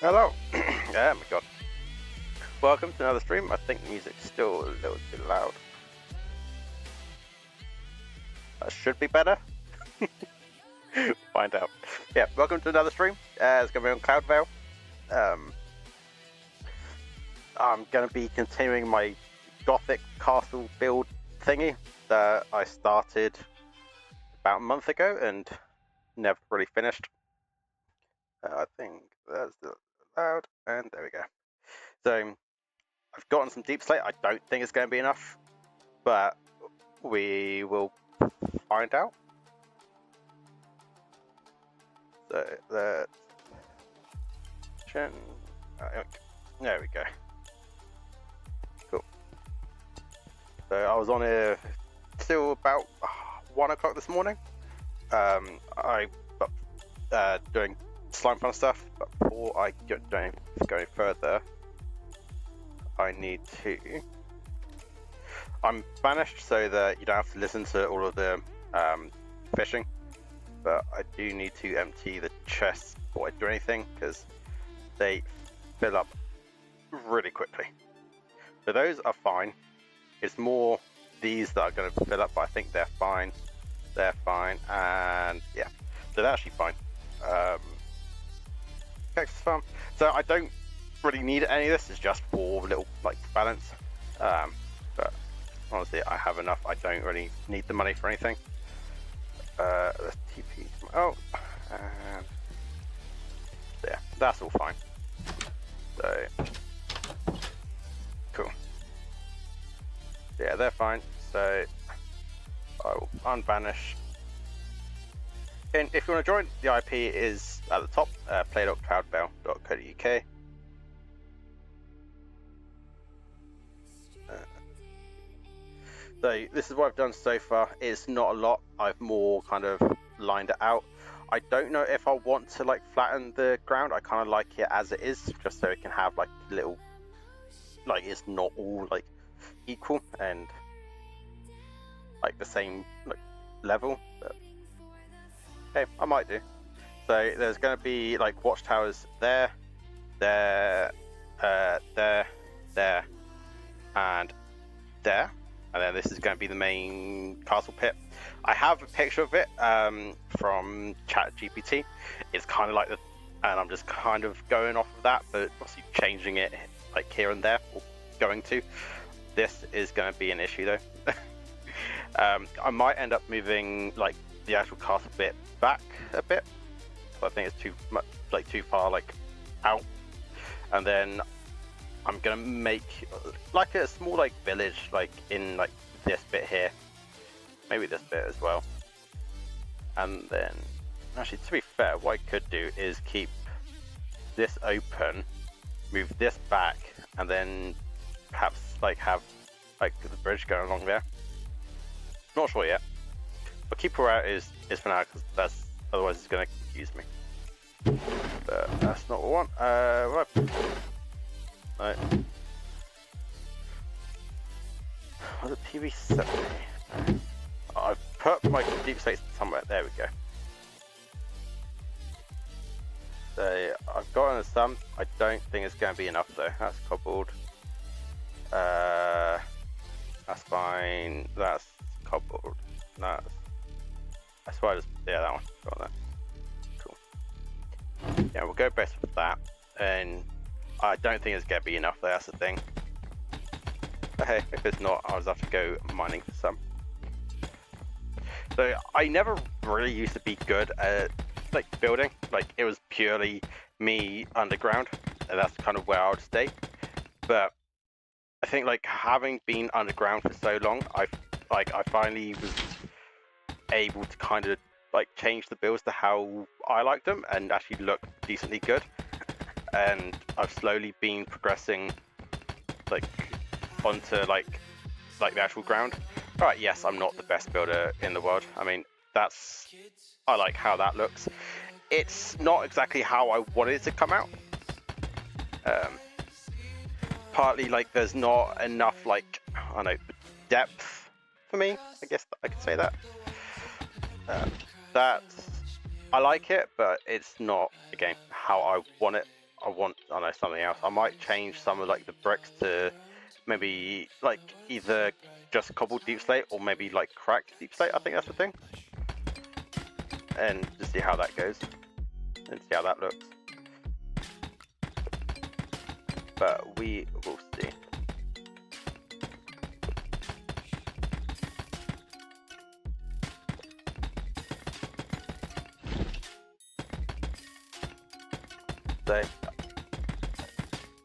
Hello. Oh my god. Welcome to another stream. I think the music's still a little bit loud. That should be better. Find out. Yeah, welcome to another stream. It's going to be on Cloudvale. I'm going to be continuing my gothic castle build thingy that I started about a month ago and never really finished. I think that's loud, and there we go. So I've gotten some deep slate. I don't think it's going to be enough, but we will find out. So let's there we go. Cool. So I was on here till about 1 o'clock this morning. I doing slime fun stuff, but before I go any further, I need to. I'm banished so that you don't have to listen to all of the fishing, but I do need to empty the chests before I do anything because they fill up really quickly. So those are fine. It's more these that are going to fill up, but I think they're fine. They're fine, and yeah, so they're actually fine. Texas farm. So I don't really need any of this. It's just for little like balance. But honestly, I have enough. I don't really need the money for anything. Let's TP. Oh, and yeah, that's all fine. So cool. Yeah, they're fine. So I will unbanish. And if you want to join, the IP is at the top, play.cloudvale.co.uk. So this is what I've done so far. It's not a lot. I've more kind of lined it out. I don't know if I want to like flatten the ground. I kind of like it as it is, just so it can have like little, like it's not all like equal and like the same like level. But hey, I might do. So there's going to be like watchtowers there, and there. And then this is going to be the main castle pit. I have a picture of it from ChatGPT. It's kind of like the, and I'm just kind of going off of that, but obviously changing it like here and there, or going to. This is going to be an issue though. I might end up moving like the actual castle bit back a bit. So I think it's too much, like too far like out. And then I'm gonna make like a small like village like in like this bit here, maybe this bit as well. And then actually, to be fair, what I could do is keep this open, move this back, and then perhaps like have like the bridge going along there. Not sure yet, but keep her out is for now because that's otherwise it's gonna confuse me. But that's not what I want. Right. Was it PV70? I've put my deep slates somewhere. There we go. So I've gotten some. I don't think it's going to be enough though. That's cobbled. That's fine. That's cobbled. That's. I swear, yeah, that one. Got that. Cool. Yeah, we'll go best with that. And I don't think it's going to be enough though, that's the thing. But hey, if it's not, I'll just have to go mining for some. So I never really used to be good at like building. Like it was purely me underground, and that's kind of where I would stay. But I think like having been underground for so long, I finally was able to kind of like change the builds to how I liked them and actually look decently good. And I've slowly been progressing like onto like the actual ground. Alright, yes, I'm not the best builder in the world. I mean, I like how that looks. It's not exactly how I wanted it to come out. Partly like there's not enough like, I don't know, depth for me, I guess I could say that. I like it, but it's not, again, how I want it. I don't know, something else. I might change some of like the bricks to maybe like either just cobbled deep slate or maybe like cracked deep slate. I think that's the thing. And to see how that goes and see how that looks. But we will see. So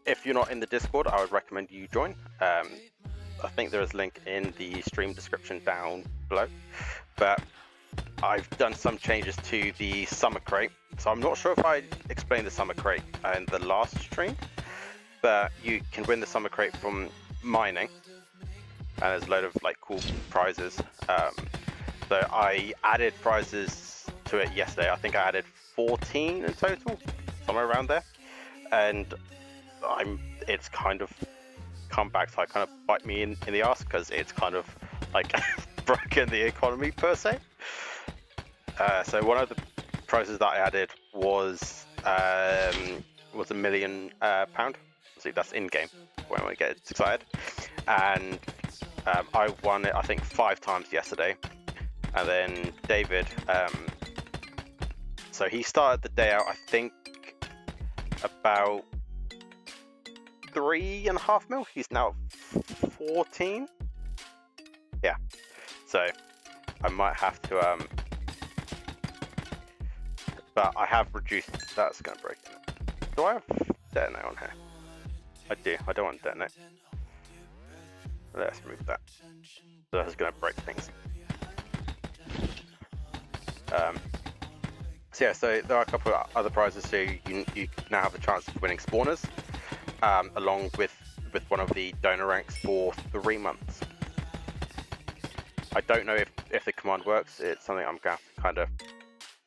if you're not in the Discord, I would recommend you join. I think there is a link in the stream description down below. But I've done some changes to the summer crate. So I'm not sure if I explained the summer crate in the last stream, but you can win the summer crate from mining, and there's a load of like cool prizes. So I added prizes to it yesterday. I think I added 14 in total, somewhere around there, and it's kind of come back to like kind of bite me in the ass because it's kind of like broken the economy per se. So one of the prizes that I added was £1 million. So that's in game when we get excited, and I won it I think 5 times yesterday. And then David, so he started the day out I think about 3.5 mil. He's now 14. Yeah, so I might have to but I have reduced. That's gonna break it. Do I have detonate on here? I do. I don't want detonate. Let's remove that. So that's gonna break things. So yeah, so there are a couple of other prizes. So you now have a chance of winning spawners, along with one of the donor ranks for 3 months. I don't know if the command works. It's something I'm gonna have to kind of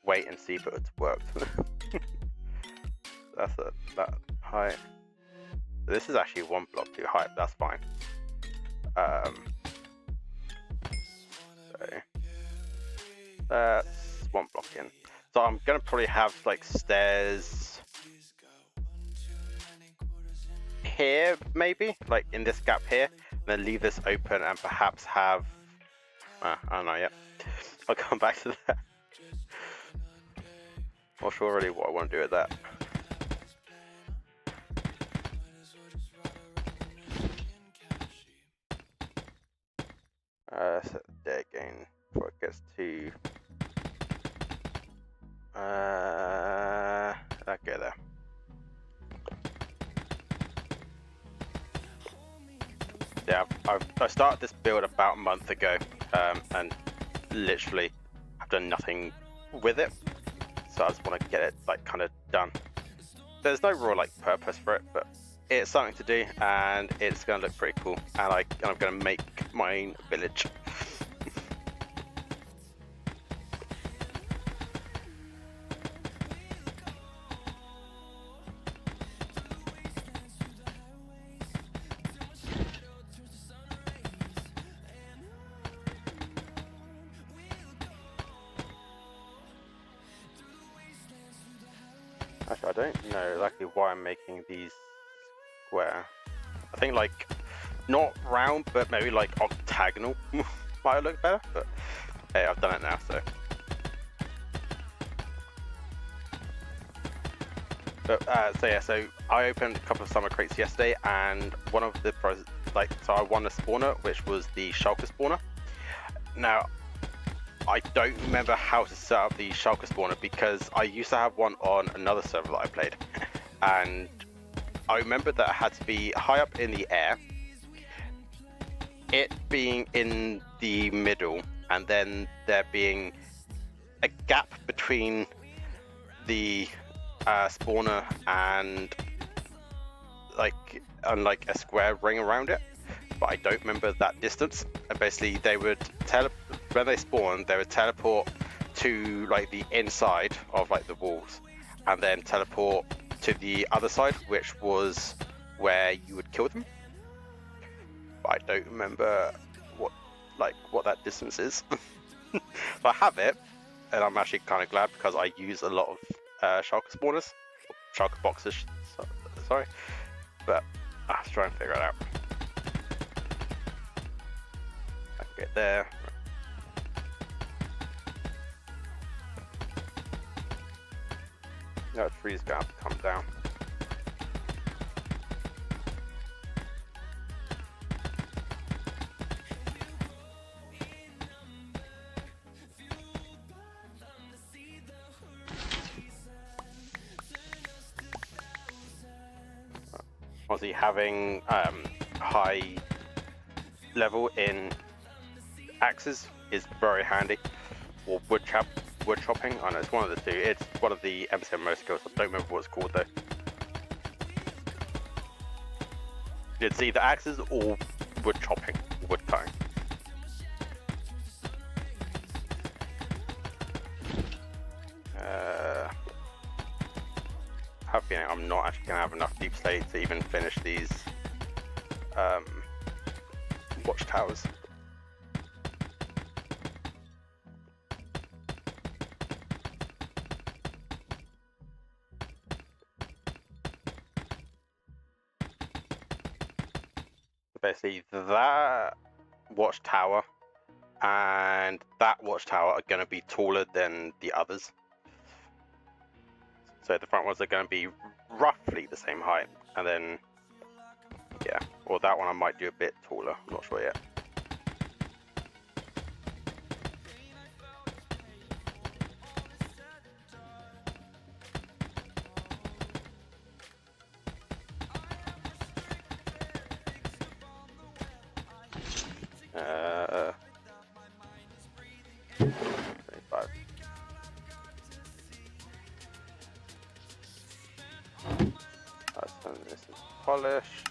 wait and see if it works. That's that height. This is actually 1 block too high, but that's fine. So that's 1 block in. So I'm gonna probably have like stairs here, maybe like in this gap here, and then leave this open and perhaps have. I don't know yet. I'll come back to that. Not sure really what I want to do with that. Set the day again before it gets to okay there. Yeah, I started this build about a month ago, and literally I've done nothing with it. So I just want to get it like kind of done. There's no real like purpose for it, but it's something to do, and it's gonna look pretty cool. And I'm gonna make my own village. Actually, I don't know exactly why I'm making these square. I think like not round, but maybe like octagonal might look better. But hey, I've done it now, so. But so yeah, so I opened a couple of summer crates yesterday, and one of the prizes, so I won a spawner, which was the shulker spawner. Now, I don't remember how to set up the shulker spawner because I used to have one on another server that I played, and I remember that it had to be high up in the air, it being in the middle, and then there being a gap between the spawner and like a square ring around it. But I don't remember that distance. And basically they would when they spawn, they would teleport to like the inside of like the walls, and then teleport to the other side, which was where you would kill them. But I don't remember what that distance is. But I have it, and I'm actually kind of glad because I use a lot of shulker spawners, shulker boxes. So sorry. But let's try and figure it out. I can get there. No, the tree's gonna have to come down. Obviously, having high level in axes is very handy, or wood chopping. I know it's one of the two. It's one of the MCM skills. I don't remember what it's called though. It's either axes or wood chopping, wood cutting. I have a feeling I'm not actually gonna have enough deep slate to even finish these watchtowers. Basically, that watchtower and that watchtower are going to be taller than the others. So the front ones are going to be roughly the same height, and then yeah, or that one I might do a bit taller. I'm not sure yet. This is polished.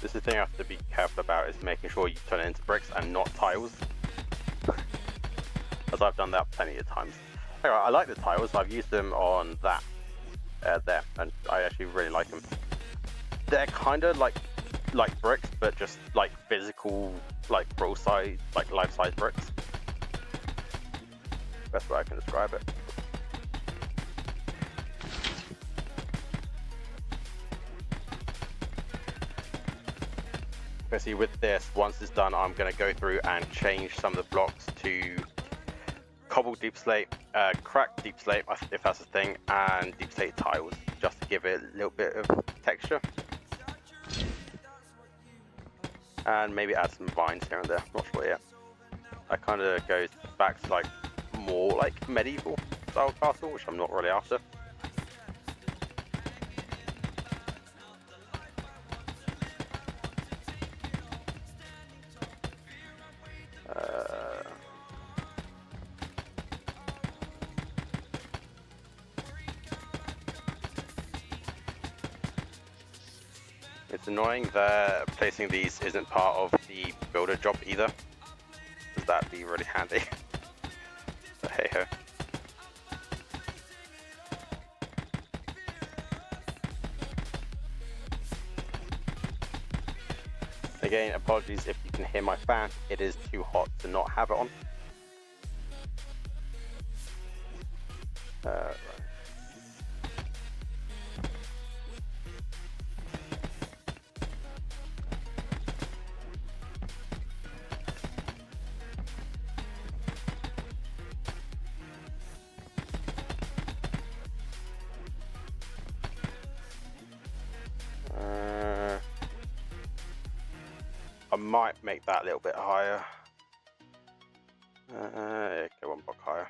This is the thing I have to be careful about, is making sure you turn it into bricks and not tiles. As I've done that plenty of times. Anyway, I like the tiles. I've used them on that there, and I actually really like them. They're kind of like bricks, but just like physical, like real size, like life-size bricks. Best way I can describe it. Basically, with this, once it's done, I'm going to go through and change some of the blocks to cobbled deep slate, cracked deep slate, if that's a thing, and deep slate tiles, just to give it a little bit of texture. And maybe add some vines here and there, not sure yet. That kind of goes back to like more like medieval style castle, which I'm not really after. It's annoying that placing these isn't part of the builder job either, because that'd be really handy. But hey ho. Again, apologies if you can hear my fan, it is too hot to not have it on. Right. I might make that a little bit higher. Go one block higher.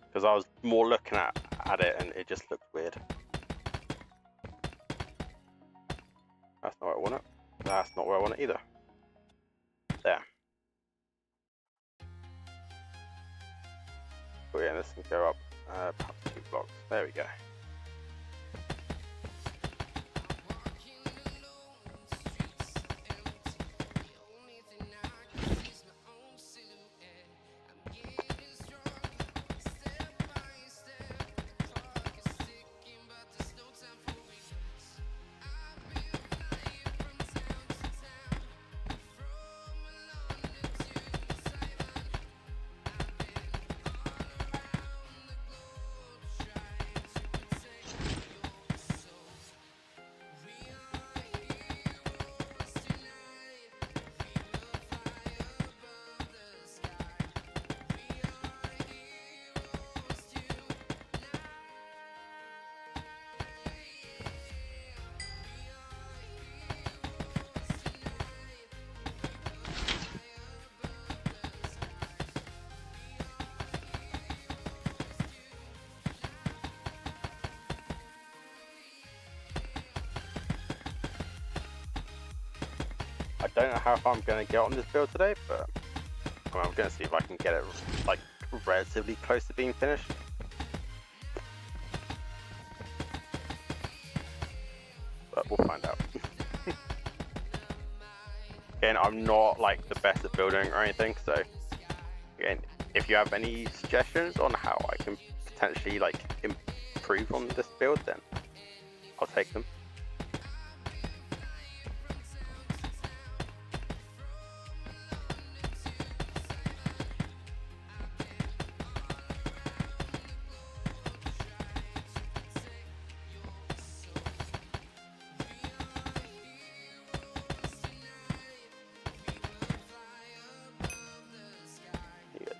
Because I was more looking at it and it just looked weird. That's not where I want it. That's not where I want it either. There. Oh yeah, this can go up perhaps 2 blocks. There we go. don't know how far I'm going to get on this build today, but I'm going to see if I can get it like relatively close to being finished. But we'll find out. Again, I'm not like the best at building or anything, so again, if you have any suggestions on how I can potentially like improve on this build, then I'll take them.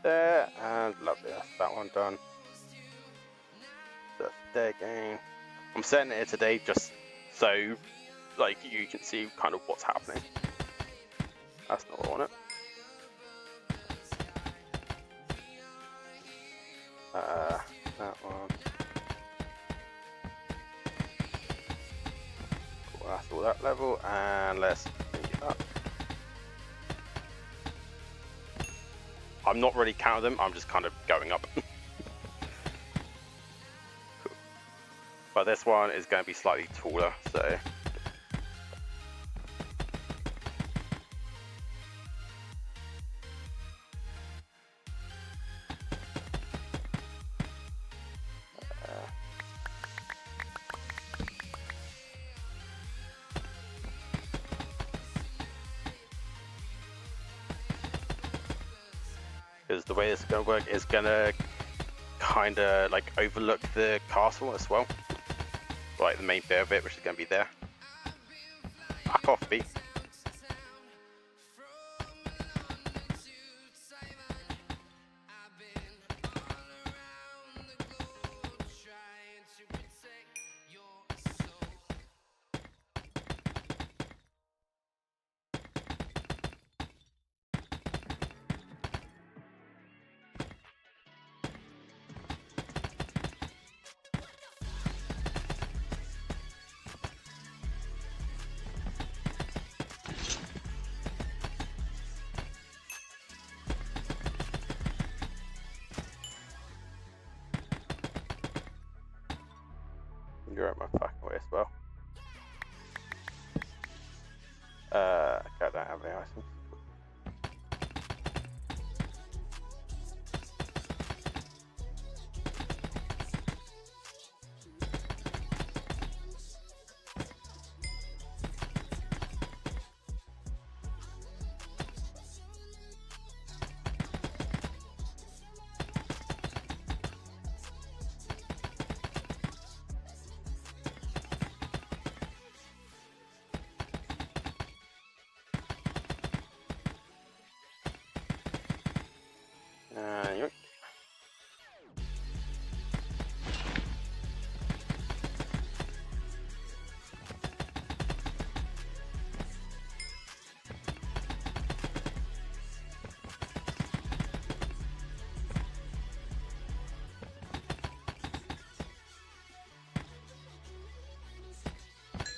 There, and lovely, that's that one done. So there again. I'm setting it today just so like you can see kind of what's happening. That's not what I want it. That one. Cool, that's all that level, and let's bring it up. I'm not really counting them, I'm just kind of going up. Cool. But this one is going to be slightly taller, so because the way it's going to work is going to kind of like overlook the castle as well, like the main bit of it, which is going to be there. Back off, B. You're at my fucking way as well. Okay, I don't have any items. Yoink.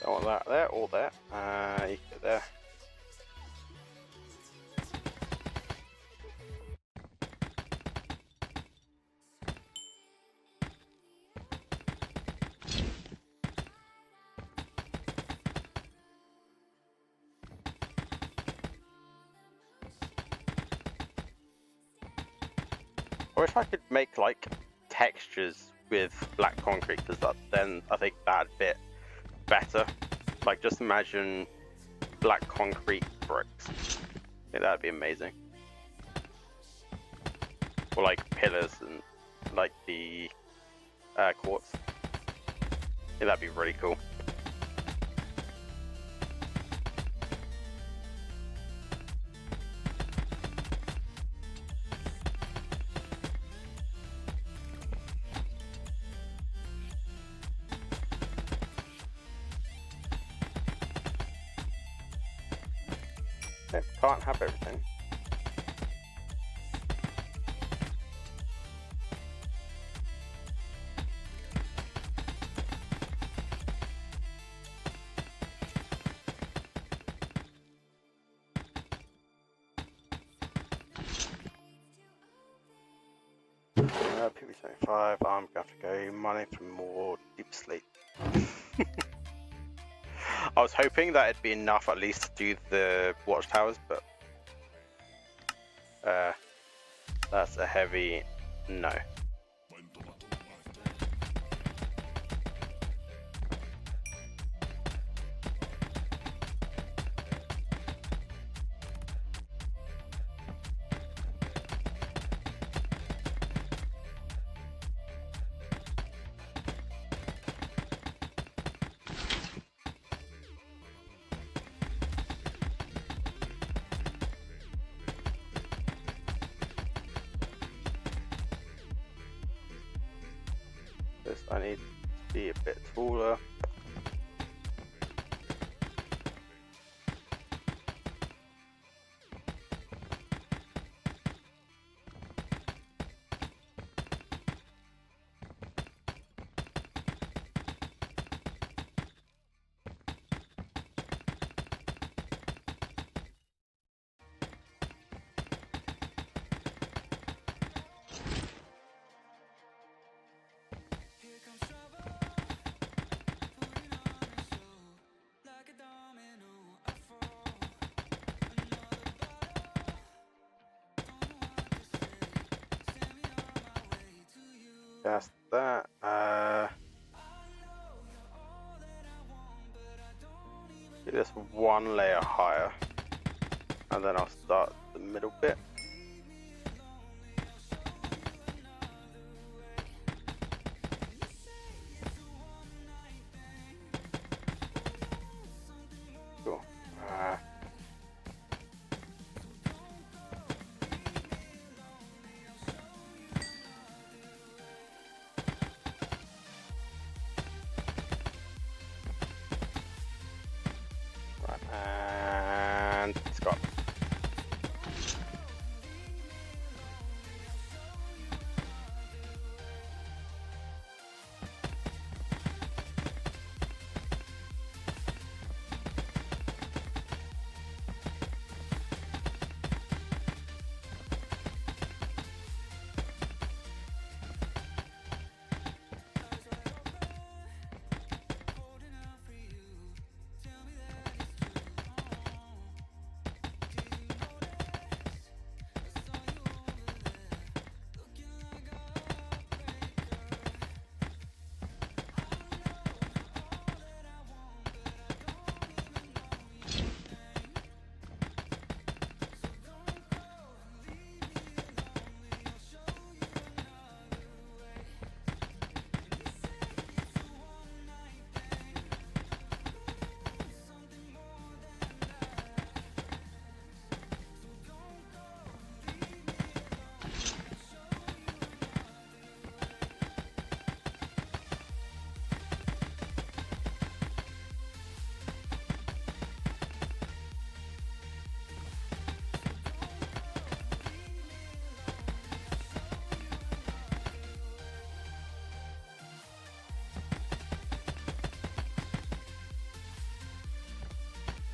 Don't want that there or there. You can get there. I wish I could make like textures with black concrete, because then I think that'd fit better. Like just imagine black concrete bricks. I think that'd be amazing. Or like pillars and like the quartz. Yeah, that'd be really cool. Can't have everything. PV75, I'm going to go mining for more deep slate. I was hoping that it'd be enough at least to do the watchtowers, but that's a heavy no. I need to be a bit taller. That's that. Get this one layer higher, and then I'll start the middle bit. Cool. And it's gone.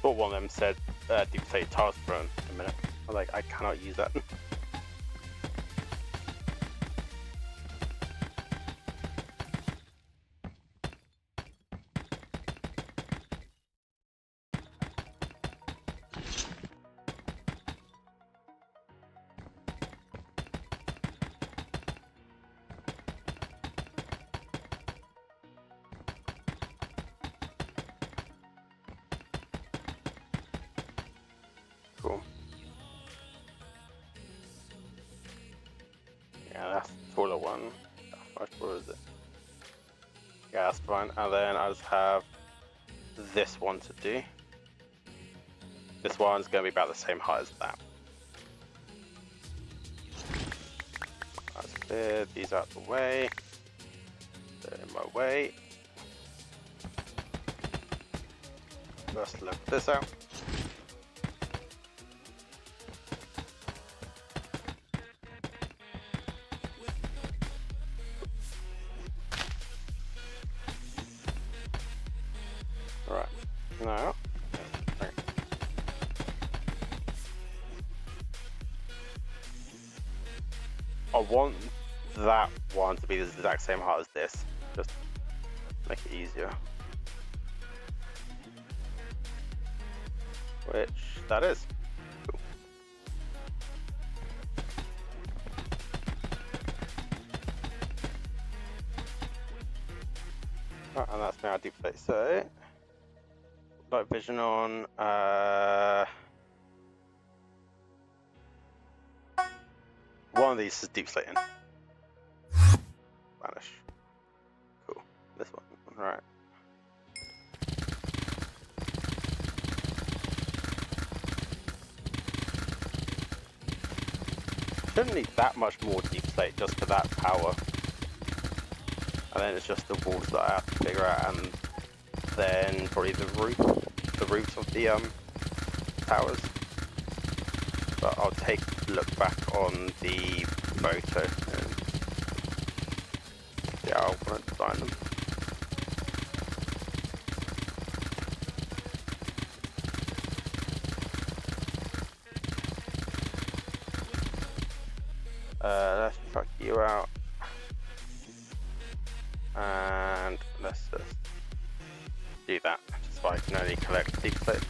Thought one of them said duplicate tiles for a minute. I was like, I cannot use that. Cool. Yeah, that's the taller one. How much taller is it? Yeah, that's fine. And then I just have this one to do. This one's going to be about the same height as that. Let's clear these out the way. They're in my way. Let's look this out. Right, now I want that one to be the exact same height as this, just make it easier. Which that is. Cool. Right, and that's now duplicate. So light vision on. One of these is deep slating. Vanish. Cool. This one. Alright. Shouldn't need that much more deep slate just for that power. And then it's just the walls that I have to figure out, and then probably the roofs of the towers. But I'll take a look back on the photo and see how I want to design them. Let's chuck you out, and let's just do that, just so I can only collect deep slate.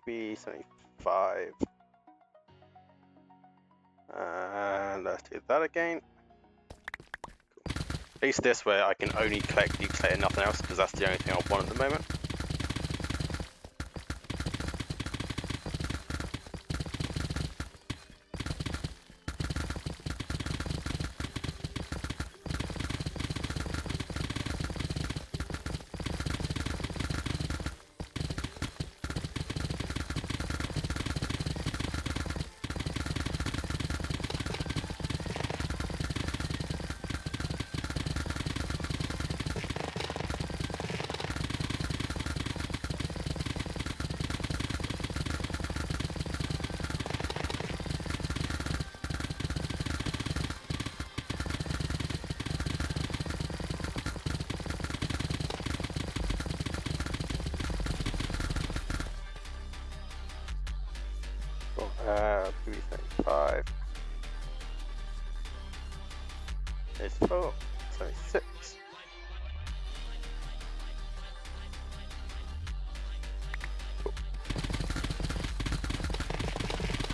PB75, and let's do that again. Cool. At least this way I can only collect deep slate and nothing else, because that's the only thing I want at the moment. PB75 is 476. Cool.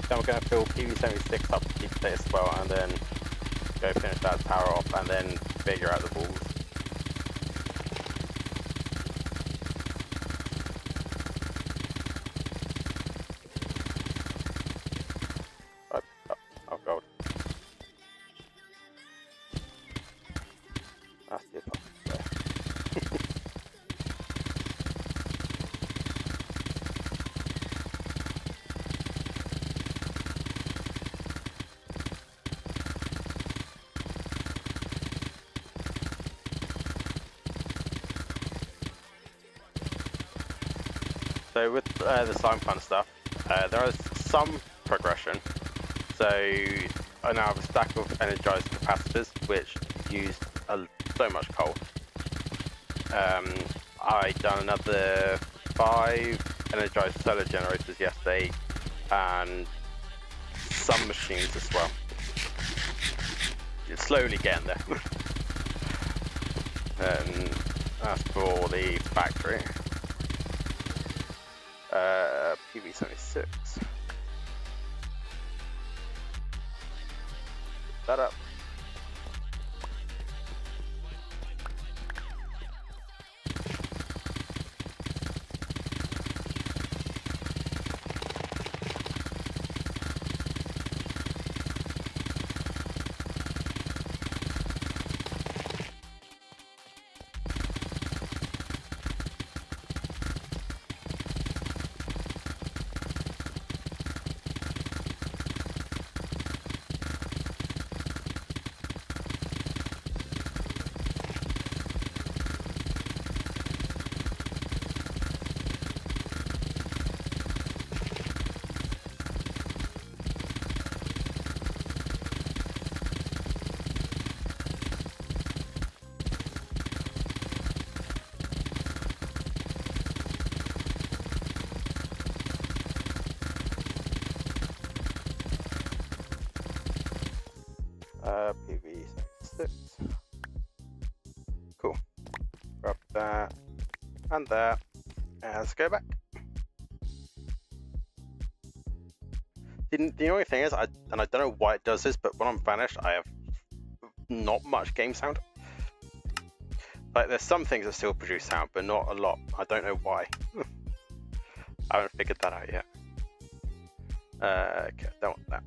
Then we're going to fill PB76 up to deep slate as well, and then go finish that tower off, and then figure out the walls. So with the slime plant stuff, there is some progression. So I now have a stack of energized capacitors which use so much coal. I done another 5 energized solar generators yesterday, and some machines as well. It's slowly getting there. And that's for the factory. PB76. That up. PV76. Cool. Grab that and that. And let's go back. The only thing is, I don't know why it does this, but when I'm vanished, I have not much game sound. Like, there's some things that still produce sound, but not a lot. I don't know why. I haven't figured that out yet. Okay, don't want that.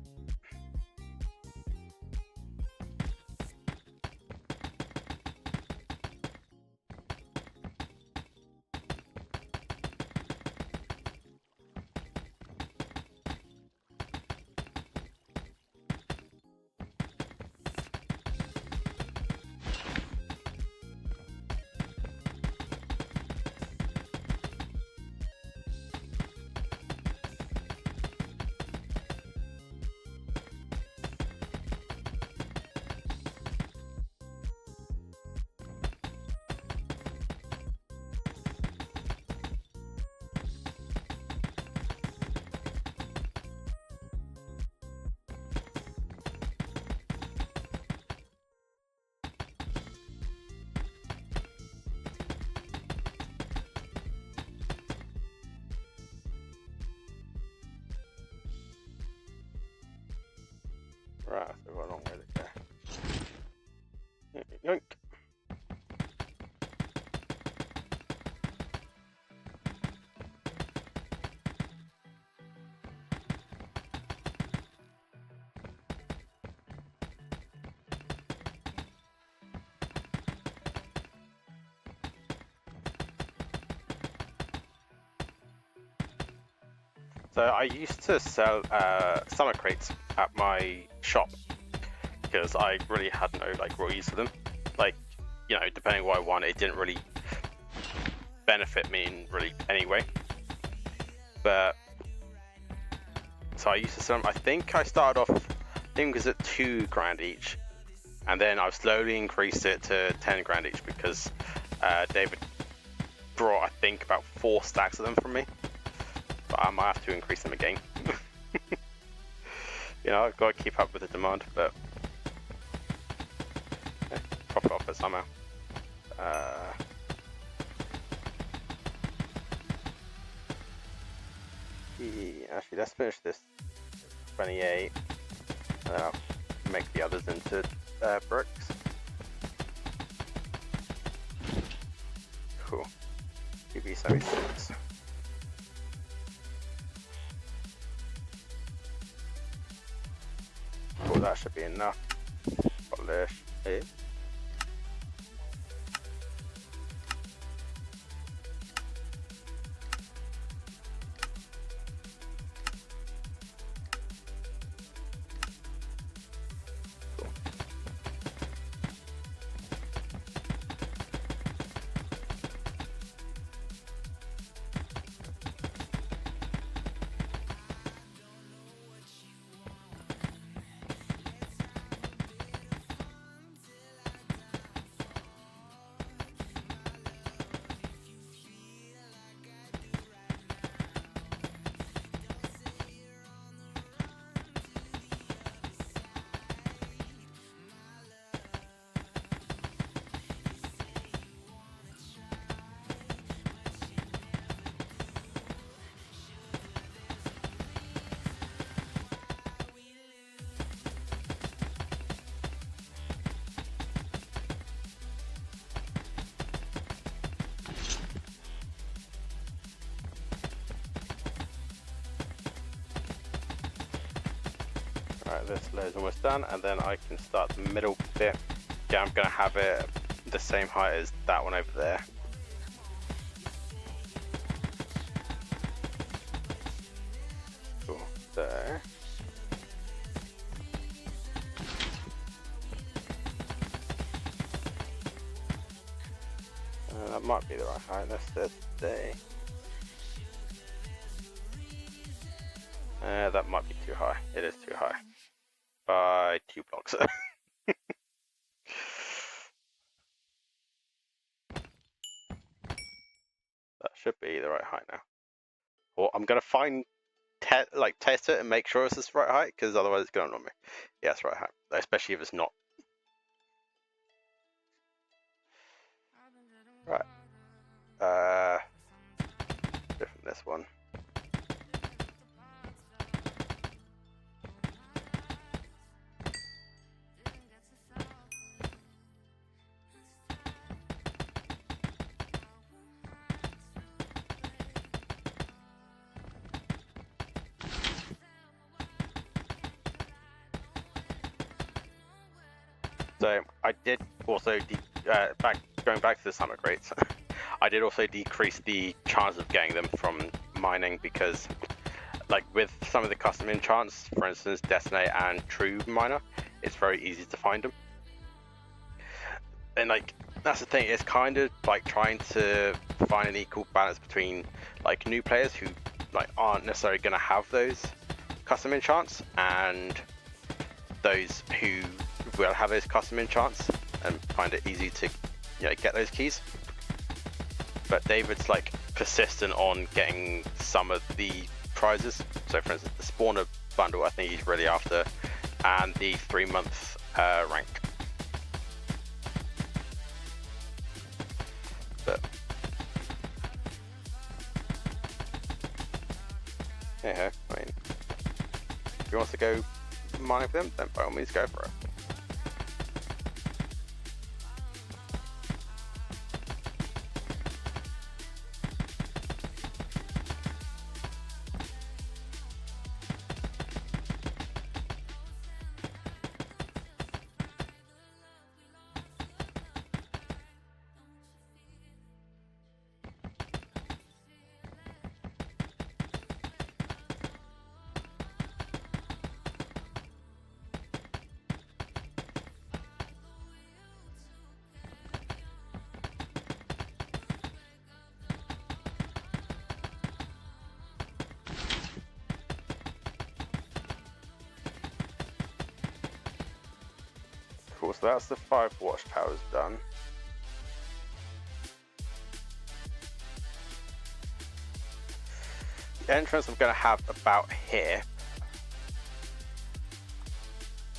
Right, so we've got a long way to go. Yoink. So I used to sell summer crates at my shop because I really had no real use for them. Like, you know, depending on what I wanted, it didn't really benefit me in really any way. But so I used to sell them. I think I started off, I think it was at $2,000 each, and then I've slowly increased it to 10 grand each because David brought, I think, about 4 stacks of them from me. But I might have to increase them again. You know, I've got to keep up with the demand, but profit off it somehow. Actually, let's finish this 28, and then I'll make the others into bricks. Cool. PV76. Cool, that should be enough. Polish it. Alright, this layer is almost done, and then I can start the middle bit. Yeah, I'm going to have it the same height as that one over there. Cool, there. That might be the right height, let's stay. That might be too high. It is too high. By 2 blocks. That should be the right height now. Or I'm gonna test it and make sure it's the right height, because otherwise it's gonna annoy me. Yeah, it's the right height. Especially if it's not Right. Different this one. So I did also going back to the summer crates. I did also decrease the chance of getting them from mining because, like with some of the custom enchants, for instance, Detonate and True Miner, it's very easy to find them. And like that's the thing, it's kind of like trying to find an equal balance between like new players who like aren't necessarily going to have those custom enchants and those who will have those custom enchants and find it easy to get those keys. But David's like persistent on getting some of the prizes. So for instance, the spawner bundle I think he's really after, and the 3-month rank. But yeah, I mean, if he wants to go mining for them, then by all means go for it. Cool, so that's the 5 watchtowers done. The entrance I'm going to have about here.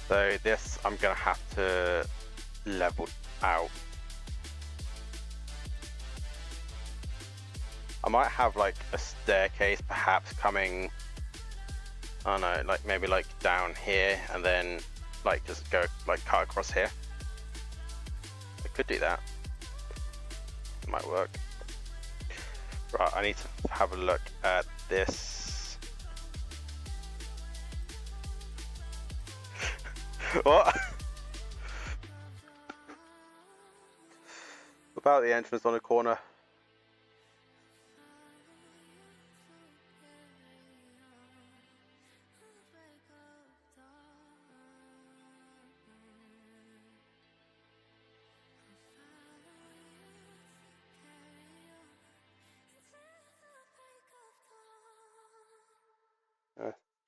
So this I'm going to have to level out. I might have like a staircase perhaps coming, I don't know, like maybe like down here and then like just go like cut across here. I could do that. It might work. Right, I need to have a look at this. What? About the entrance on the corner.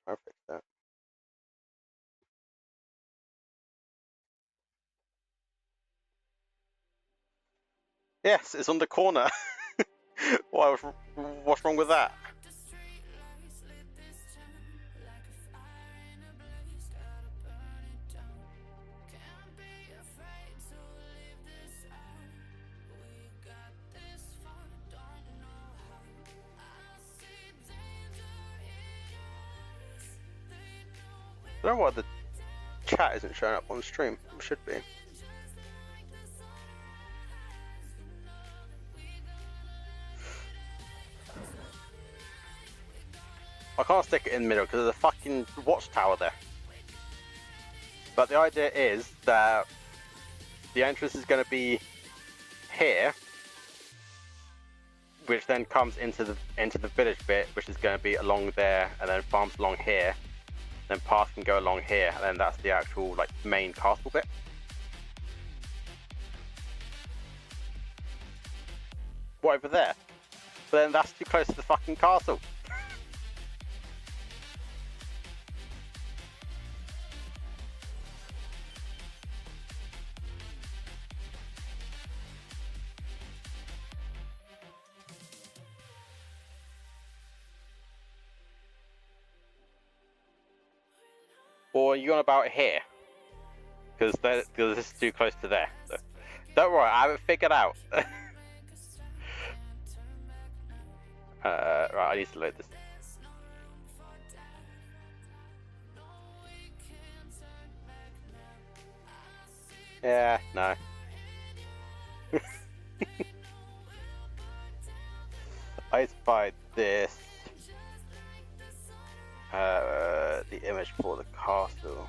I'll fix that. Yes, it's on the corner. What's wrong with that? I don't know why the chat isn't showing up on the stream. It should be. I can't stick it in the middle because there's a fucking watchtower there. But the idea is that the entrance is going to be here, which then comes into the village bit, which is going to be along there, and then farms along here. Then paths can go along here, and then that's the actual like main castle bit. What, over there? But then that's too close to the fucking castle. Or are you on about here? Because this is too close to there. So, don't worry, I haven't figured out. Right, I need to load this. Yeah, no. I spied this. The image for the castle.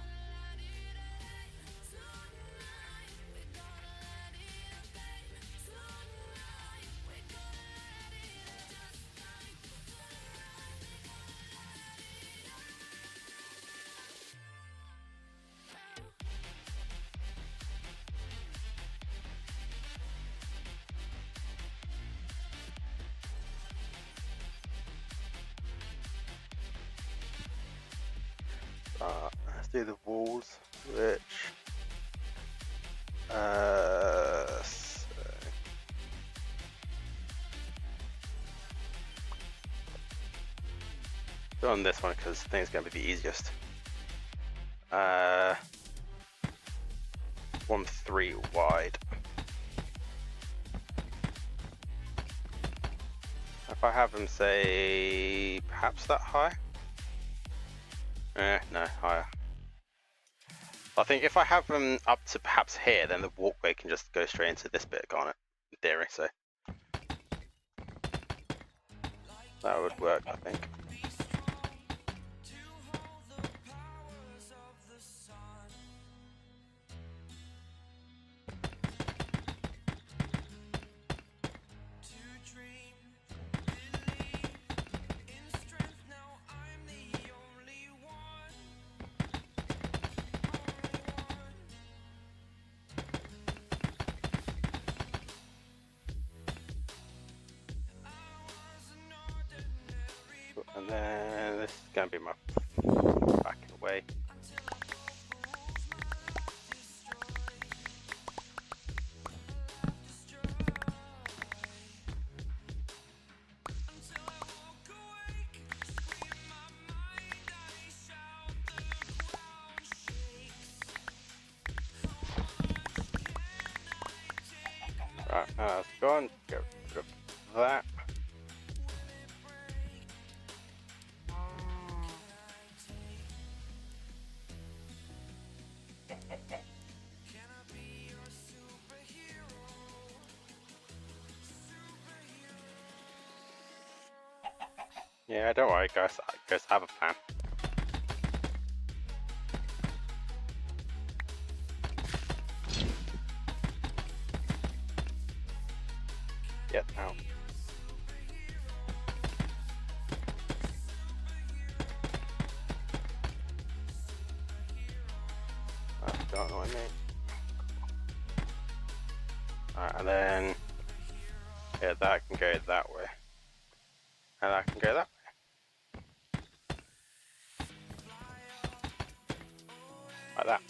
Let's do the walls, which so on this one because I think it's going to be the easiest. 1-3 wide. If I have them say perhaps that high. No, higher. I think if I have them up to perhaps here, then the walkway can just go straight into this bit, can't it? In theory, so that would work, I think. And then this is going to be my back away. Right, that's gone. Get rid of that. Yeah, don't worry, guys. I have a plan. Get out. Don't know what I mean. Alright, and then yeah, that can go that way, and that can go that way. Like that.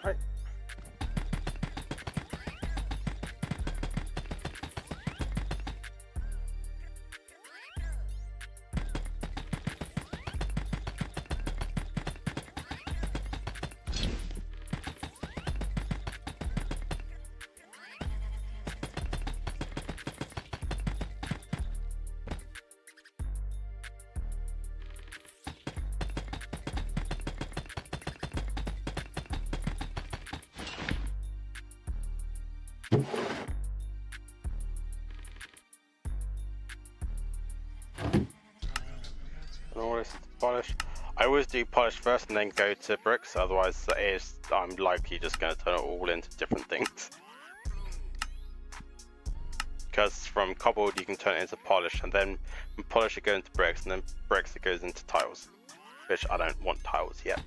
Right. And all this is polish. I always do polish first and then go to bricks, otherwise I'm likely just going to turn it all into different things. Because from cobbled you can turn it into polish, and then from polish it goes into bricks, and then bricks it goes into tiles, which I don't want tiles yet.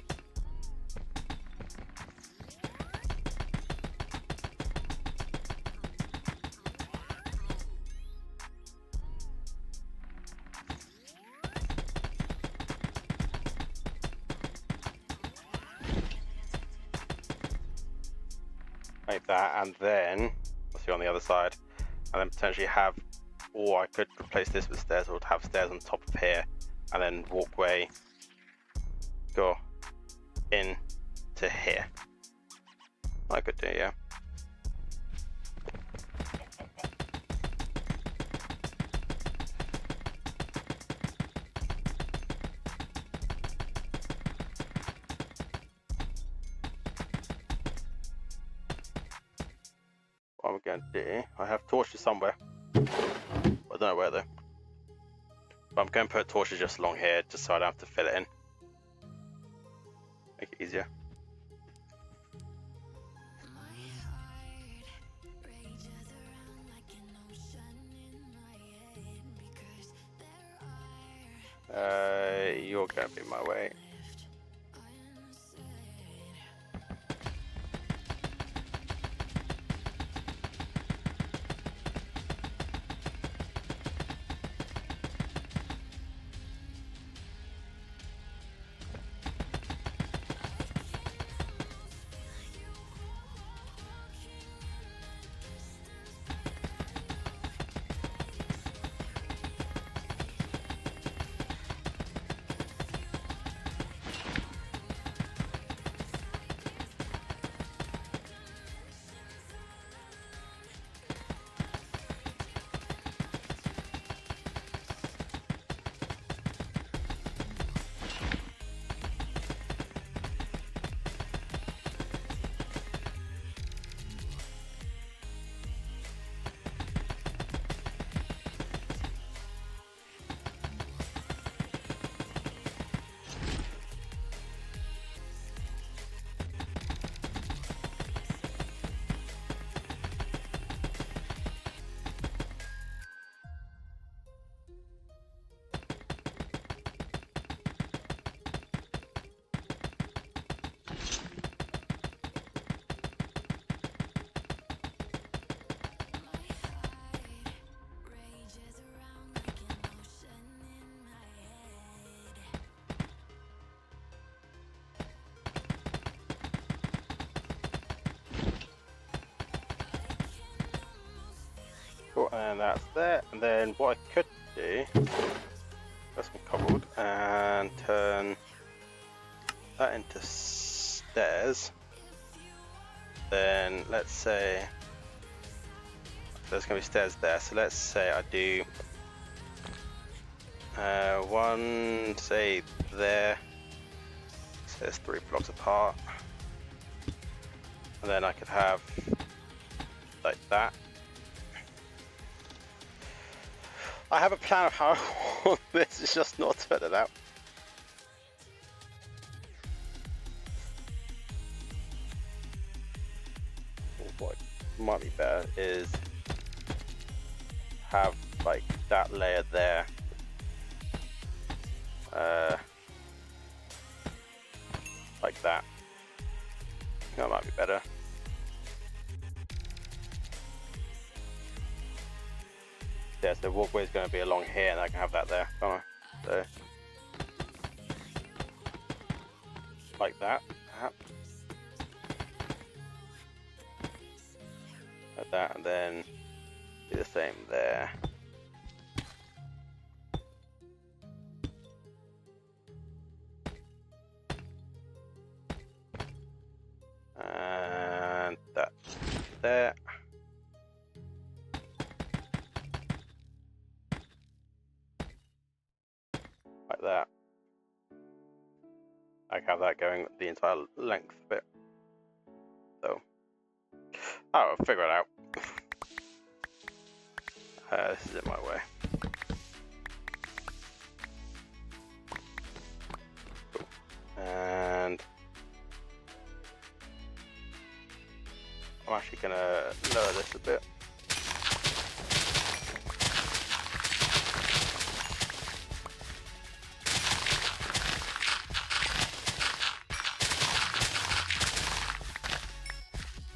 Like that, and then let's see on the other side, and then potentially have, or I could replace this with stairs, or have stairs on top of here, and then walkway go in to here. I could do, yeah. What I'm going to do, I have torches somewhere. I don't know where though. But I'm going to put torches just along here, just so I don't have to fill it in. Make it easier. You're going to be in my way. Cool, and that's there. And then what I could do, that's been cobbled, and turn that into stairs. Then let's say there's going to be stairs there. So let's say I do one, say there. So it's 3 blocks apart. And then I could have like that. I have a plan of how I want this, it's just not turning out. What might be better is have like that layer there. Like that. That might be better. Yeah, so the walkway is going to be along here, and I can have that there, can't I? So, like that, perhaps. Like that, and then do the same there. And that there. Like that. I can have that going the entire length of it. So, I'll figure it out. This is in my way. Cool. And I'm actually gonna lower this a bit.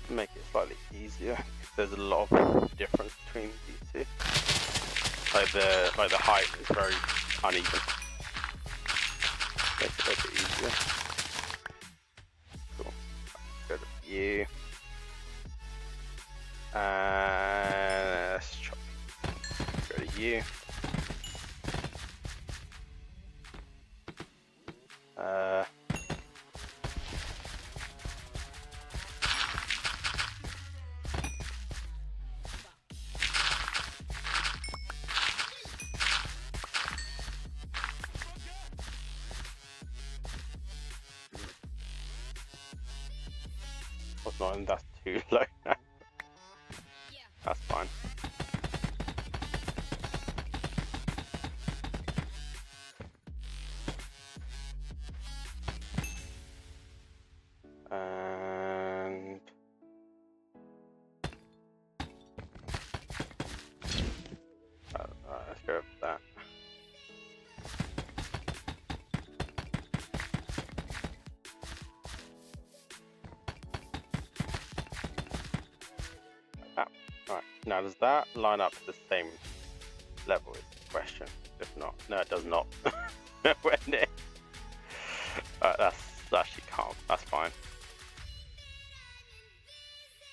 Make it slightly easier. There's a lot of difference between these two. Like the height is very uneven. Makes it a bit easier. Cool. Go to view. Let's chop. Go to U. What's not, and that's too low. That's fine. And let's go with that. Alright, now does that line up to the same level is the question. If not, no it does not. Nowhere near. That's actually calm, that's fine.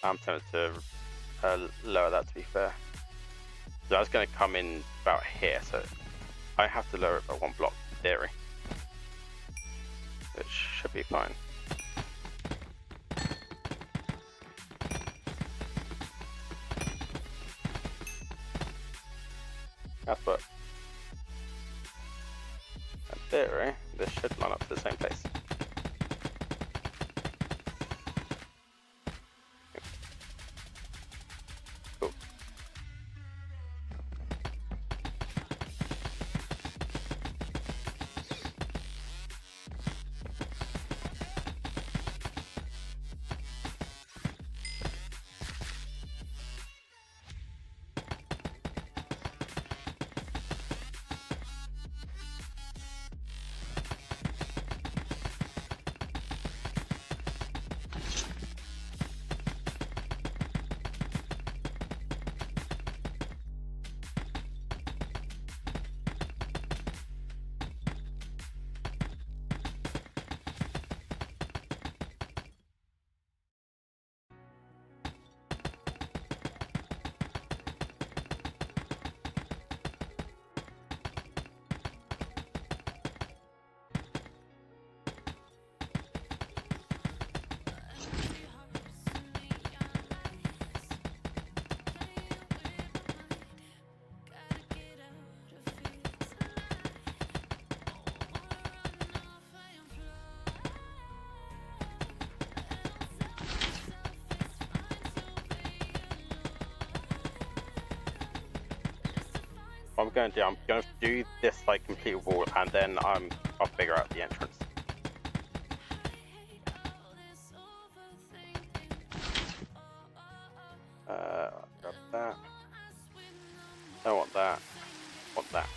I'm tempted to lower that, to be fair. So that's going to come in about here, so I have to lower it by 1 block in theory. Which should be fine. That's what. In theory, this should line up to the same place. Cool. What I'm going to do this like complete wall, and then I'll figure out the entrance. Grab that. Don't want that. Want that.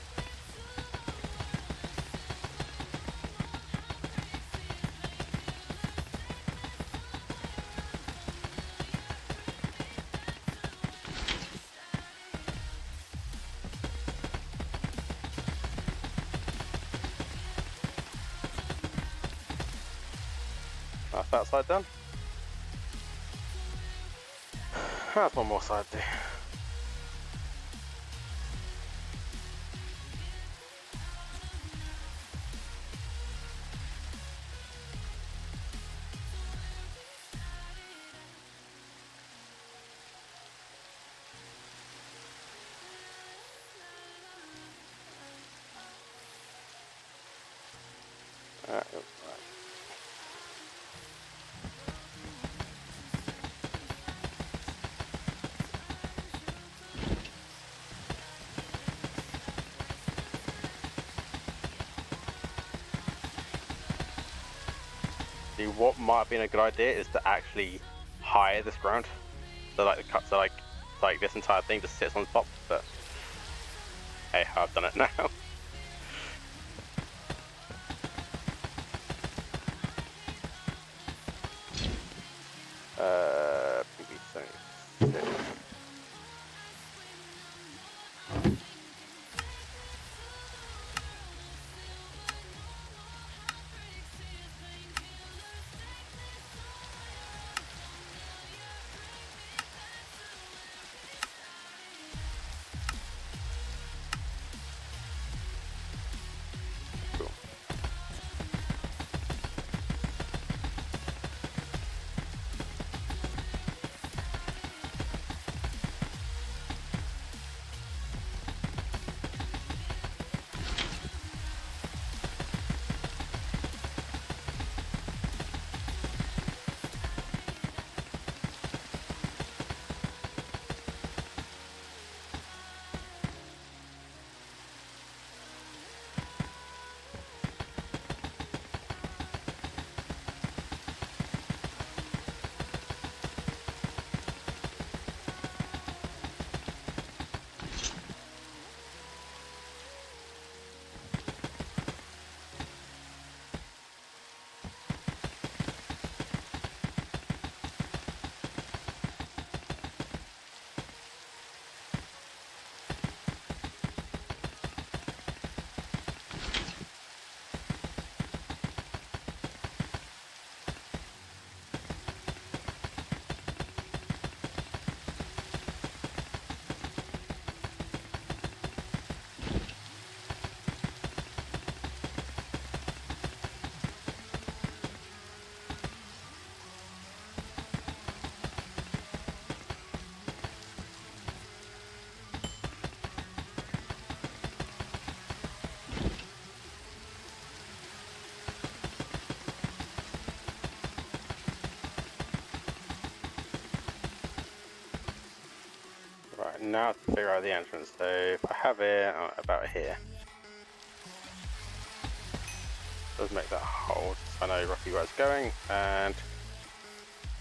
That's that side done. That's one more side to do. Right. actually, what might have been a good idea is to actually hire this ground. So like the cuts are like this entire thing just sits on top. But hey, I've done it now. PB76. Cool. Right, now to figure out the entrance. So if I have it about here, does make that hole, so I know roughly where it's going, and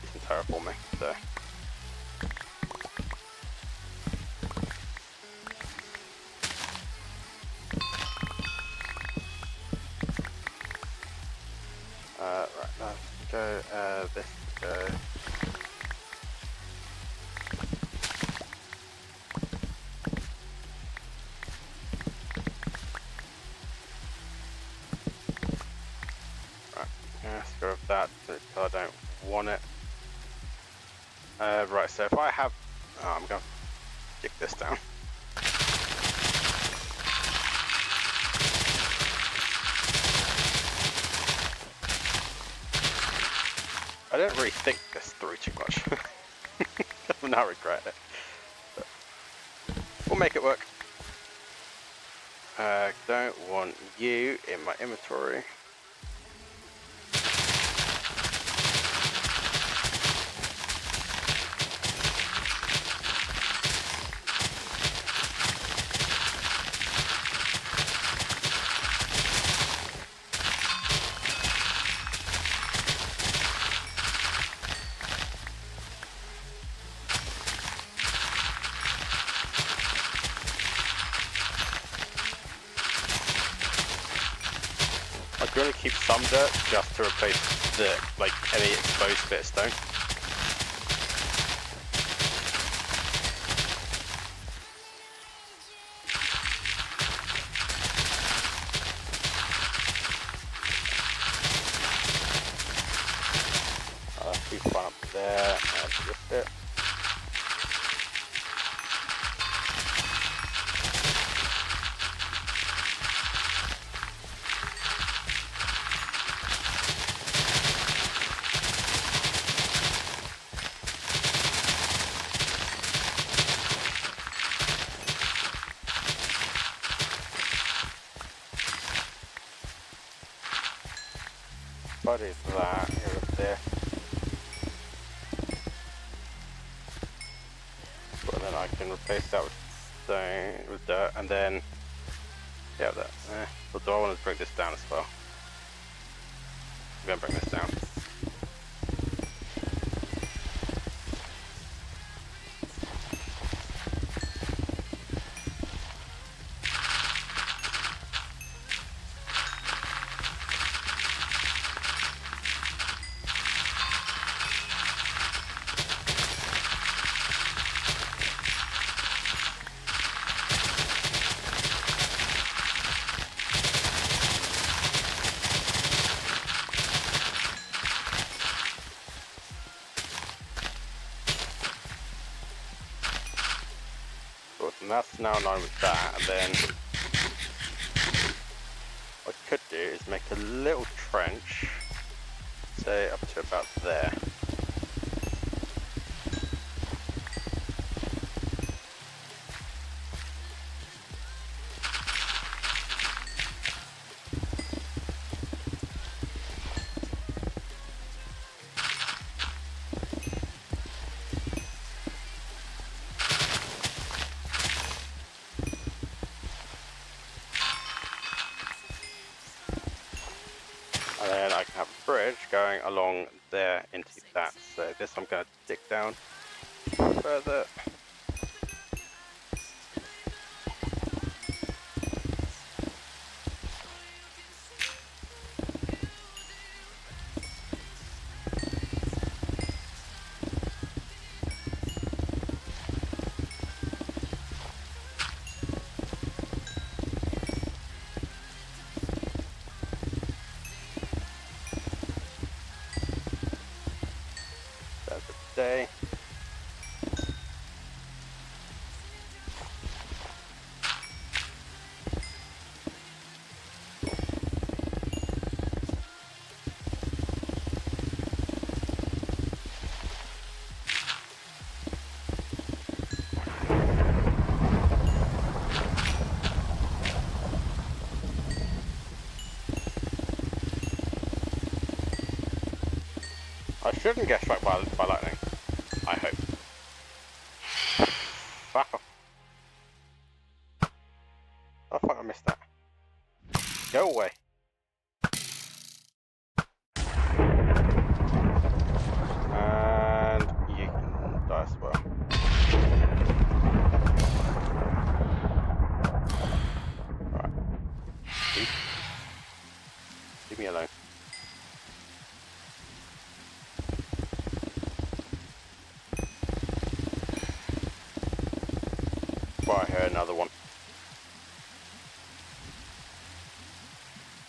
do some terraforming. So right, let's go this go. Let's go with that, because I don't want it. Right, so if I have... Oh, I'm going to dig this down. I don't really think this through too much. I now regret it. But we'll make it work. Don't want you in my inventory. I'm going to keep some dirt just to replace the any exposed bit of stone. Keep one up there. That's just it. What is that? Here with this. But then I can replace that with stone, with dirt, and then yeah, that. But do I want to bring this down as well? I'm gonna bring this down. cool. And that's now in line with that, and then what I could do is make a little trench, say up to about there. And then I can have a bridge going along there into that. So this I'm going to dig down further. That's a day. I shouldn't get struck by lightning. I hope. Fuck off. Oh fuck, I missed that. Go away. And you can die as well. Right. Leave me alone. I hear another one.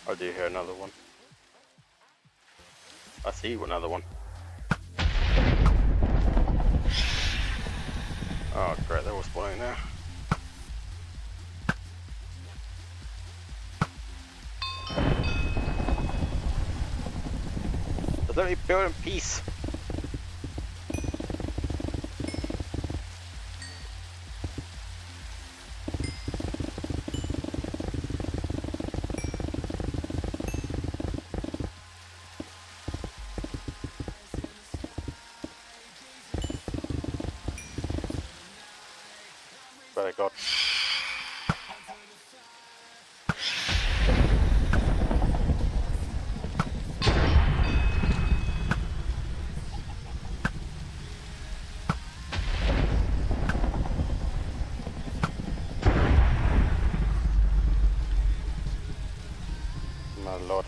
I do hear another one. I see another one. Oh great, they're all spawning now. Just let me build in peace. Swear to God. My lord.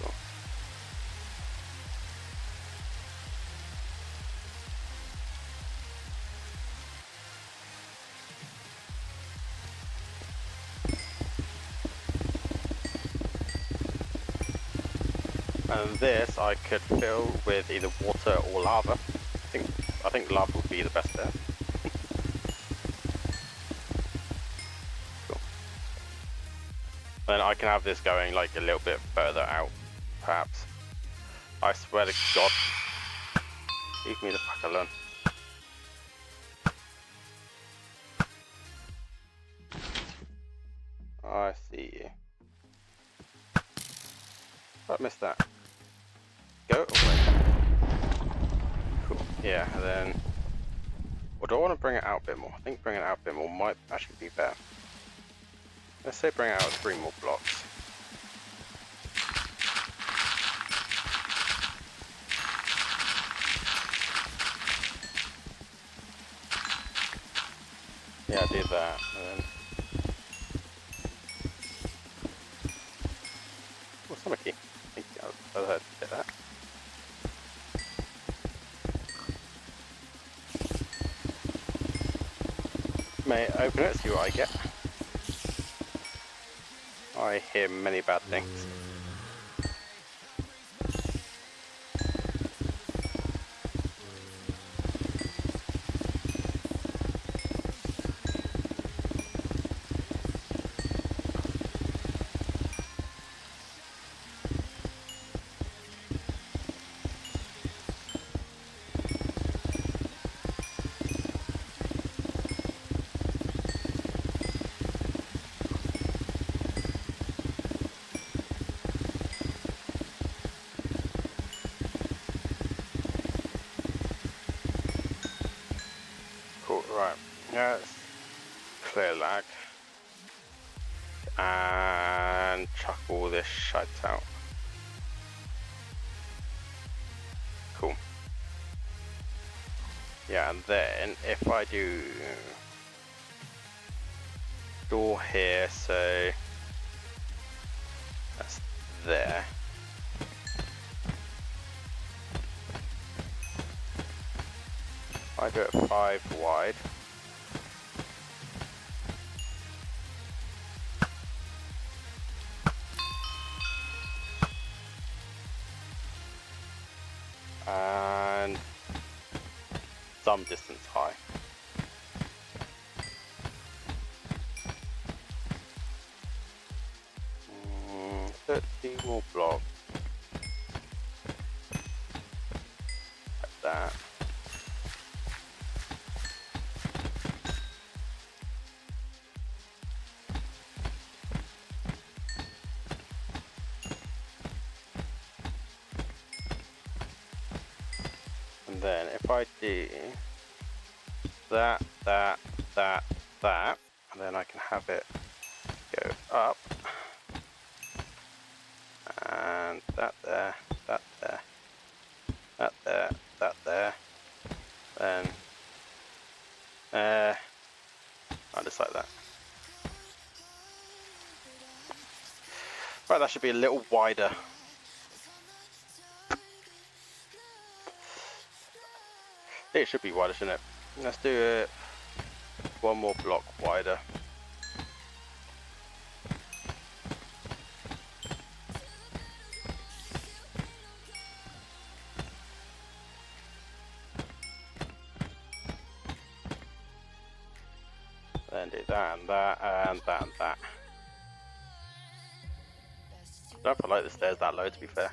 Cool. And this I could fill with either water or lava. I think lava would be the best there. Cool. Then I can have this going like a little bit further out, perhaps. I swear to God. Leave me the fuck alone. I see you. I missed that. Go away. Cool. Yeah, and then... Or do I want to bring it out a bit more? I think bringing it out a bit more might actually be better. Let's say bring out 3 more blocks. Yeah, do that, and then... Oh, summer key. think I heard you say that. May I open it, see what I get. I hear many bad things. Right, yeah, it's clear lag and chuck all this shite out. Cool. Yeah, and then if I do door here, so that's there. I do it 5 wide. And some distance high. 30 more blocks. Like that. And then if I do that, and then I can have it go up, and that there, that there, that there, that there, then just like that. Right, that should be a little wider. It should be wider, shouldn't it? Let's do it 1 more block wider. Then do that and that and that and that. I don't feel like the stairs that low, to be fair.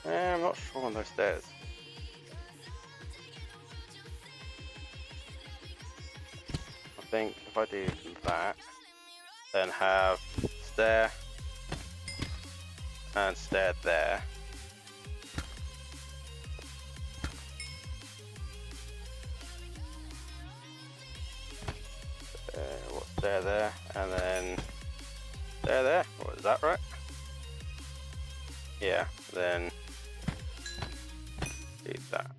I'm not sure on those stairs. I think if I do that, then have stair and stair there. What's stair there? And then stair there? What is that, right? Yeah, then do that.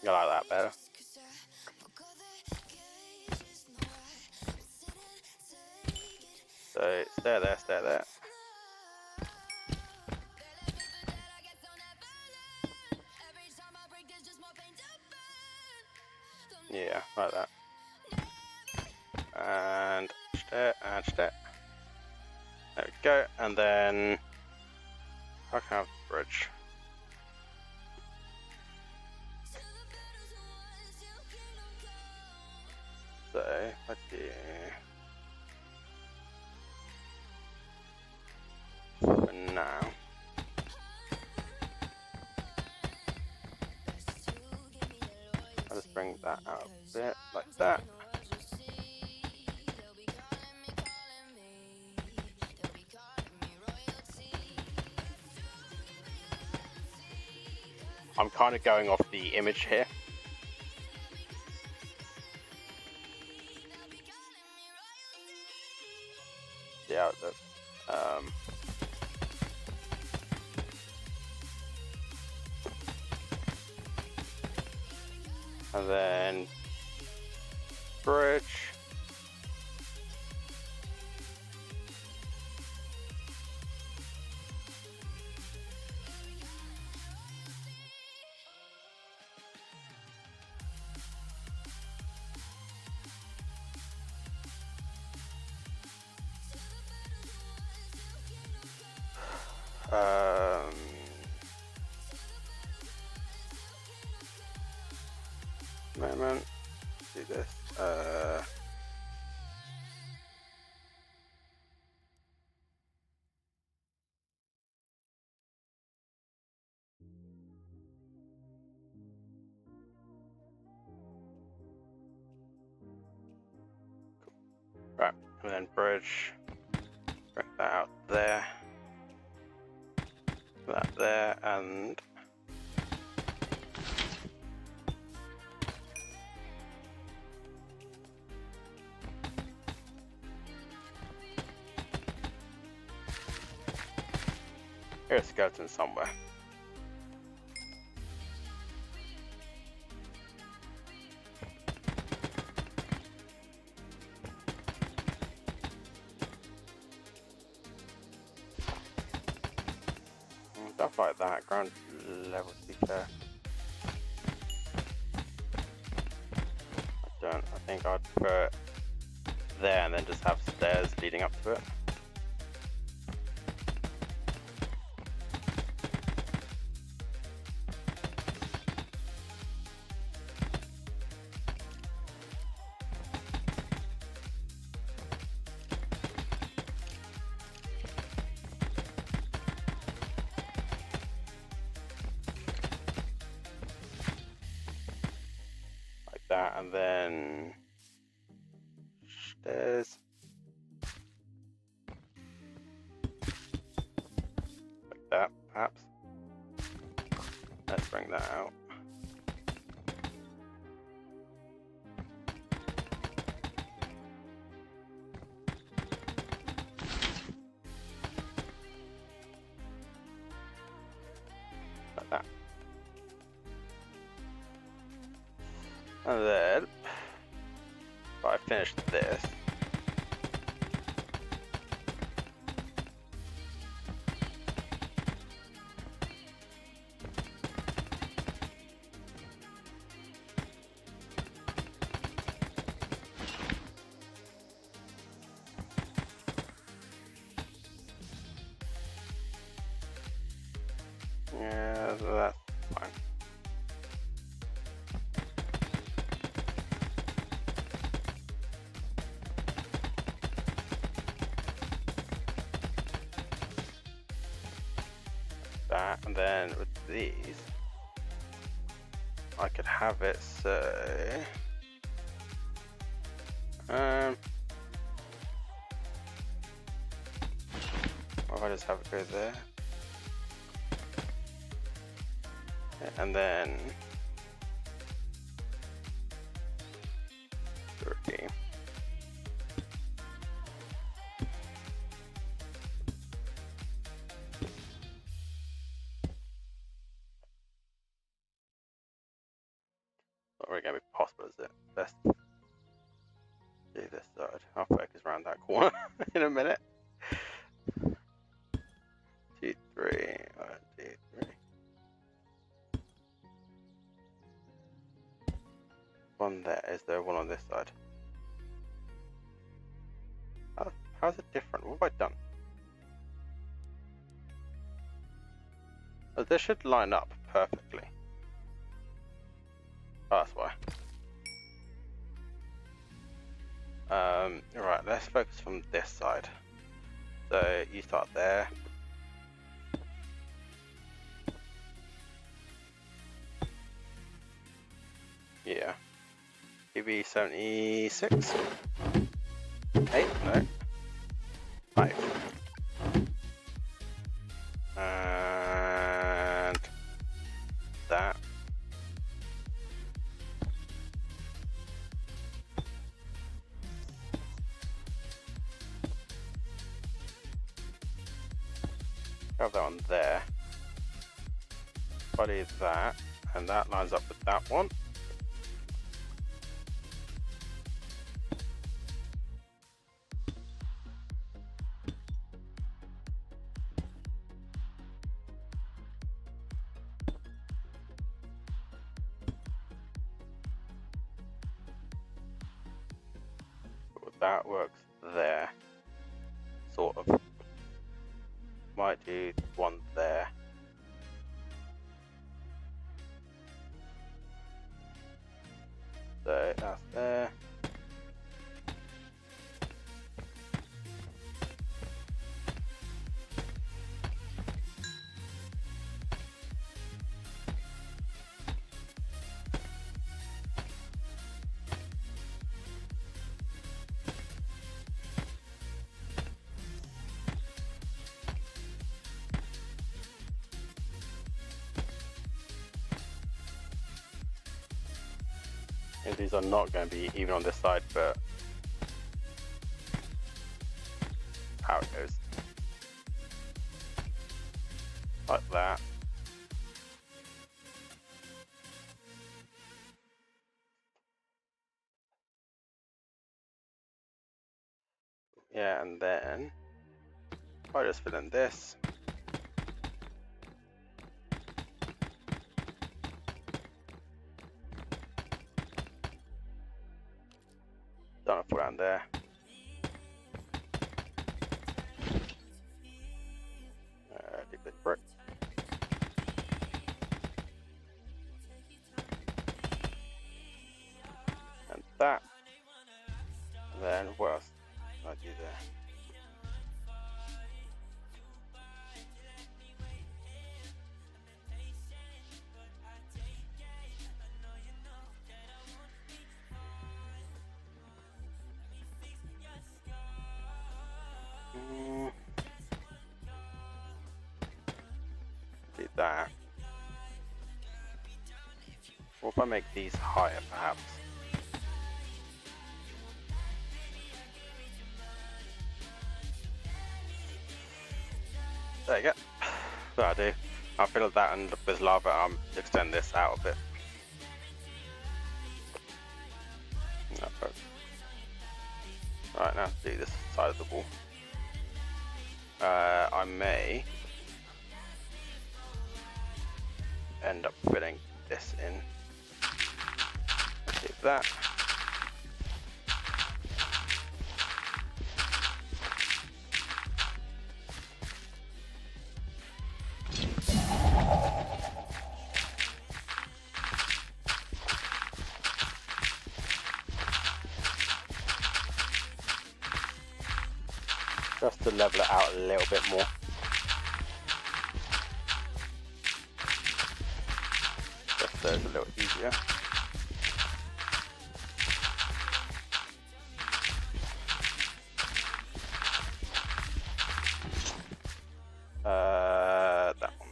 I like that better. So stair there, stair there. Yeah, like that. And stair and stair. There we go. And then I can have the bridge. So I do for now. I'll just bring that out a bit like that. I'm kind of going off the image here. The outlook. and then bridge. Moment, do this. Right, and then bridge. Bring that out there. That there, and here's a skeleton somewhere. Stuff like that, ground level to be fair. I think I'd put it there and then just have stairs leading up to it. That, and then stairs like that, perhaps. Let's bring that out. Like that. And then, if I finish this, yeah, that's fine. That, and then with these, I could have it say, what if I just have it go there, and then 3. Not really gonna be possible, is it? Let's do this side. I'll focus around that corner in a minute. 2, 3, 1, 2, 3. One there. Is there one on this side? How's it different? What have I done? Oh, this should line up perfectly. Oh, that's why. Right, let's focus from this side. So you start there. Yeah. PB 76. 8, no. 5. And that. Have that on there. Body that, and that lines up with that one. that works there. Sort of. Might do one there. So that's there. And these are not going to be even on this side, but how it goes. Like that. Yeah, and then I'll just fill in this. Don't put around there. Dig the brick. And that. And then what else can I do there? Do that. Or if I make these higher, perhaps. There you go. That'll do. I'll fill that and with lava, extend this out a bit. Right, now to do this side of the wall. I may end up filling this in. Do that. Just to level it out a little bit more. Just so it's a little easier. That one.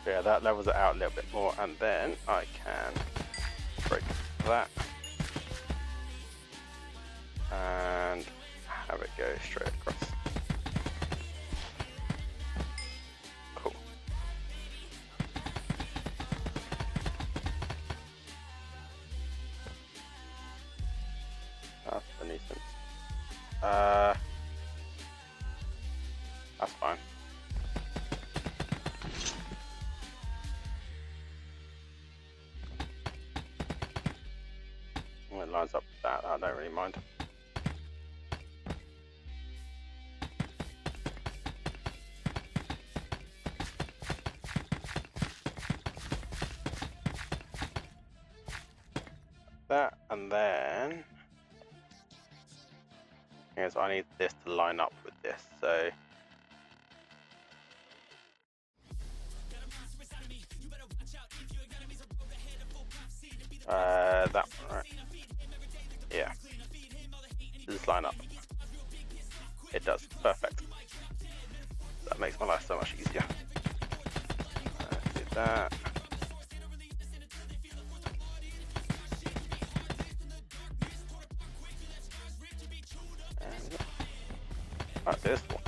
Yeah, that levels it out a little bit more, and then I can break that and have it go straight across. Cool. That's a nuisance. That's fine. It lines up with that, I don't really mind. That, and then so I need this to line up with this, so that one, right? Yeah. Does this line up? It does. Perfect. That makes my life so much easier. Do that. Right, this one.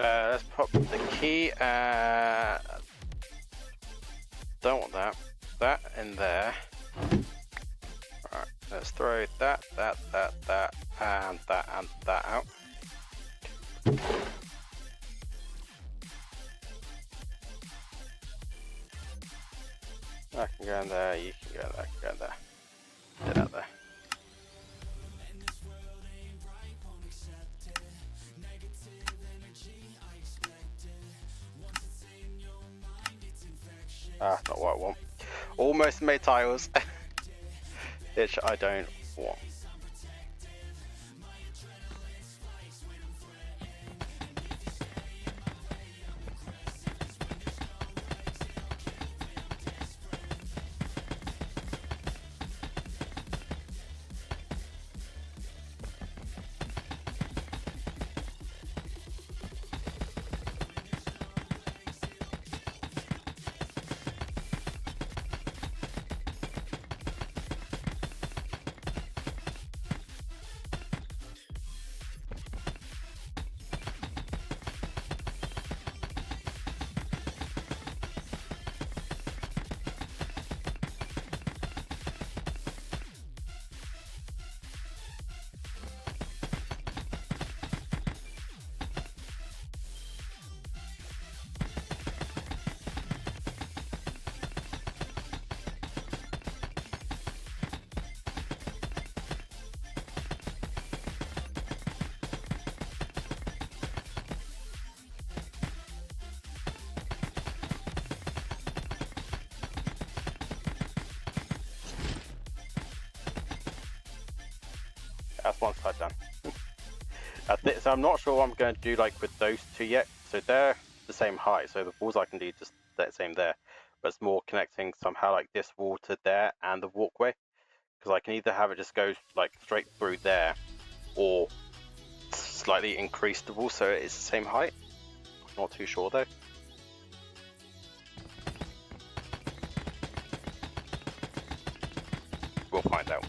Let's pop the key. Don't want that. That in there. Alright, let's throw that, and that out. I can go in there, you can go in there, I can go in there. Get out there. Ah, not what I want. Almost made tiles, which I don't want. That's one side done. So I'm not sure what I'm going to do like with those two yet. So they're the same height, so the walls I can do just the same there. But it's more connecting somehow like this wall to there and the walkway. Because I can either have it just go like straight through there, or slightly increase the wall so it's the same height. I'm not too sure though. We'll find out.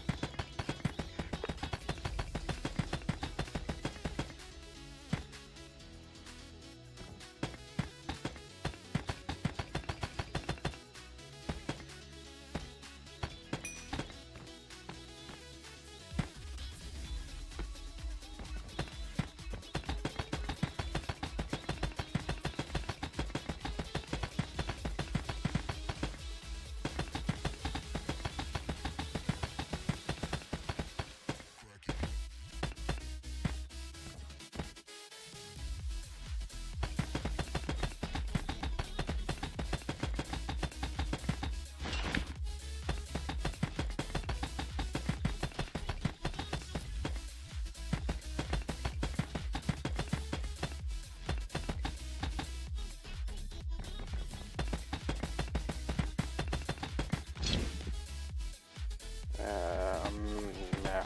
Yeah.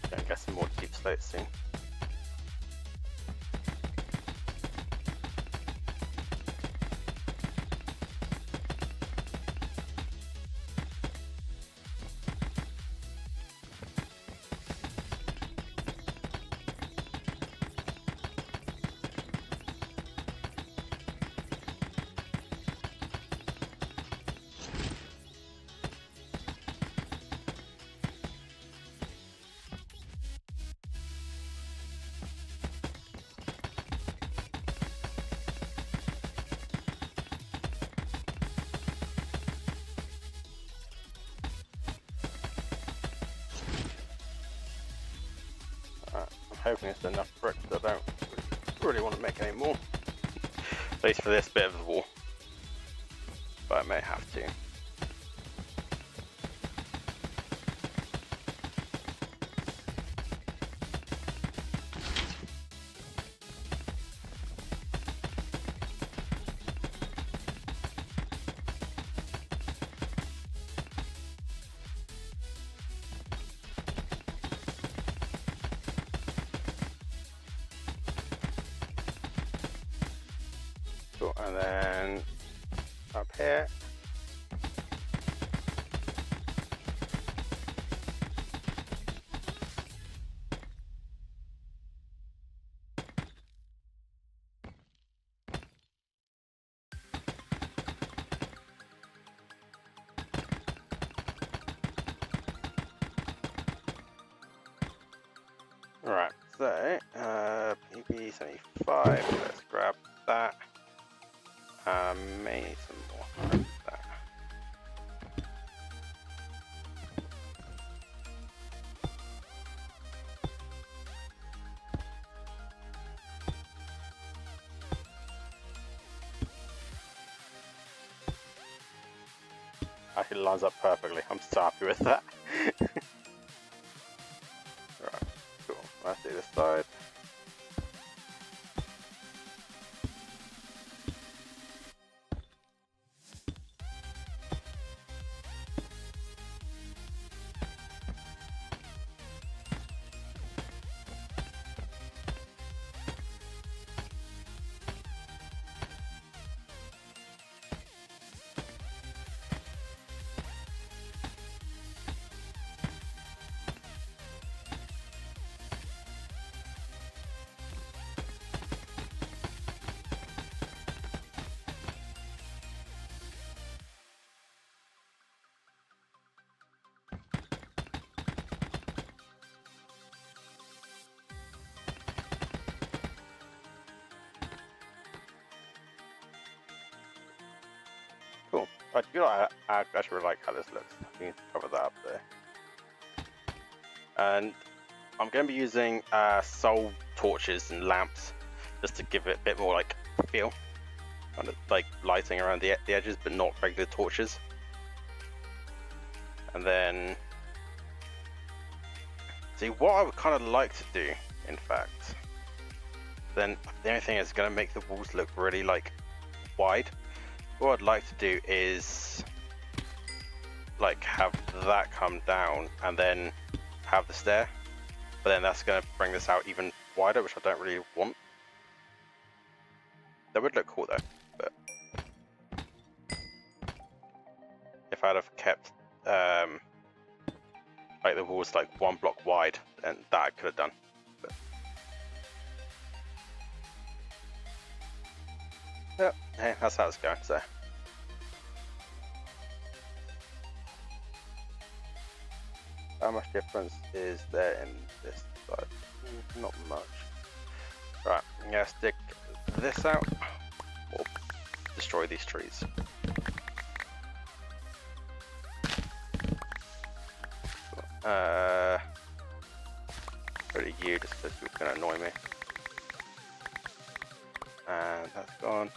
Gonna get some more deep slates soon. I'm hoping it's enough bricks that I don't really want to make any more. At least for this bit of the wall. But I may have to. Cool, and then up here. Alright, so PB75, let's grab that. May need some more. Grab that. Actually lines up perfectly. I'm so happy with that. Alright, cool. Let's do this side. Cool. I do like, I actually really like how this looks. I need to cover that up there. And I'm going to be using soul torches and lamps just to give it a bit more like feel, kind of like lighting around the edges, but not regular torches. And then, see what I would kind of like to do, in fact. Then the only thing is going to make the walls look really like wide. What I'd like to do is like have that come down and then have the stair, but then that's going to bring this out even wider, which I don't really want. That would look cool though, but if I'd have kept like the walls like 1 block wide, then that I could have done. But yeah, hey, that's how it's going. So how much difference is there in this side? Not much. Right, I'm gonna stick this out or destroy these trees. Go to you just because you're gonna annoy me. And that's gone.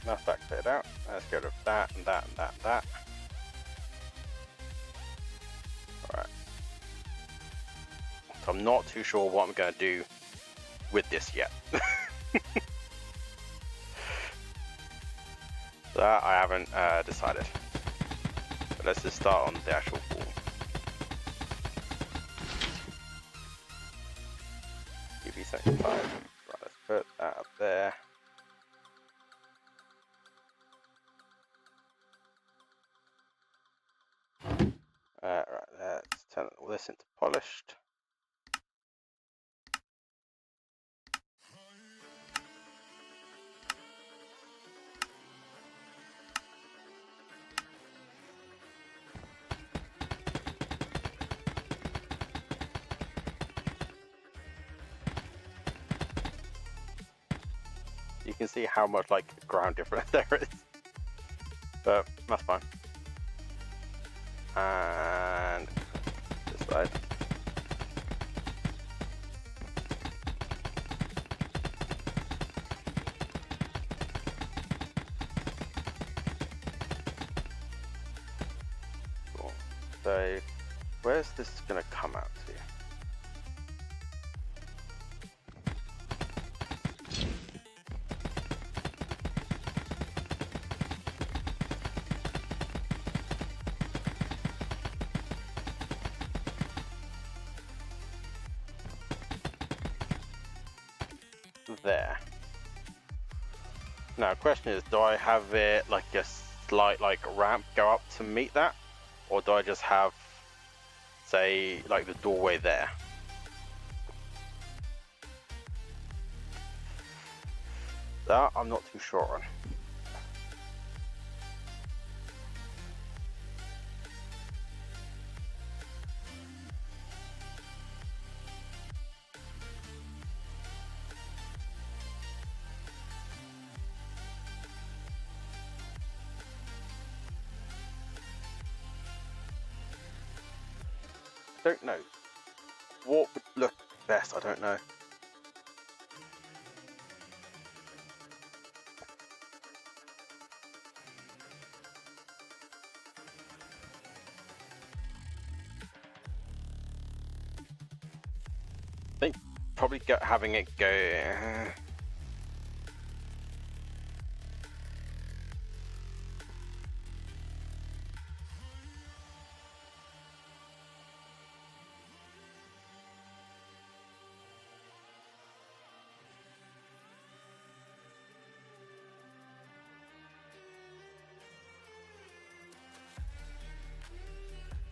That's that cleared out. Let's get rid of that and that and that and that. Alright. So I'm not too sure what I'm going to do with this yet. That I haven't decided. But let's just start on the actual wall. UV75. Right, let's put that up there. Right, let's turn all this into polished. You can see how much like ground difference there is, but that's fine. And this side. Cool. So where's this gonna come out to? There. Now, question is, do I have it like a slight like ramp go up to meet that, or do I just have, say, like the doorway there? That I'm not too sure on. Don't know. What would look best? I don't know. I think probably having it go.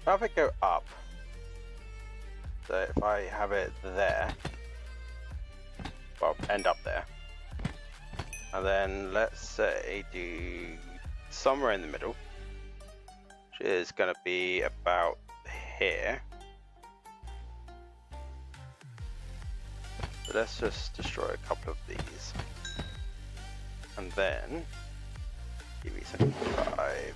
Have it go up. So if I have it there, well, end up there. And then let's say do somewhere in the middle, which is going to be about here. So let's just destroy a couple of these. And then give me some 5.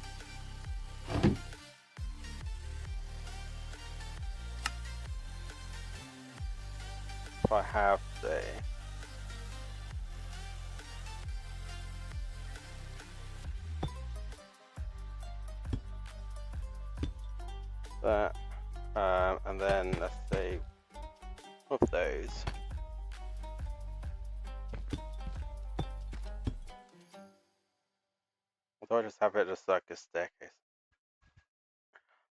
If I have say that, and then let's say of those. Or do I just have it just like a staircase?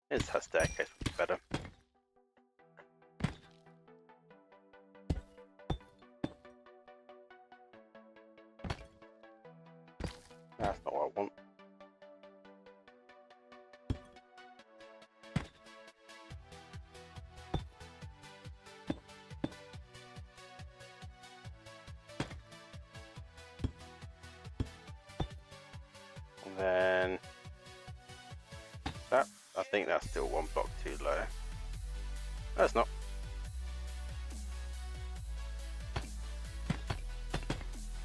It's a staircase would be better. That's not what I want. And then that, I think that's still 1 block too low. No, it's not.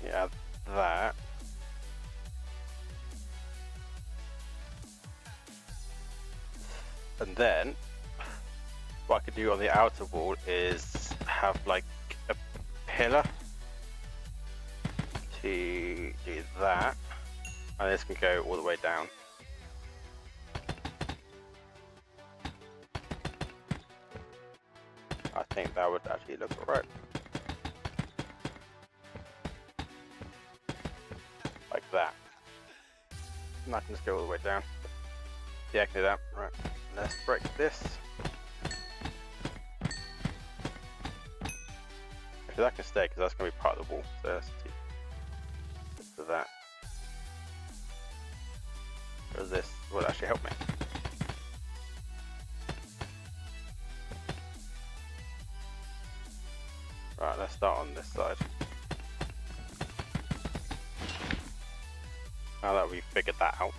Yeah, that. And then what I could do on the outer wall is have like a pillar to do that, and this can go all the way down. I think that would actually look alright. Like that. And I can just go all the way down. Yeah, I can do that. Right. Let's break this. Actually, that can stay because that's going to be part of the wall. So let's do just do that. Because this will actually help me. Right, let's start on this side. Now that we've figured that out.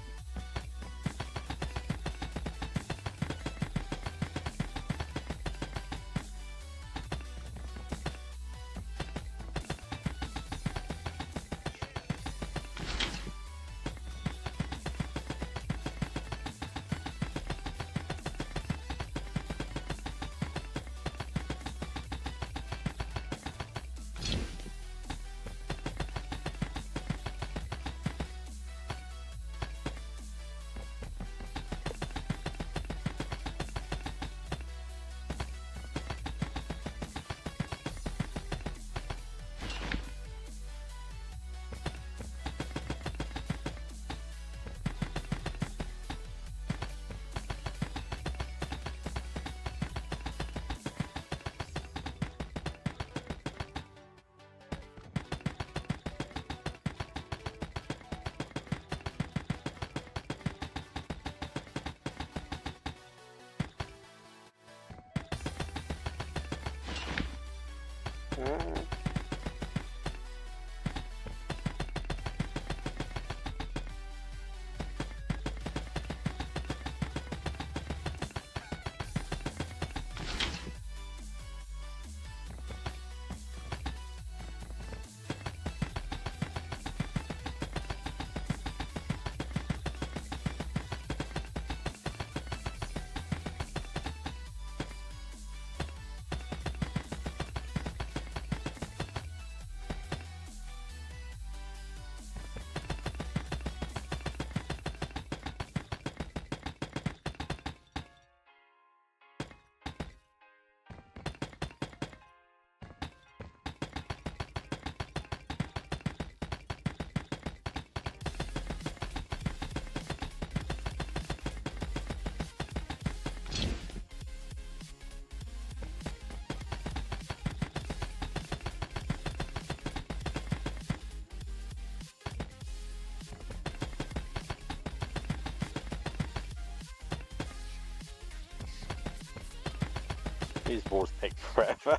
These walls take forever.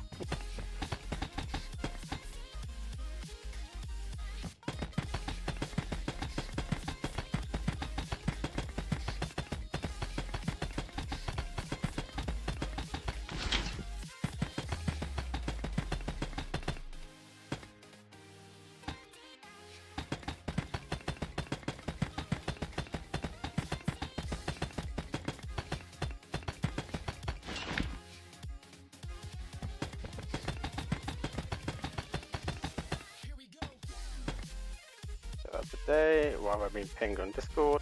Today, while I've been pinged on Discord.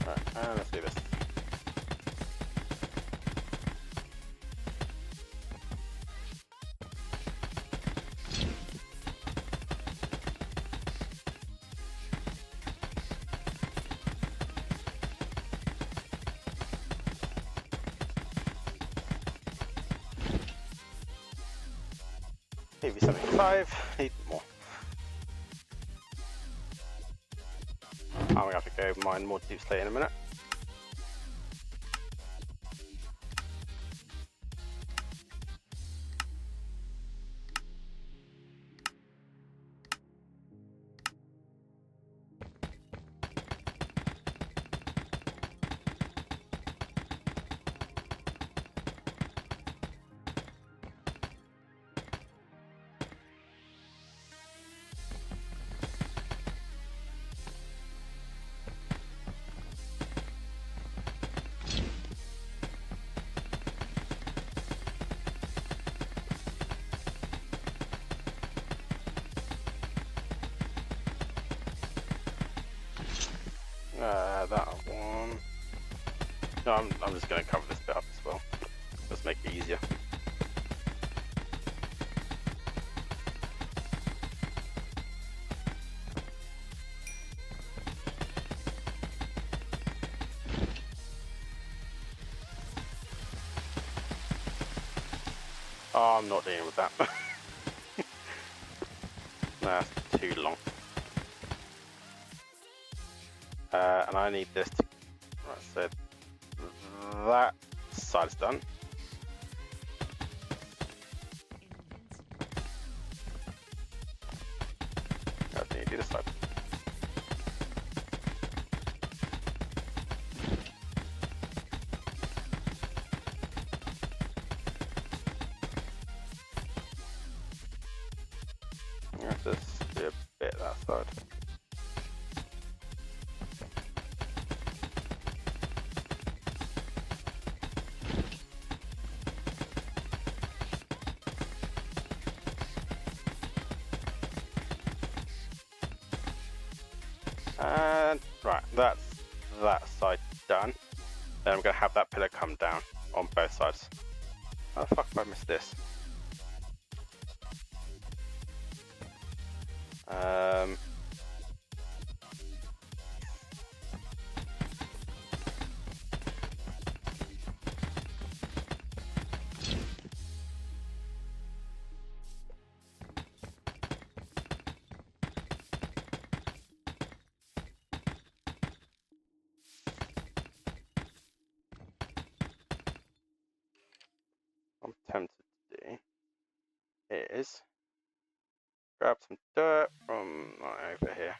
Alright, let's do this. TV75, need more. I'm gonna have to go mine more deep slate in a minute. That one. No, I'm just going to cover this bit up as well. Just make it easier. Oh, I'm not dealing with that. That's too long. And I need this to, right, so that side's done. I need to do this side. Let's just do a bit that side. And right, that's that side done. Then I'm going to have that pillar come down on both sides. How the fuck have I missed this? I'm tempted to do is grab some dirt from right over here.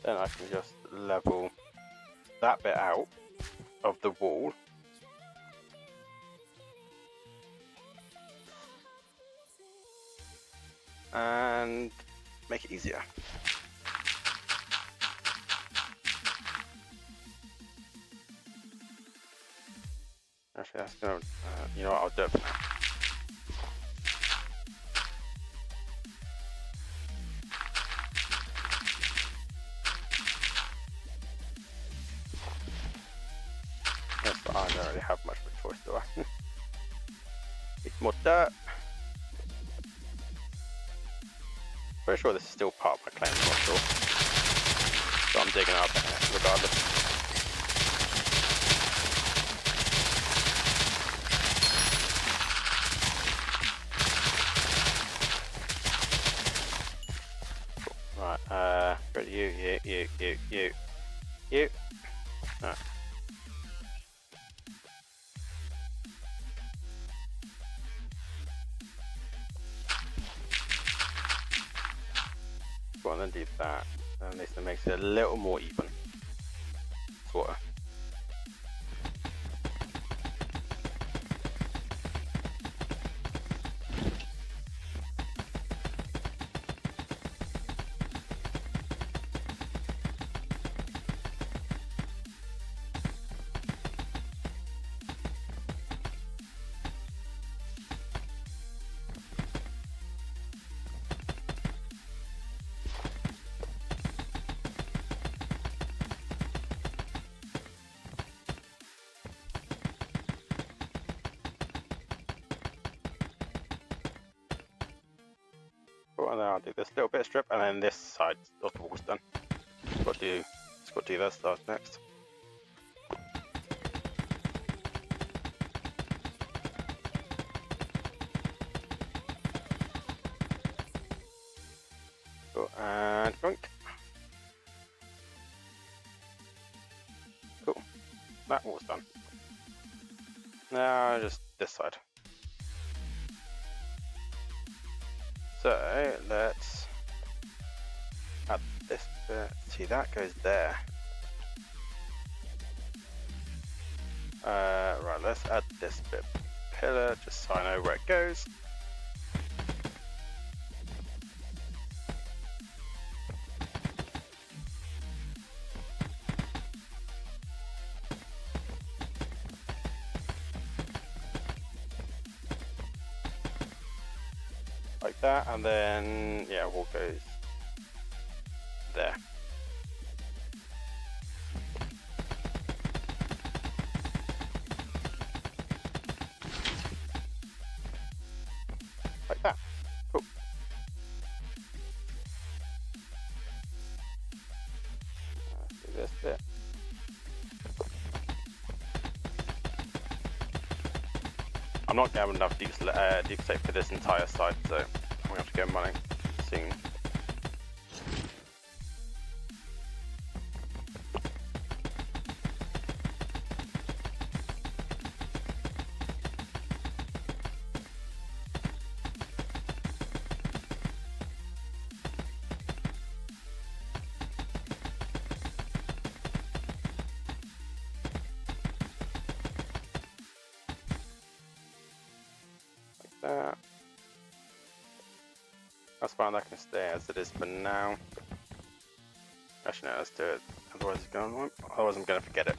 Then I can just level that bit out of the wall. And make it easier. Actually, that's gonna, you know what, I'll do it for now. Yes, but I don't really have much of a choice, do I? Need more dirt. Pretty sure this is still part of my claim, I'm not sure. So I'm digging up regardless. Right, go to you. Alright. Go on, then do that. At least it makes it a little more even. Sort of. And then I'll do this little bit of strip, and then this side of the wall's done. Got to do that stuff next. Cool, and yoink. Cool, that wall's done. Now just this side. So let's add this bit. See, that goes there. Right, let's add this bit pillar just so I know where it goes. Like that, and then yeah, wall goes there. Like that. Cool. Let's do this bit. I'm not going to have enough deep slate for this entire side, so I'm going to have to go mining soon. That's fine, that can stay as it is for now. Actually no, let's do it, otherwise I'm going to forget it.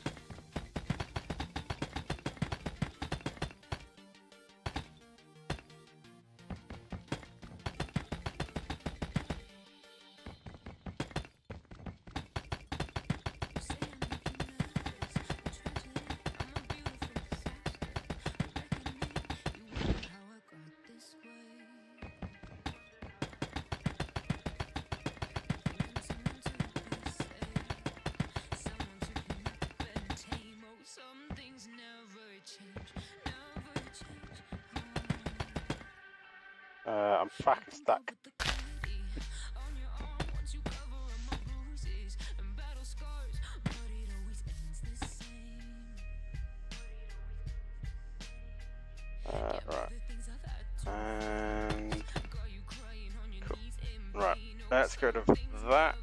I'm fucking stuck. Right. And cool. Right, let's get rid of that.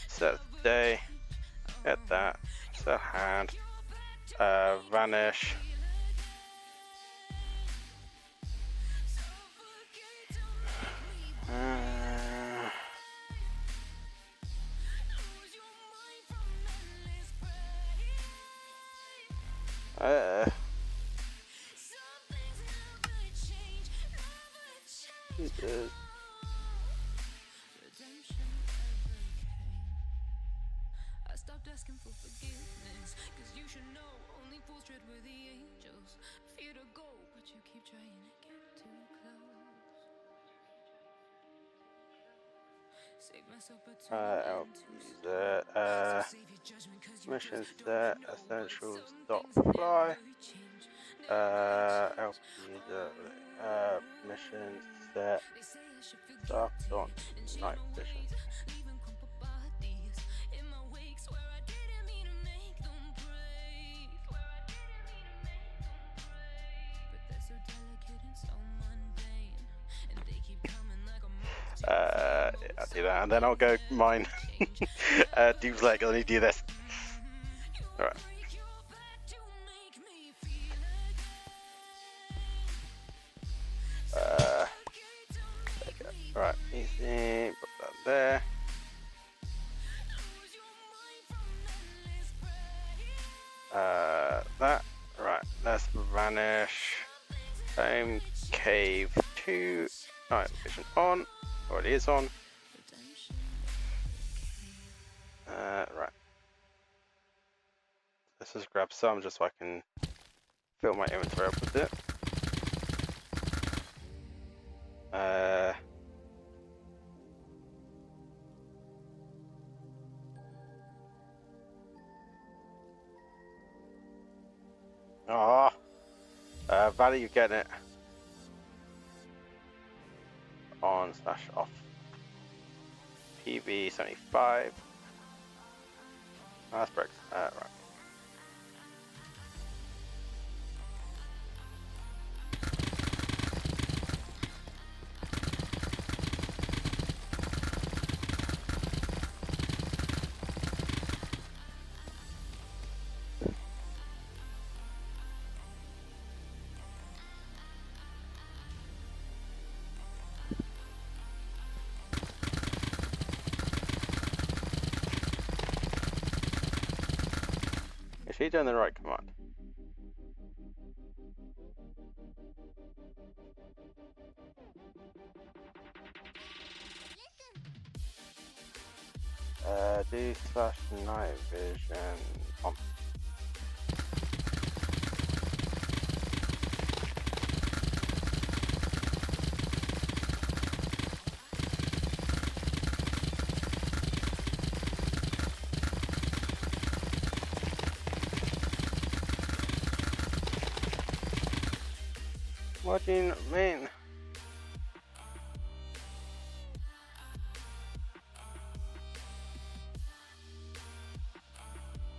Set day. Get that. Set hand. Vanish. I stopped asking for forgiveness, 'cause you should know only fools tread with the angels. Fear to go, but you keep trying to get too close. LP user permissions set essentials dot fly. LP user permissions set stuff dot night vision. I'll do that, and then I'll go mine. Doom's leg. Let me do this. All right. There you go. All right. Easy. Put that there. That. Right. Let's vanish. Home cave 2. Night vision on. Already is on. Right. Let's just grab some just so I can fill my inventory up with it. Value getting it on / off. PV 75. That's bricks. Right. Is she doing the right command? Do / night vision on. What do you mean?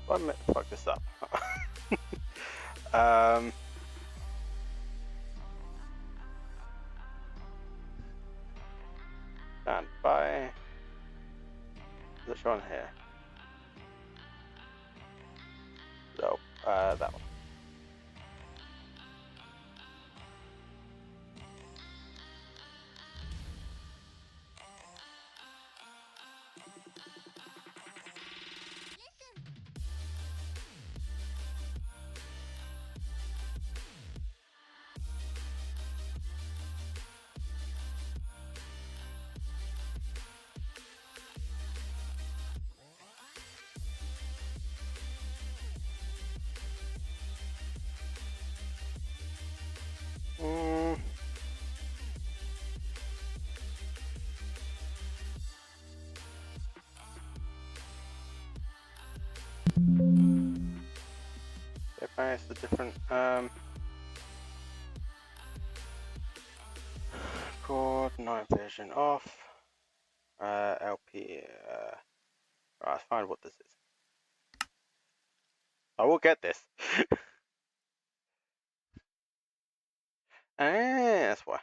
I meant to fuck this up. Stand by. Which one here? So, that one. It's the different chord, night vision off, LP. Right, let's find what this is. I will get this. That's why.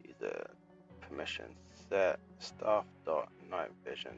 User permissions set staff dot night vision.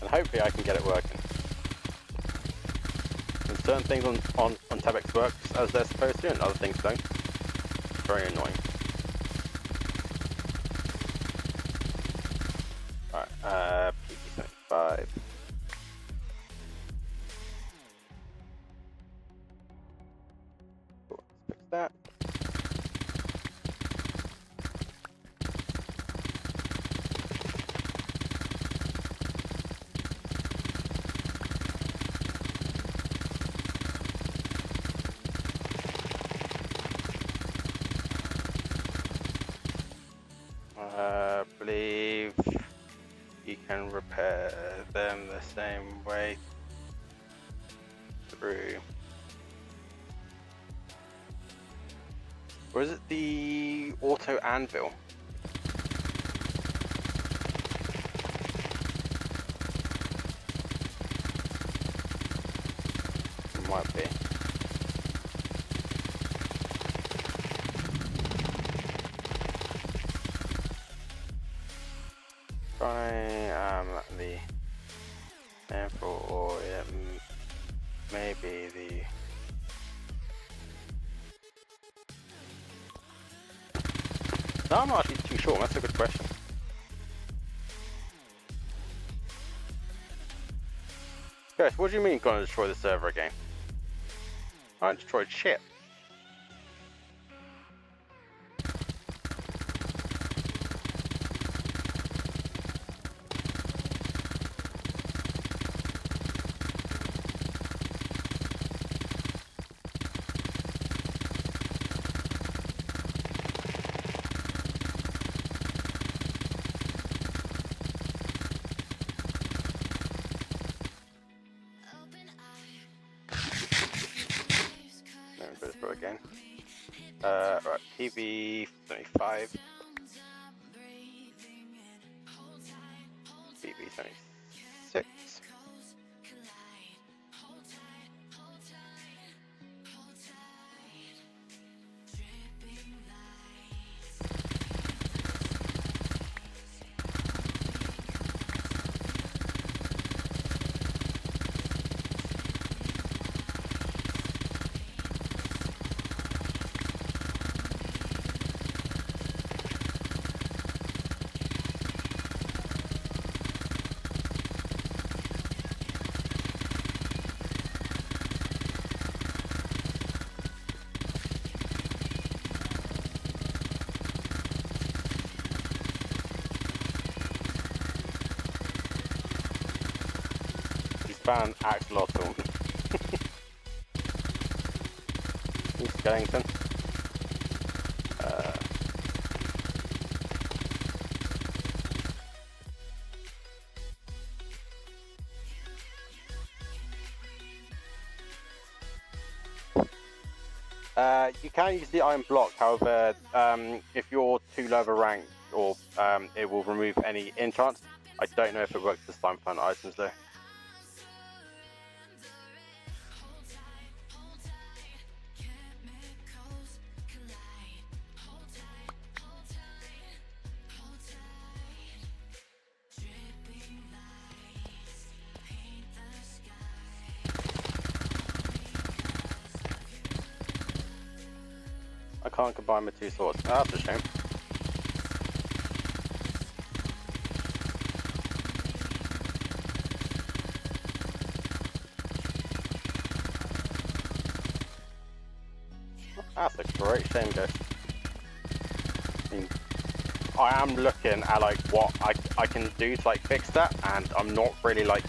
And hopefully I can get it working. certain things on Tebex works as they're supposed to, and other things don't. Very annoying. Alright, PP75. Cool, let's fix that. I believe you can repair them the same way through. Or is it the auto anvil? It might be. The anvil, or it may be the. No, I'm not actually too sure. That's a good question. Guys, what do you mean gonna destroy the server again? I haven't destroyed shit. Again. Right, PV75. PV76. Fan axolotl. Skellington. You can use the iron block, however, if you're too low of a rank, or it will remove any enchants. I don't know if it works this time for items though. I can't combine my two swords. Oh, that's a shame. That's a great shame, guys. I am looking at like what I can do to like fix that, and I'm not really like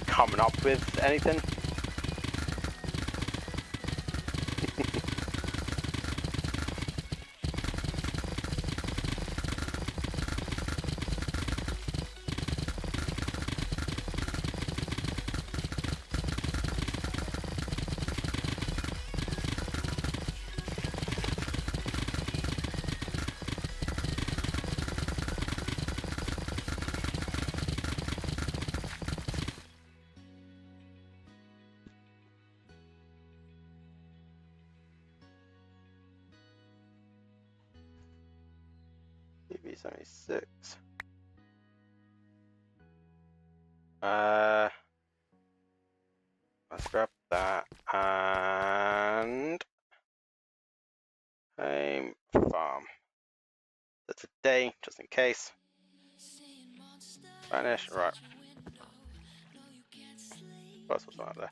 coming up with anything. PV76. Let's grab that, and home farm. So today, just in case. Spanish, right. What's out there?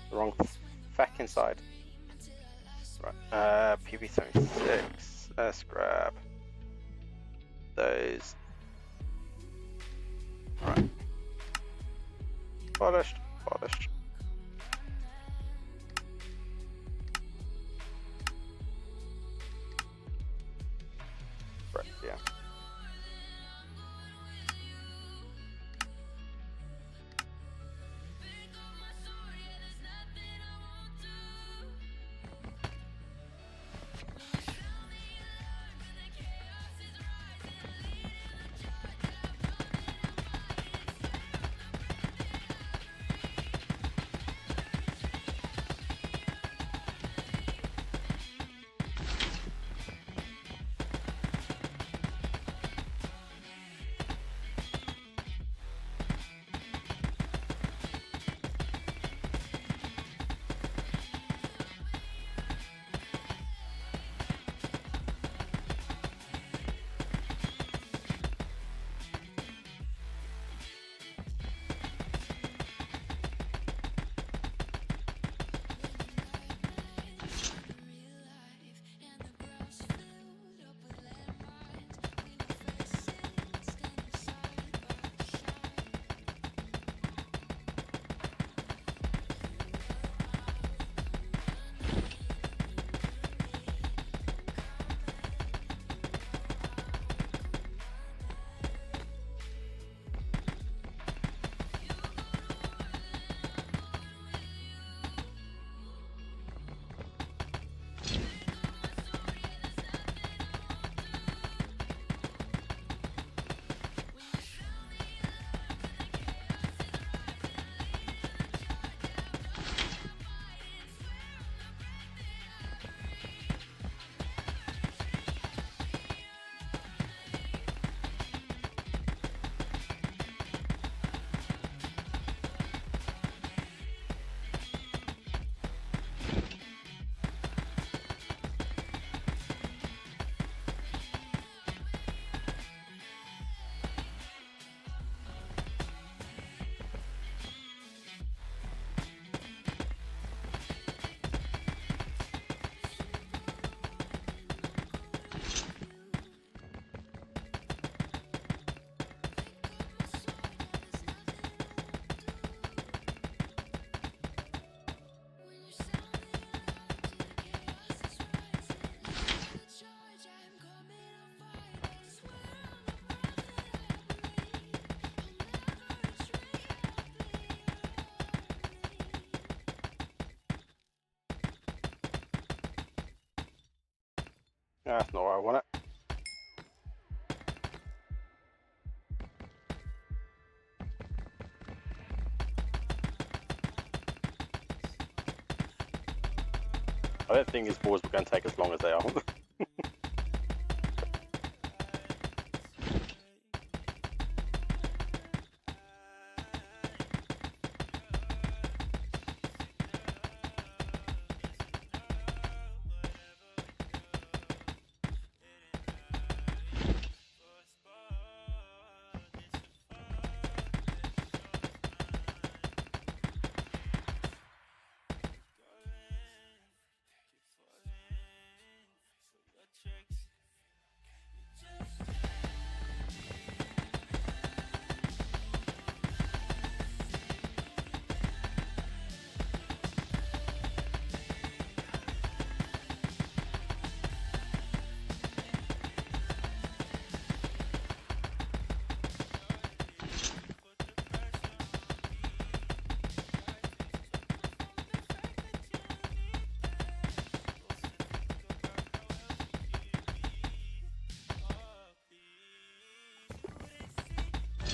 The wrong feck inside. Right. PV76. Let's grab those. Right. Polished. Polished. Right. Yeah. That's not where I want it. I don't think these boards were going to take as long as they are.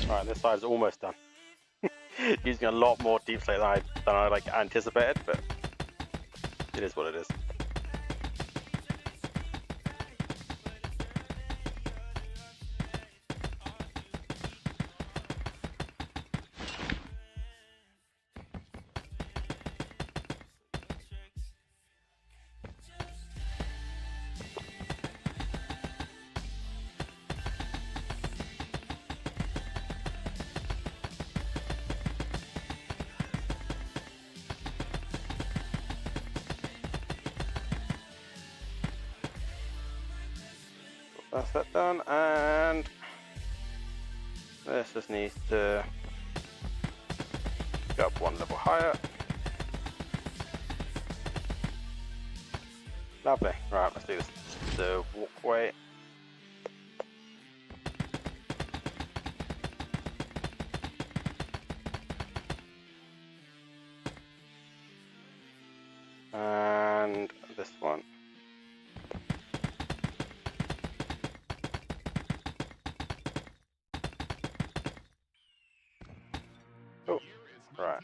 Right, this side's almost done. Using a lot more deep slate than I like anticipated, but it is what it is. That's that done, and this just needs to go up one level higher. Lovely. Right, let's do this. The walkway. And this one. Oh, right.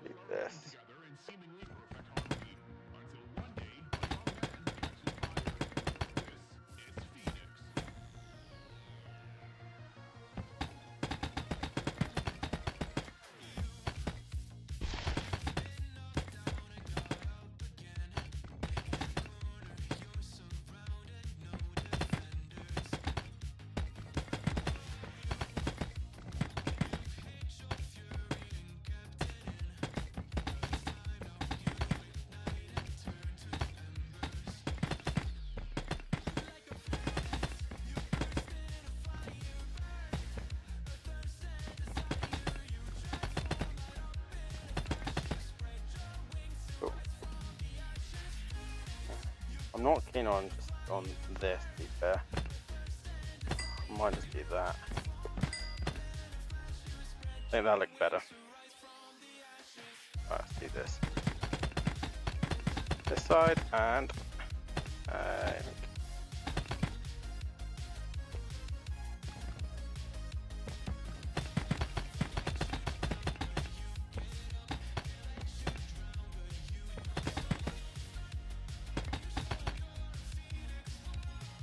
Do this. I'm not keen on just on this, to be fair. I might just do that. I think that looks better. Right, let's do this. This side and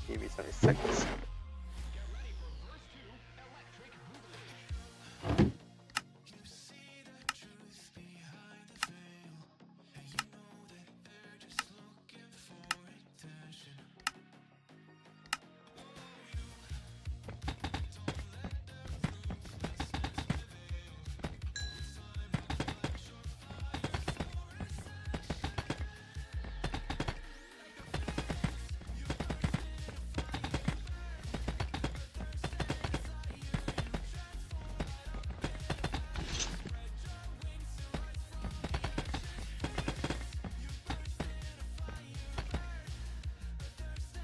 EV76.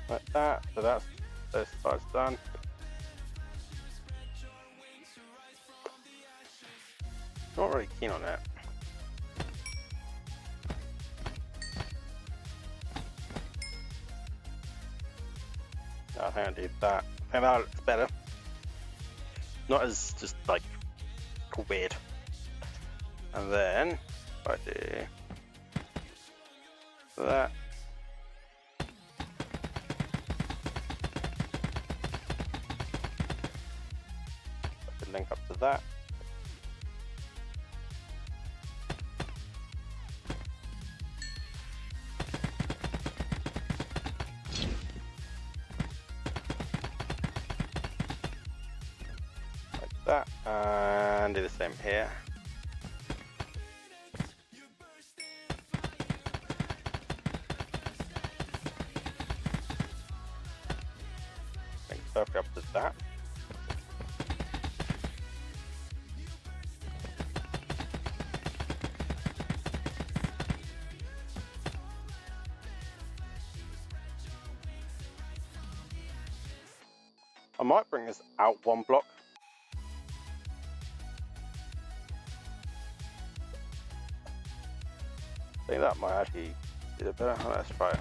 Like that, so that's those sides done. Not really keen on it. I think I do that. I think that looks better. Not as just like weird. And then if I do that. I could link up to that. Like that. And do the same here. Link perfectly up to that. I might bring this out one block. I think that might actually do it better. Let's try it.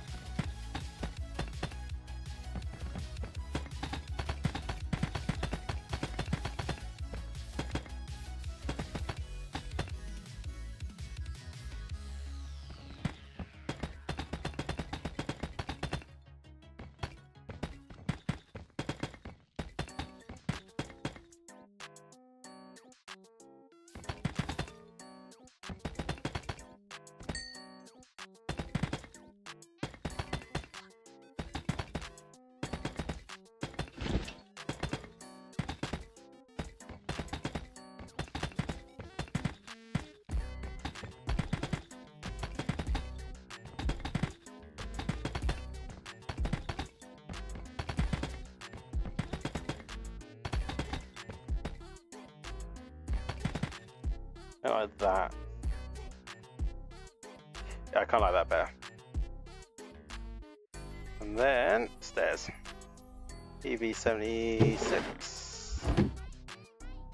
I like that. Yeah, I kind of like that better. And then stairs. EV76.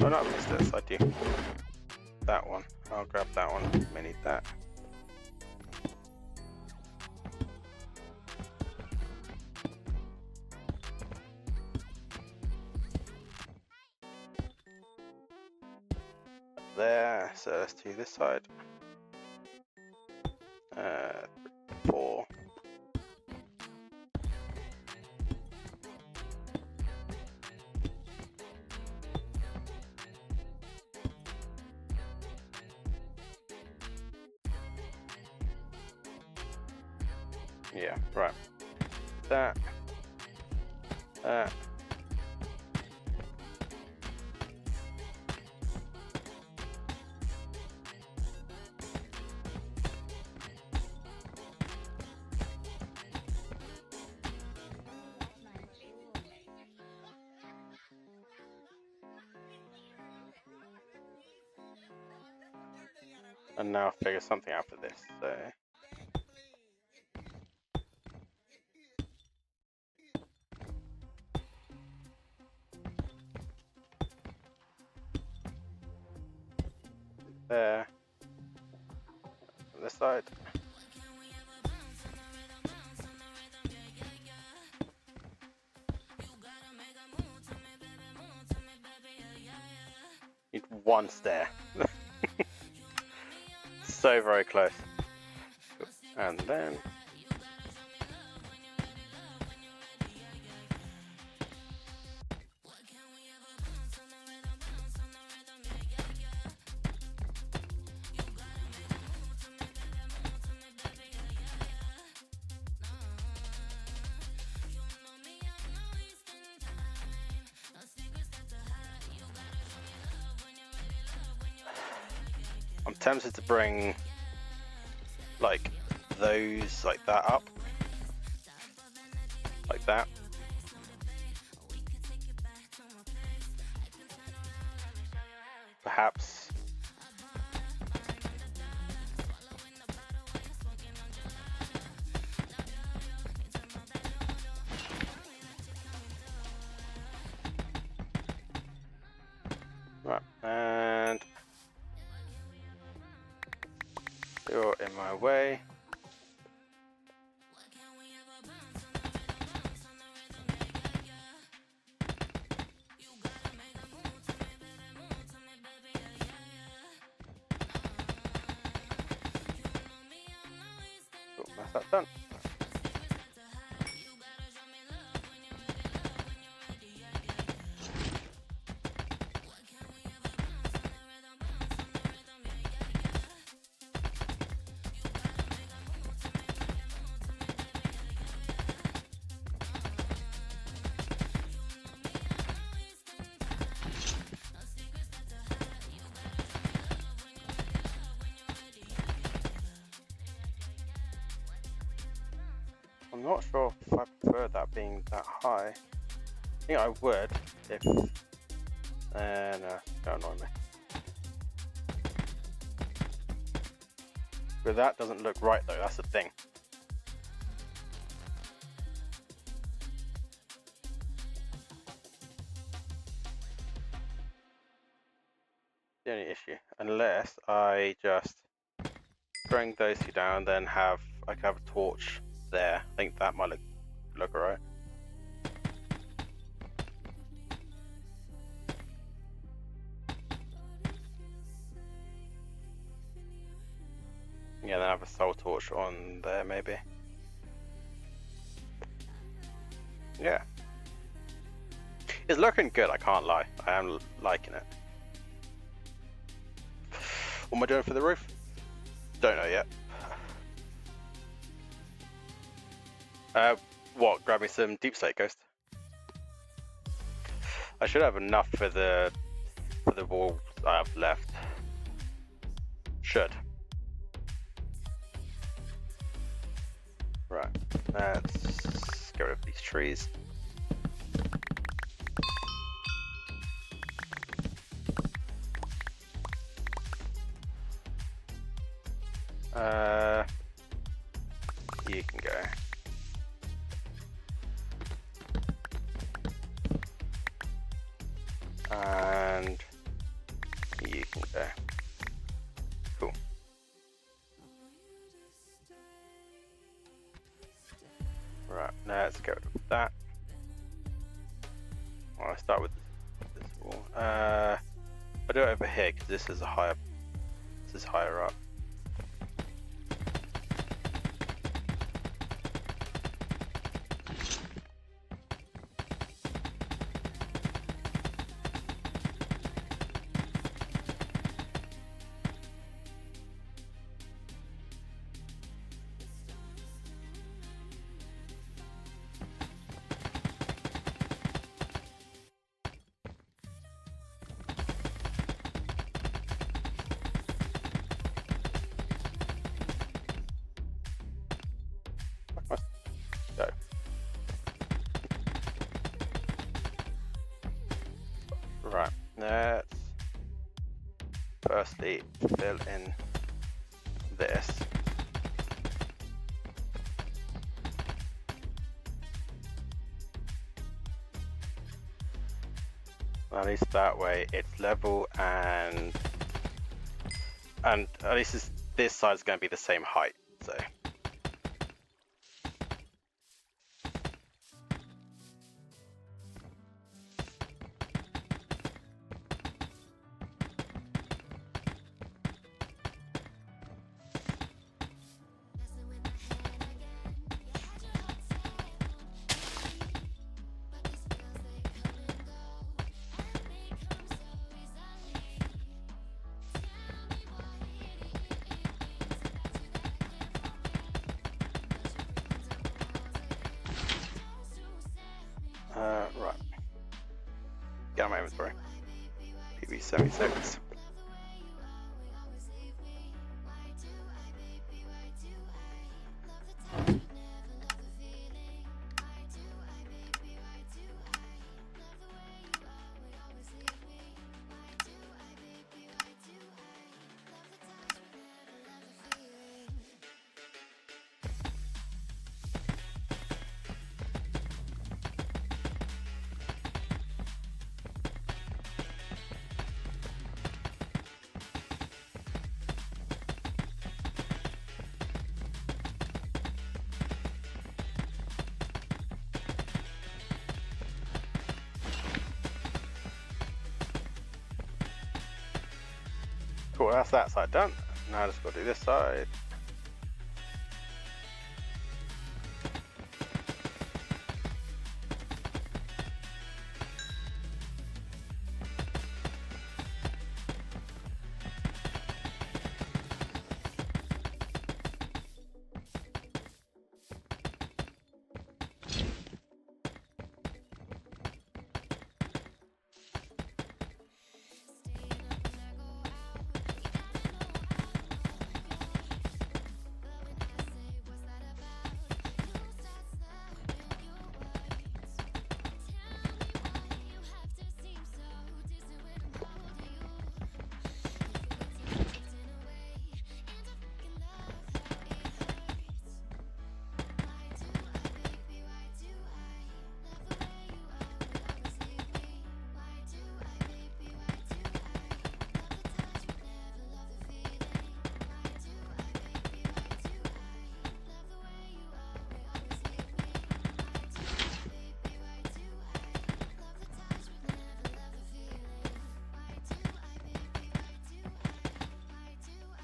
Oh, not stairs. I do. That one. I'll grab that one. May need that. There, so let's do this side. 4. Yeah, right. That. And now figure something out for this. So. There. On this side. Need one stair. So very close. And then. I'm tempted to bring like those like that up, like that. Perhaps. Right, and you're in my way. Cool, that's that done. I'm not sure if I prefer that being that high. I think I would if. No, don't annoy me. But that doesn't look right though, that's the thing. The only issue. Unless I just bring those two down, then have I could have a torch there. I think that might look alright. Yeah, then have a soul torch on there maybe. Yeah. It's looking good, I can't lie. I am liking it. What am I doing for the roof? Don't know yet. What? Grab me some deep slate ghost. I should have enough for the wall I have left. Should. Right. Let's get rid of these trees. can go. And you can go. Cool. Right, now let's go with that. Well, I'll start with this wall. I'll do it over here because this is higher up. Go. Right, let's firstly fill in this. At least that way it's level, and at least this side's going to be the same height. So. Right. Get my inventory. PB76. Cool, that's that side done. Now I just got to do this side.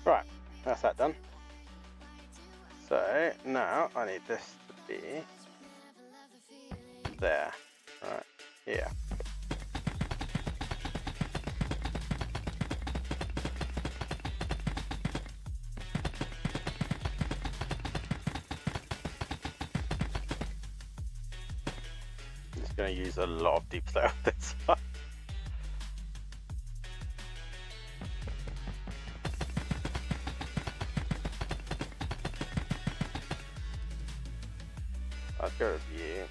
Right, that's that done. So now I need this to be there, right here. I'm just going to use a lot of deep slate on this one. I'll go with you.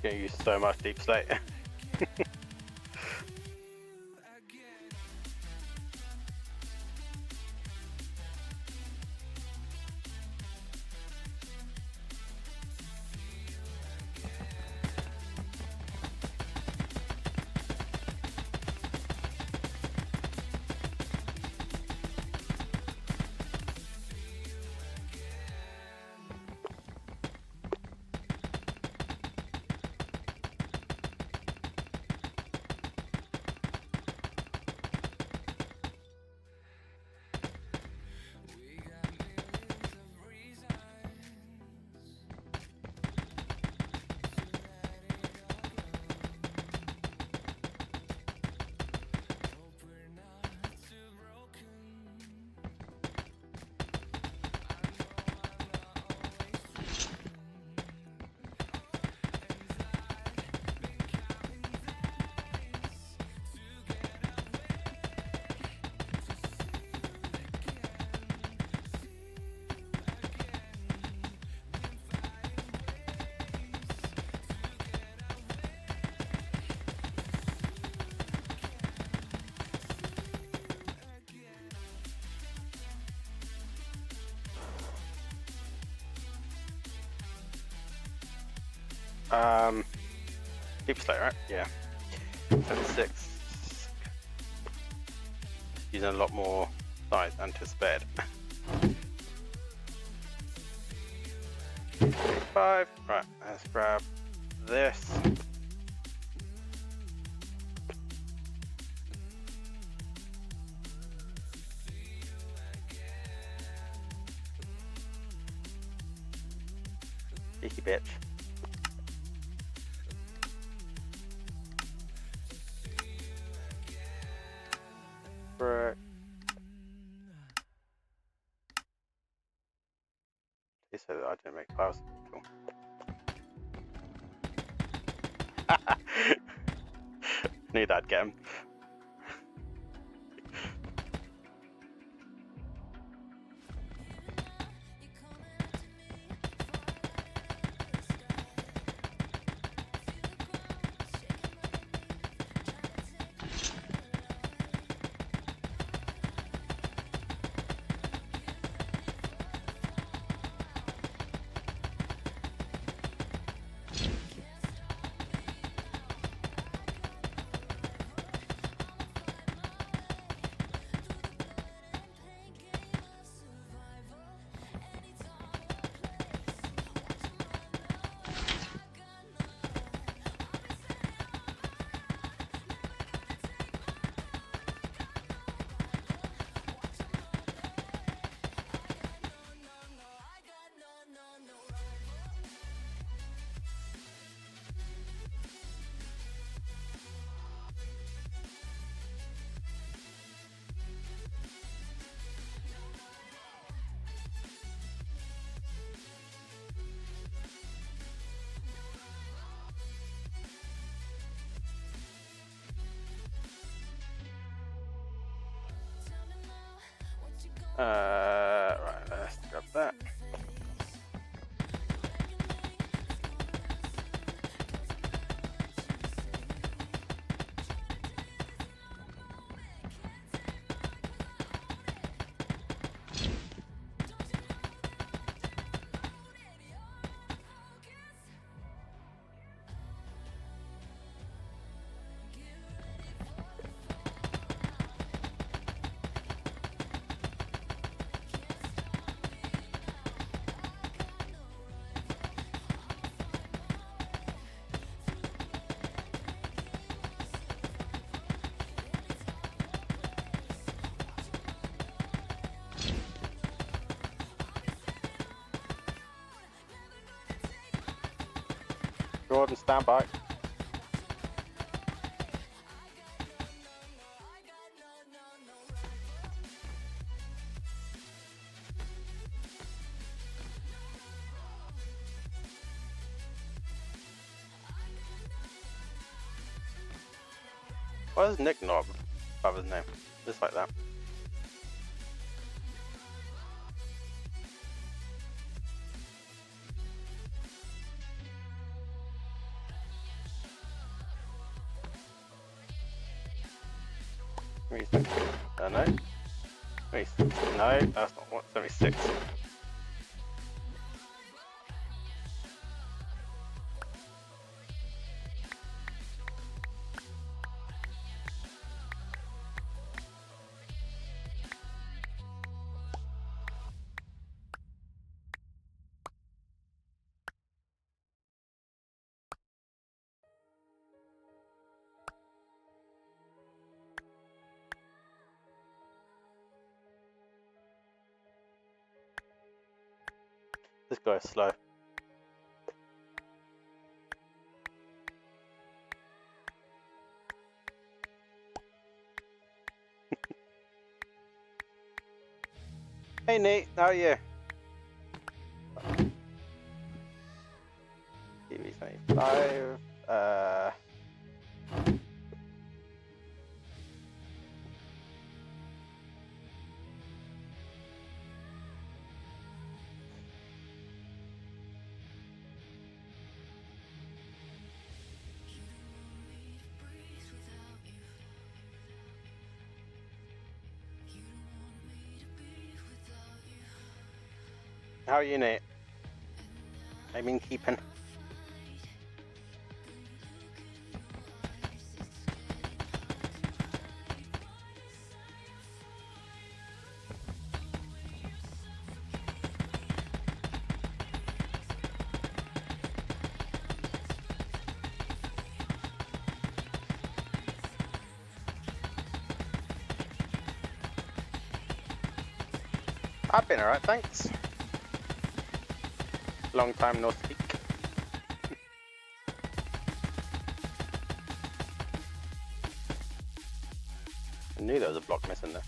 gonna use so much deep slate. Deep slate, right? Yeah. 76. Using a lot more size anticipated. 5. Right, let's grab this. Cheeky bitch. Right. He said that I didn't make files. Cool. Knew that'd get him. Right, let's grab that. Jordan, stand by. Why is Nick not above his name? Just like that. 76. No. 76. No, that's not what. 76. This guy's slow. Hey Nate, how are you? TV 75. How are you, Nate? I've been keeping. I've been alright, thanks. Long time no speak. I knew there was a block missing there.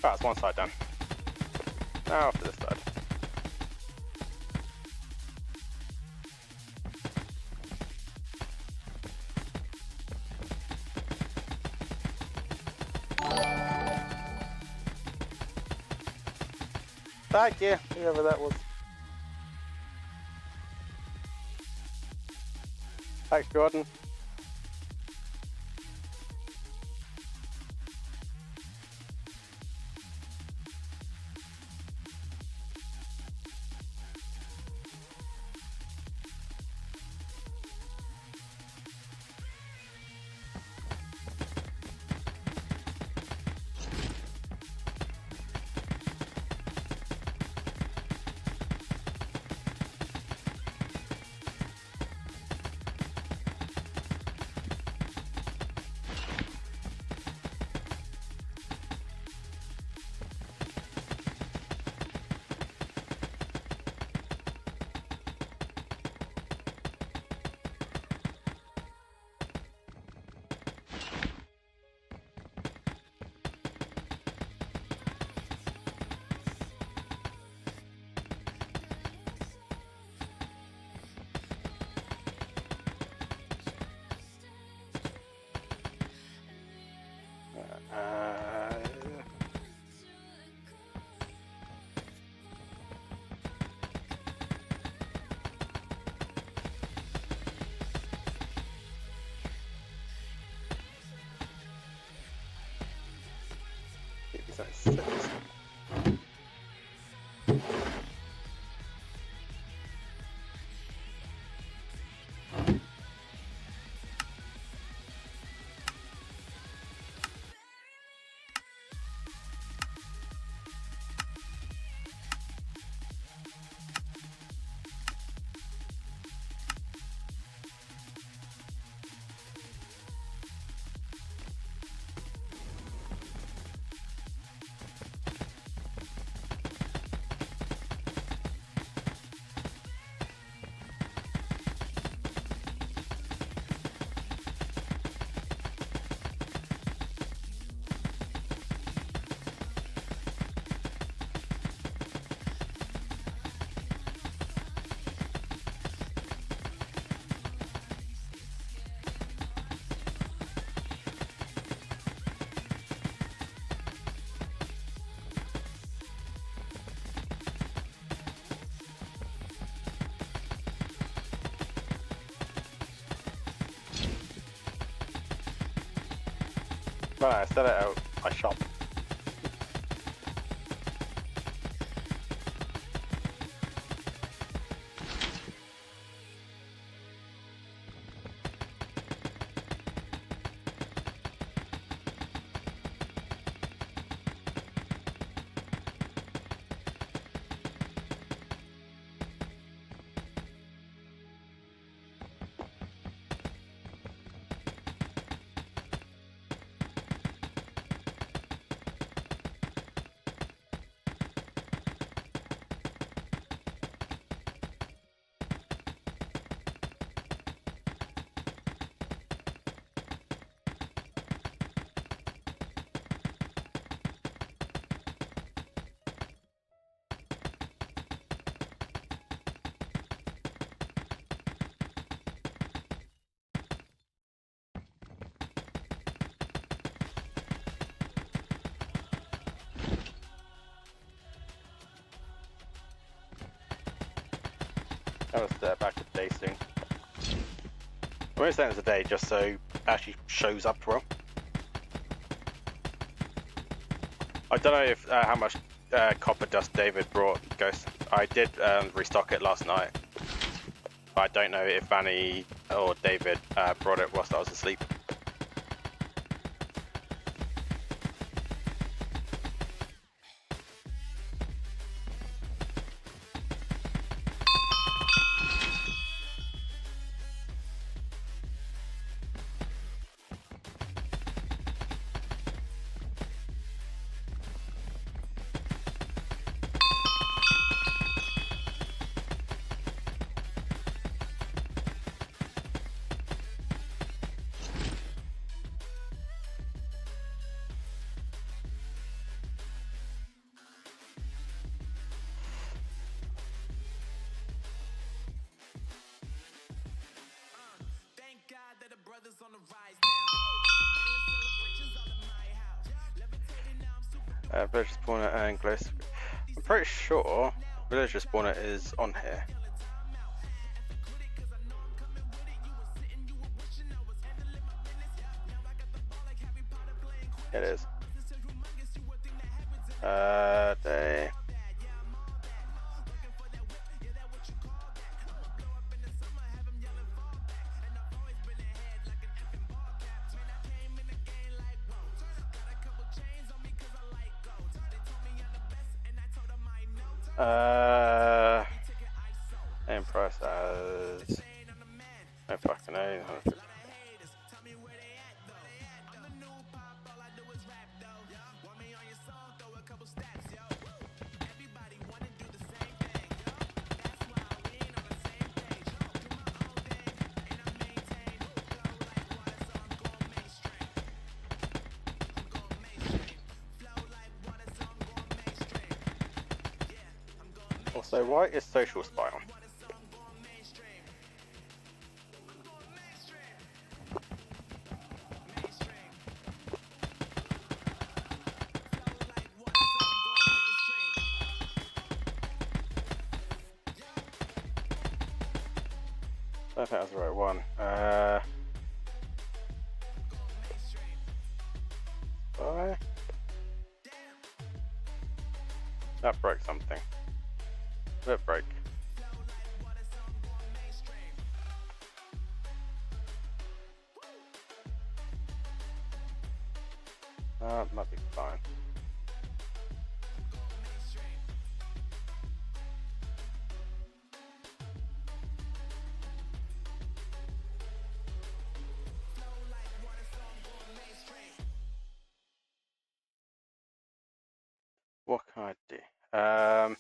Oh, it's one side done. Now for this side. Thank you, whoever that was. Thanks, Jordan. Six. Well, I set it out my shop. I was back to day soon. I'm going to say it's a day just so it actually shows up well. I don't know if how much copper dust David brought, Ghost. I did restock it last night. But I don't know if Vanny or David brought it whilst I was asleep. Villager spawner and glow. I'm pretty sure villager spawner is on here. It is. Day. Name price as no fucking know. Also, why is social spy on? I don't think that's the right one. Spy? That broke something. That broke. Might be fine. What can I do? I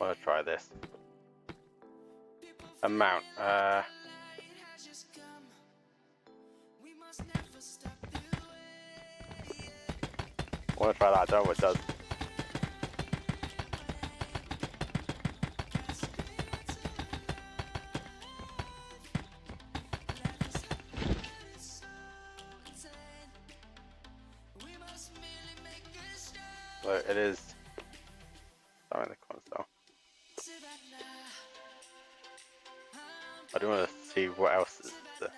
want to try this. Amount. I want to try that. I don't know what it does. although it is something in the console. I do want to see what else is there.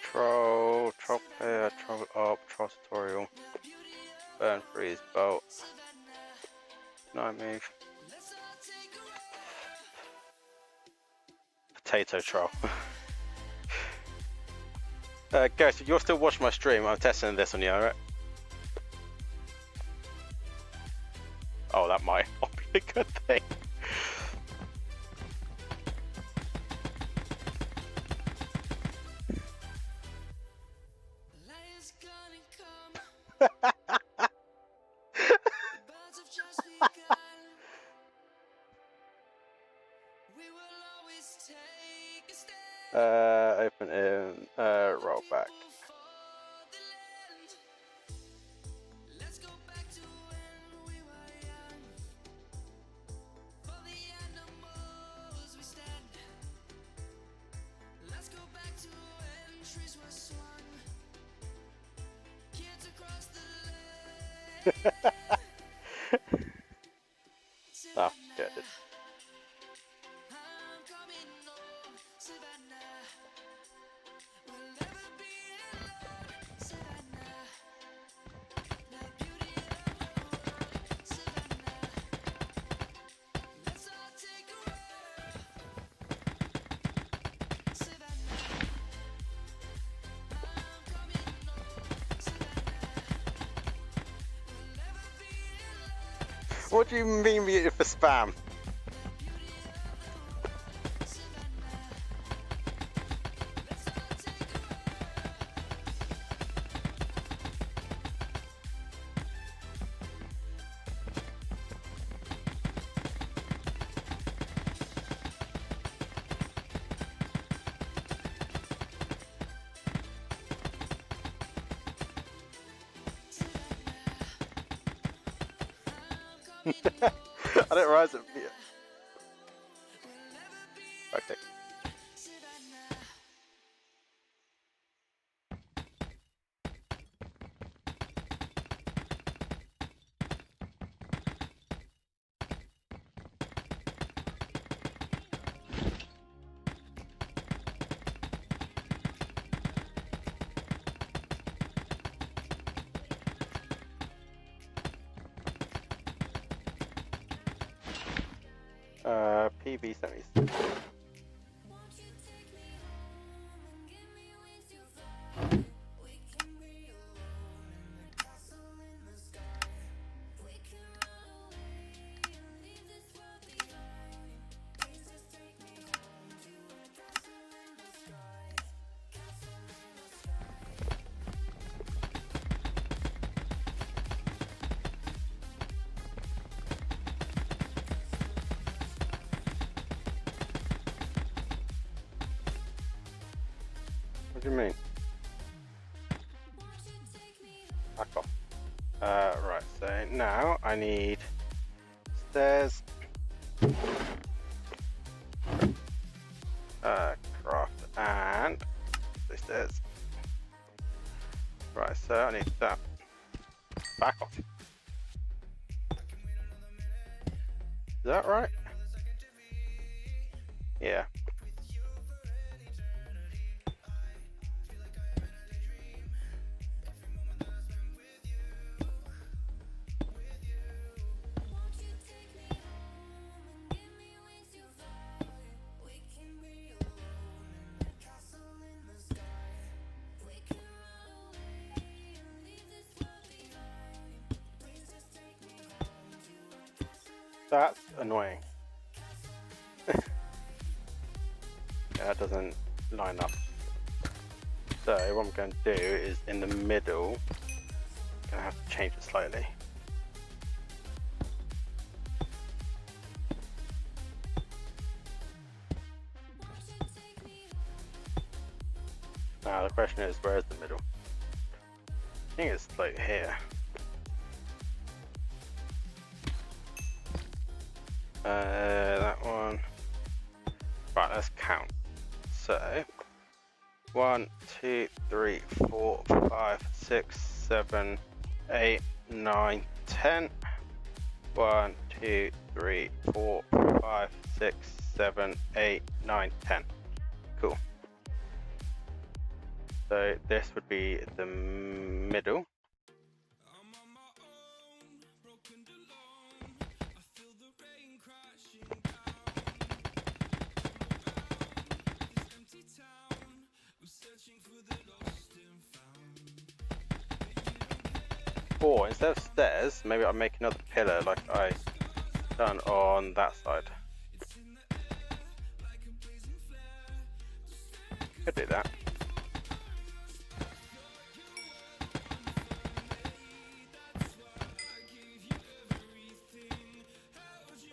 Troll player, troll op, troll tutorial, burn, freeze, bolt, night move, potato troll. Ghost, if you're still watching my stream, I'm testing this on you, alright? Oh, that might not be a good thing. Open in, roll back. Oh, good. What do you mean muted for spam? I didn't realize it. Yeah. Okay. PB76. What do you mean? Back off. Right, so now I need stairs, craft, and the stairs. Right, so I need that. Back off. Is that right? Yeah. That's annoying. Yeah, that doesn't line up. So what I'm going to do is in the middle, I'm going to have to change it slightly. Now the question is, where is the middle? I think it's like here. That one. Right, let's count. So 1, 2, 3, 4, 5, 6, 7, 8, 9, 10. 1, 2, 3, 4, 5, 6, 7, 8, 9, 10. Cool. So this would be the middle. Or instead of stairs, maybe I'll make another pillar like I done on that side. Could do that.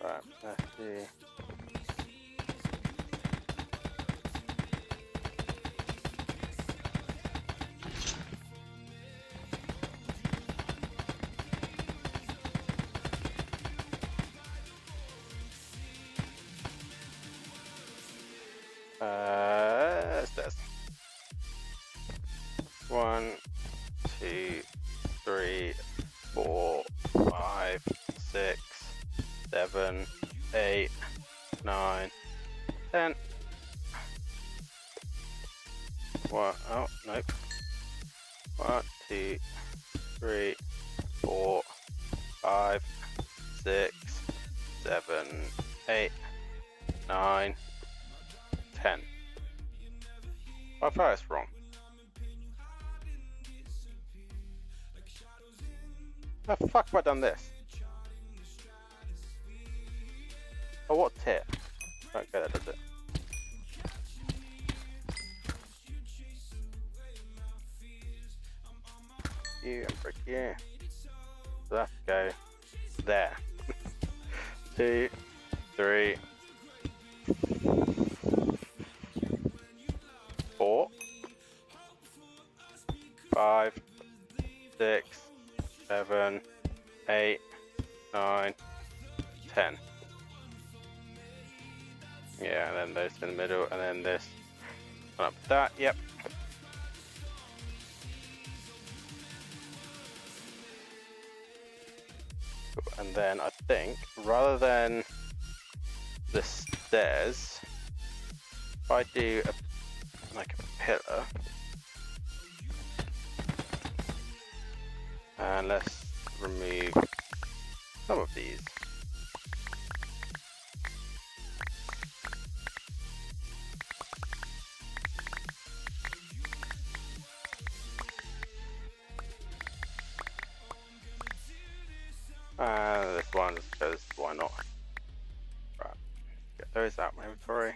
Right, let's see. Stairs. 1, 2, 3, 4, 5, 6, 7, 8, 9, 10. What? Oh, nope. 1, 2, 3, 4, 5, 6, 7, 8, 9, 10. I thought it's wrong. How the fuck have I done this? Oh, what tip? Okay, that does it. You and brick you. So let's go there. 2, 3, 4, 5, 6, 7, 8, 9, 10. Yeah, and then those in the middle, and then this one up that. Yep. Cool. And then I think rather than the stairs, if I do like a pillar, and let's remove some of these. This one, just because why not? Right, get those out of my inventory.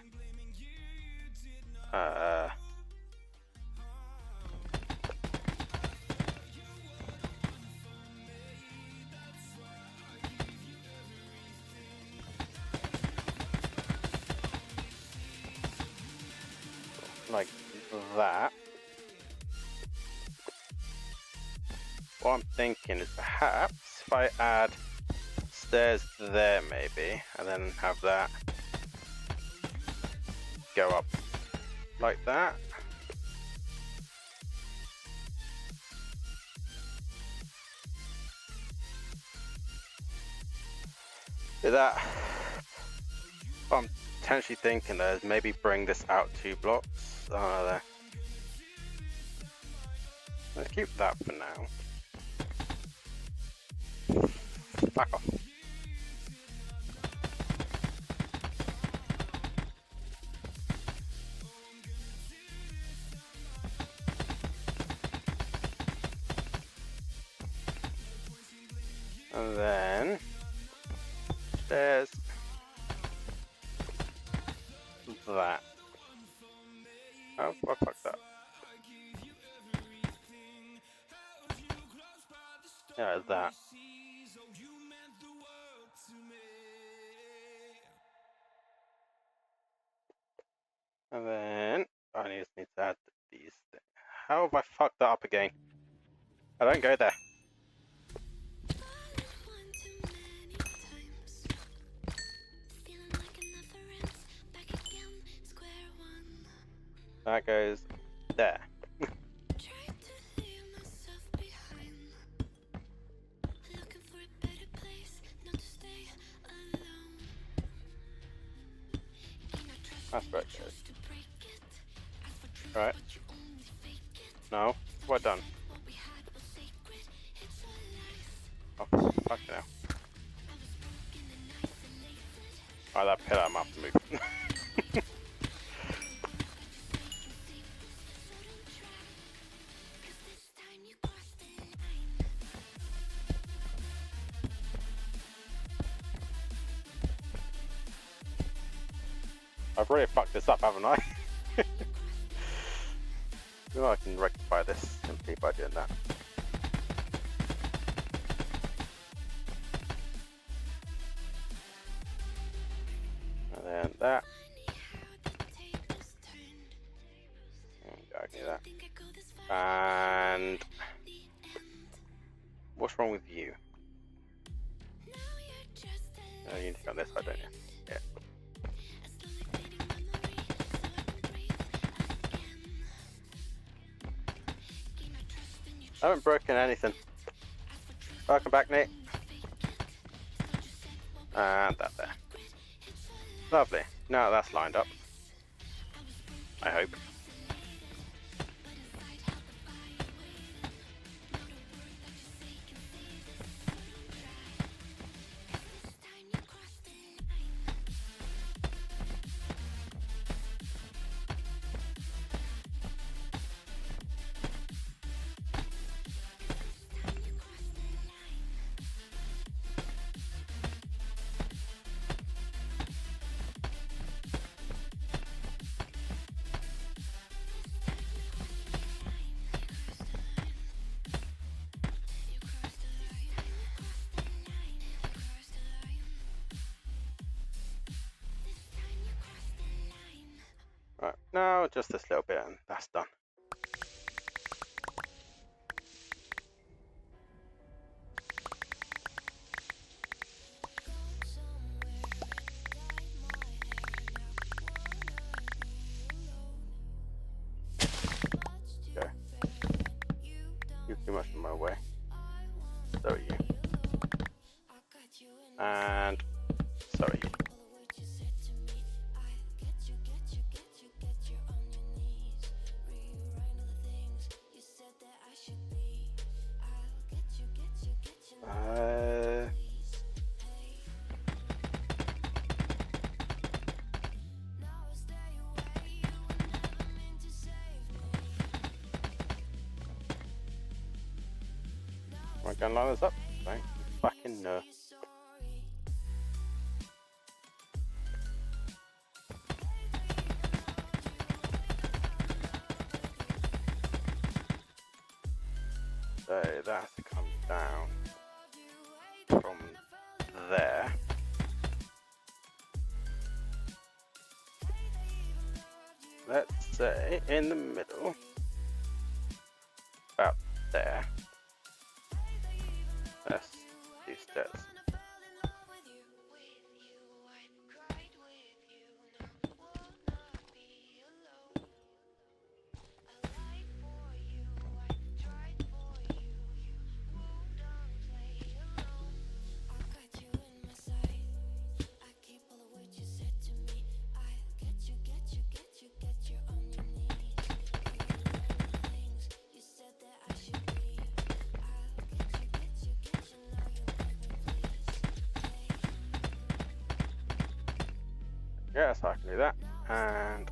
Like that. What I'm thinking is perhaps if I add stairs there maybe, and then have that go up like that. Do that. What I'm potentially thinking though is maybe bring this out 2 blocks. There. Let's keep that for now. Back off. And then there's that. Oh, I fucked that. Yeah, that. And then I just need to add these things. How have I fucked that up again? I don't go there. That goes there. What done? Oh, fucking hell. Oh, that pillar I'm have to move. I've really fucked this up, haven't I? Maybe I can rectify this simply by doing that. And then that. I can do that. And what's wrong with you? Oh, you need to go on this side, don't you? Yeah. I haven't broken anything. Welcome back, Nick. And that there. Lovely. Now that's lined up. I hope. Right, now just this little bit and that's done. Okay. You're too much in my way. So are you. And so are you. Am I going to line this up? Don't you fucking know. So that has to come down from there. Let's say in the middle, about there. Let's do stairs. Yeah, so I can do that. And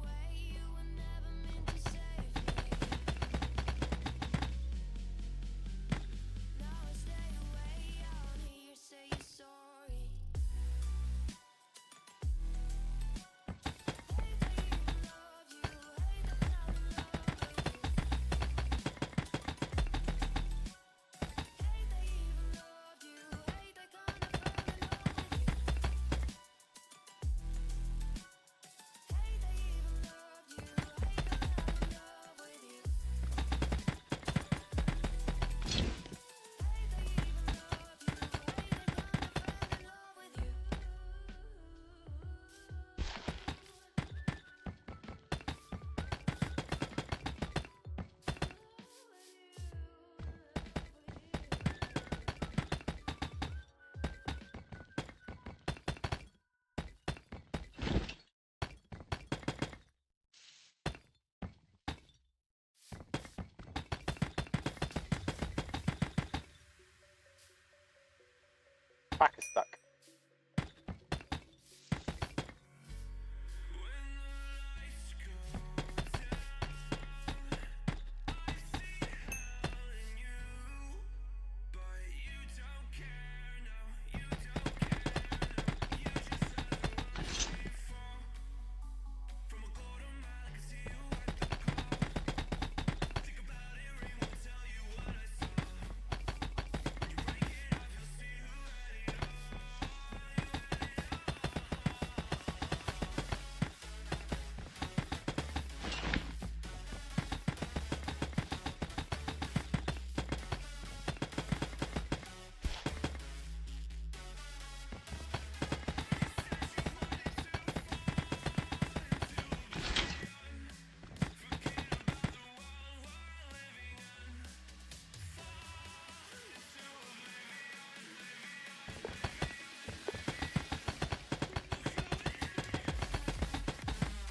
back is stuck.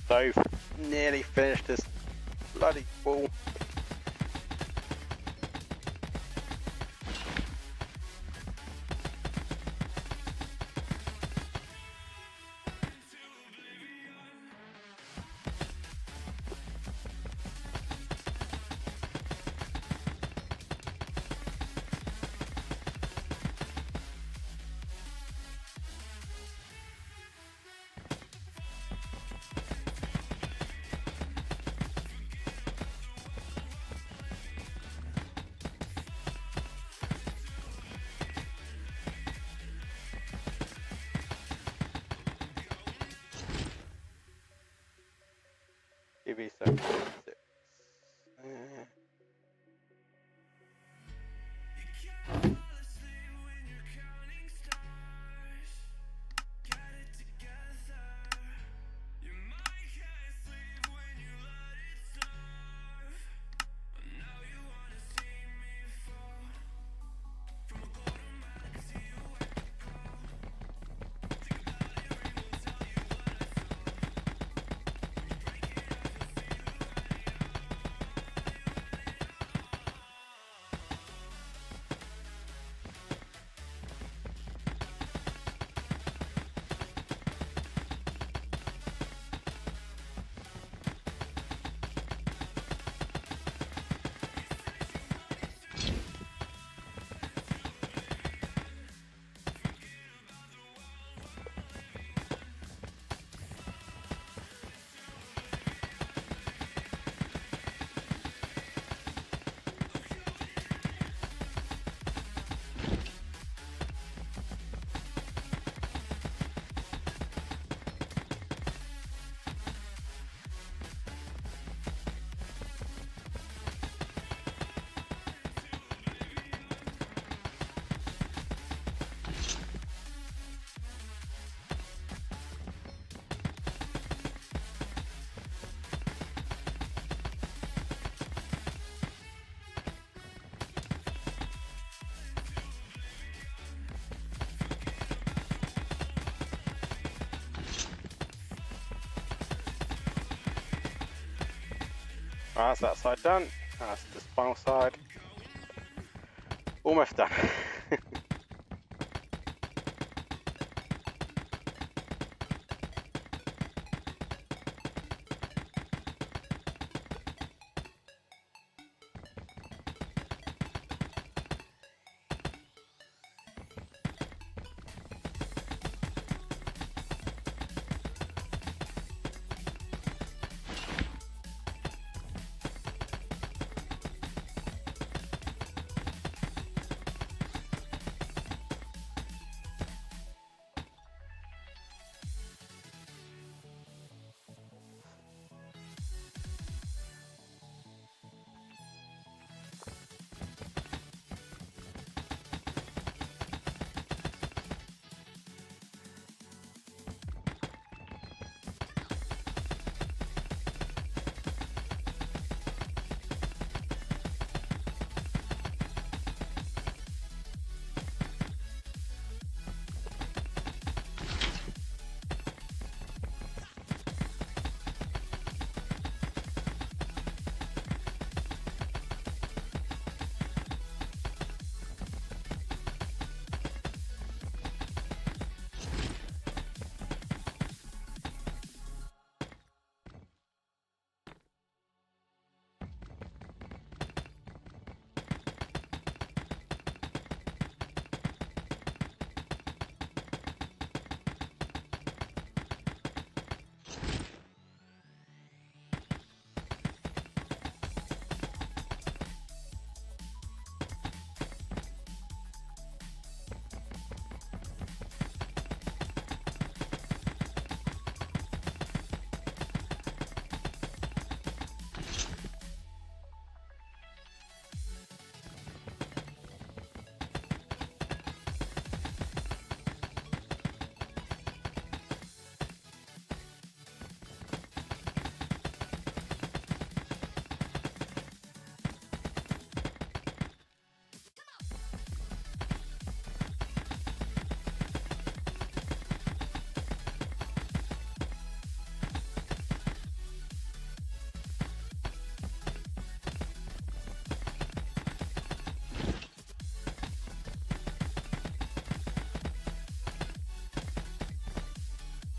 So nearly finished this bloody wall. Give me some. That's that side done. That's the final side. Almost done.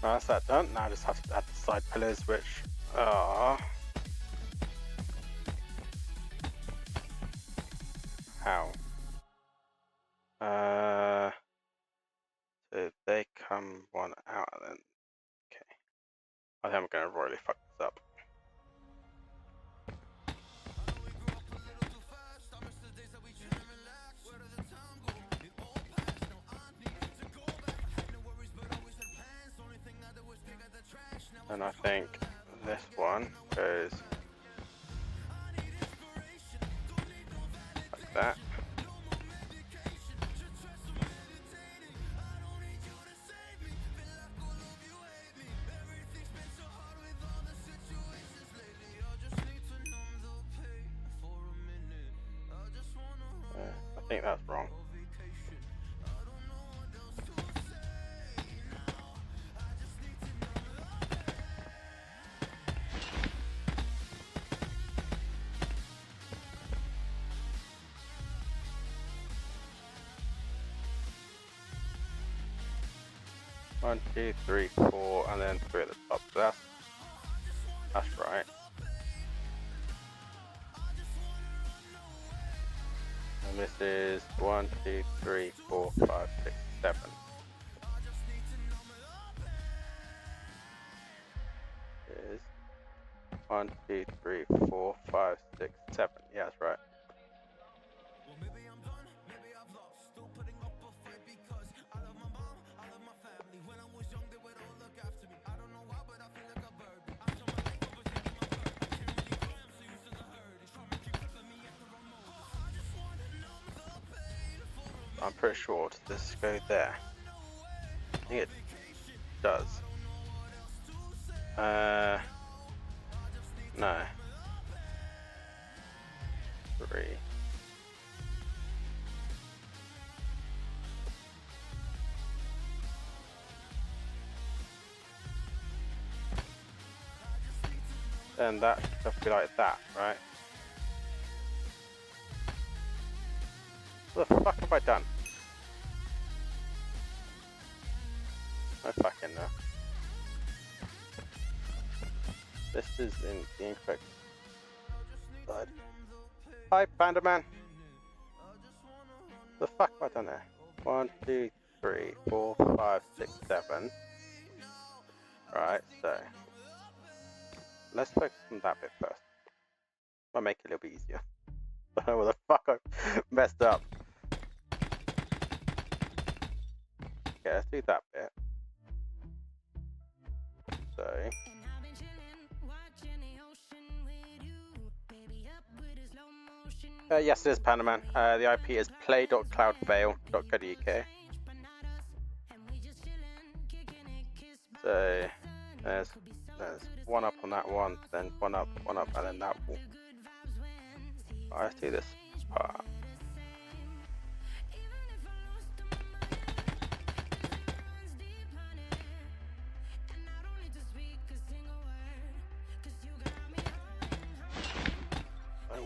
That's that done. Now I just have to add the side pillars, which are how? So they come one out and then okay. I think I'm gonna royally fuck this up. And I think this one goes like that. I think that's wrong. One, two, three, four, and then three at the top. So that's right. And this is 1, 2, 3, 4, 5, 6, 7. Is 1, 2, 3, 4, 5, 6, 7. Yeah, that's right. I'm pretty sure does this go there? I think it does. No. 3. Then that should be like that, right? What the fuck have I done? I fucking know. This is in the incorrect side. Hi, Panda Man. The fuck have I done there? 1, 2, 3, 4, 5, 6, 7. Right, so let's focus on that bit first. I'll make it a little bit easier. I don't know what the fuck I messed up. Okay, let's do that bit. So yes, it is Panaman. The IP is play.cloudvale.co.uk. So there's one up on that one, then one up, and then that one. Right, let's do this part.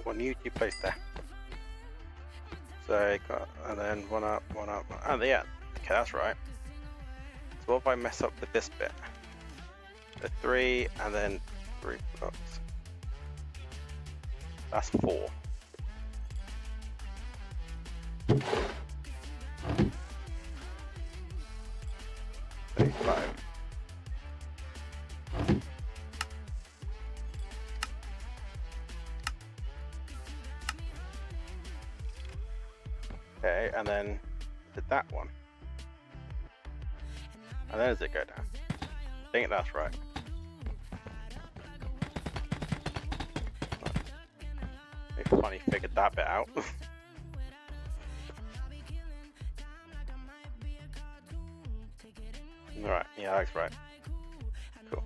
One YouTube place there. So and then one up, and yeah, okay, that's right. So what if I mess up with this bit? The 3 and then 3 blocks. That's 4. 35. Okay, and then did that one. And then does it go down? I think that's right. I finally figured that bit out. Alright, yeah, that's right. Cool.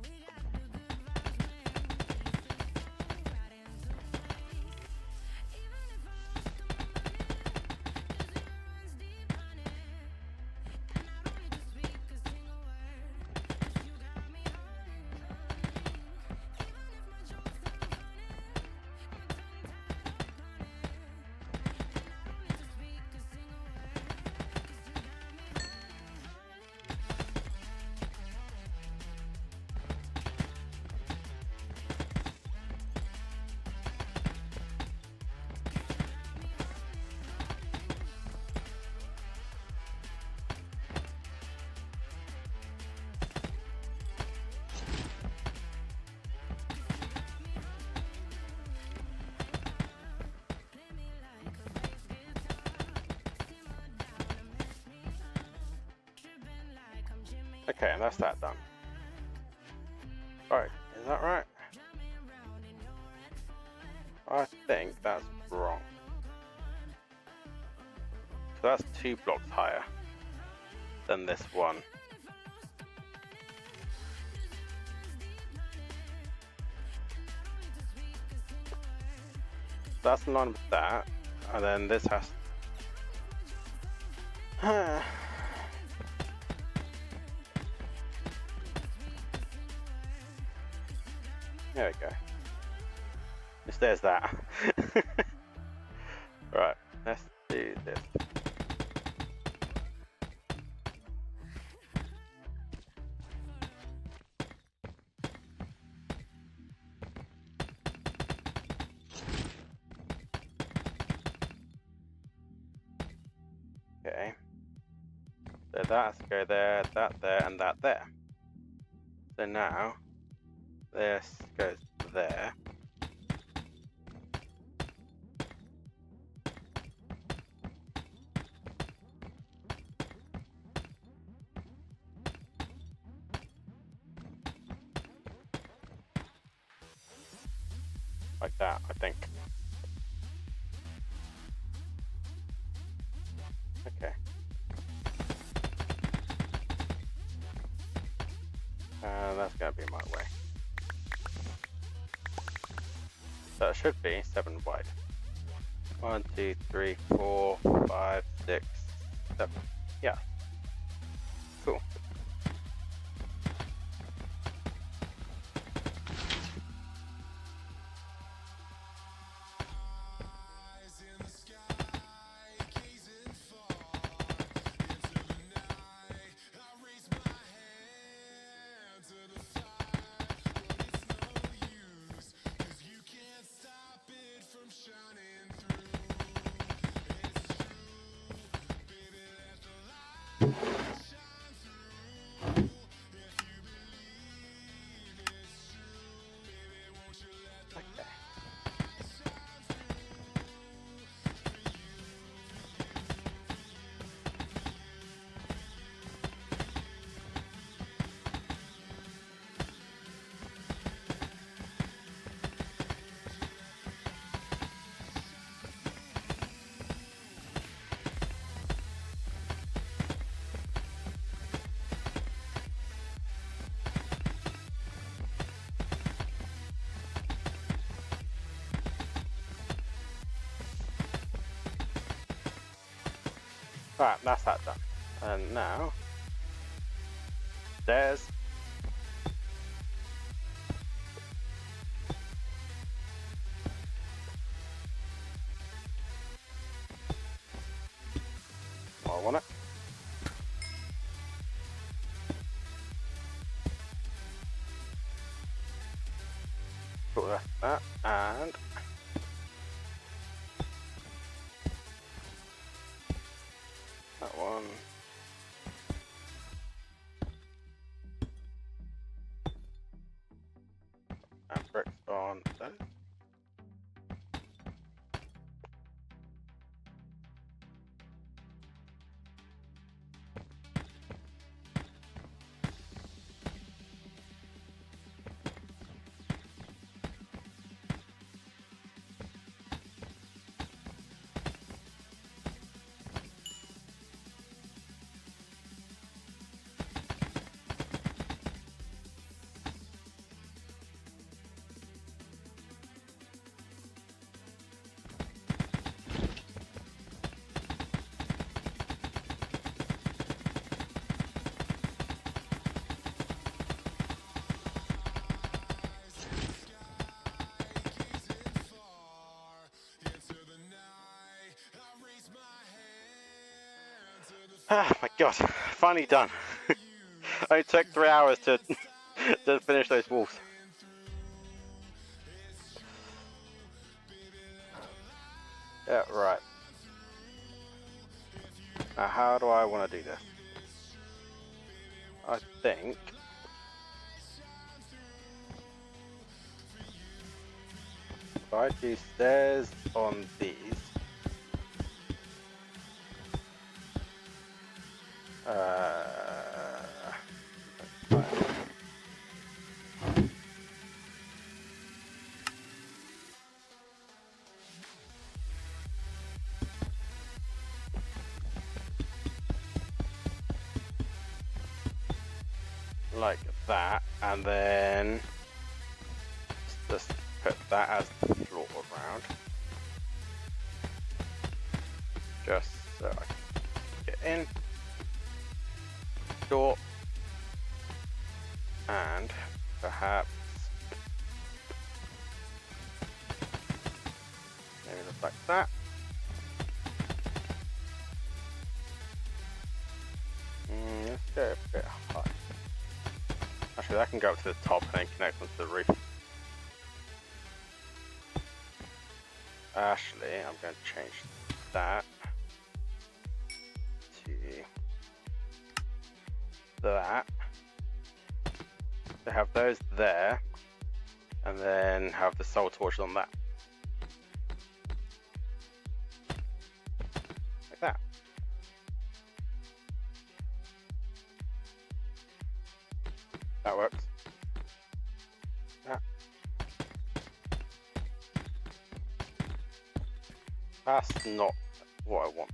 Okay, and that's that done. Right, is that right? I think that's wrong. So that's 2 blocks higher than this one. That's in line with that, and then this has. There we go. Just there's that. Right, let's do this. Okay. So that has to go there, that there, and that there. So now this goes there. Like that, I think. Okay. And that's going to be my way. So it should be 7 wide. 1, 2, 3, 4, 5, 6, 7. Yeah. Cool. Right, that's that done. And now, there's I want it. Cool, that's that. And that one. And bricks on those. Ah, my God, finally done. Only took 3 hours to to finish those walls. Yeah, right. Now, how do I want to do this? I think if I do stairs on these, like that, and then just put that as the floor around, just so I can get in, door, and perhaps maybe just like that. Let's go a bit high. Actually, that can go up to the top and then connect onto the roof. Actually, I'm going to change that to that. To have those there, and then have the soul torches on that. Like that. That works. That. That's not what I want.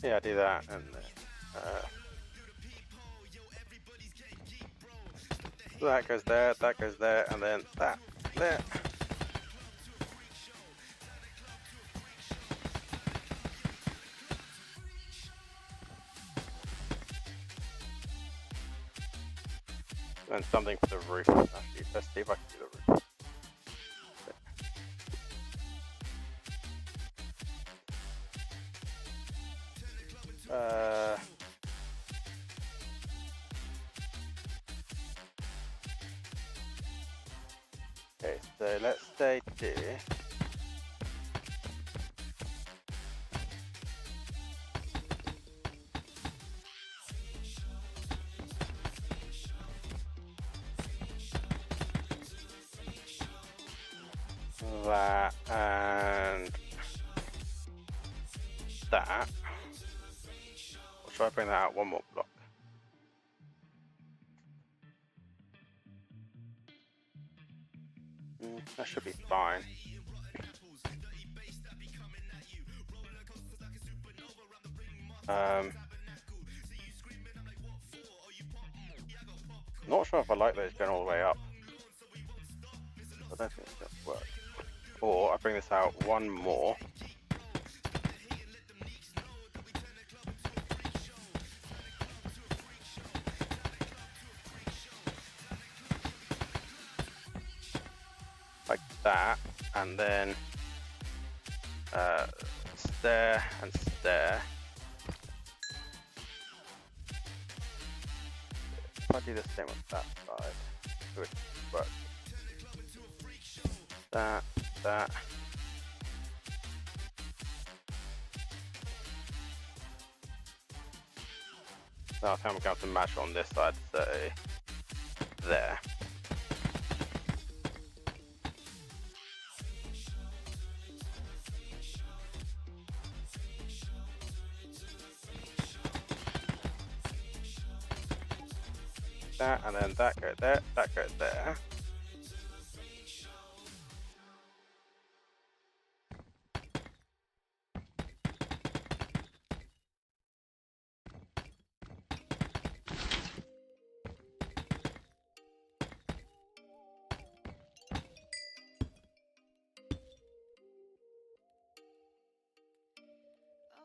Yeah, do that, and then that goes there, and then that there. And something for the roof. Actually, let's see if I can do the roof. Okay, so let's say do that and that. Or should I bring that out one more block? That should be fine. Not sure if I like those going all the way up. I don't think it's going to work. Or I bring this out one more. Like that, and then stair and stair. If I do the same on that side, it would work. That. Now I think I'm going to match on this side, so there. That, and then that goes there, that goes there.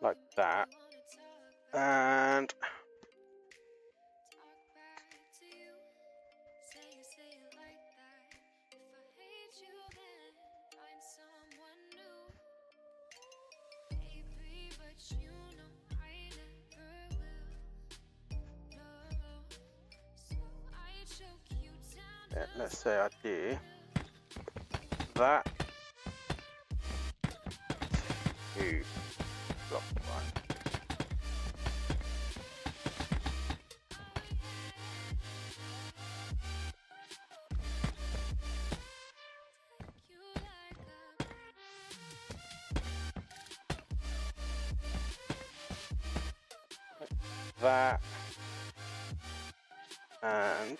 Like that. And let's say I do that. 2 block line. that, and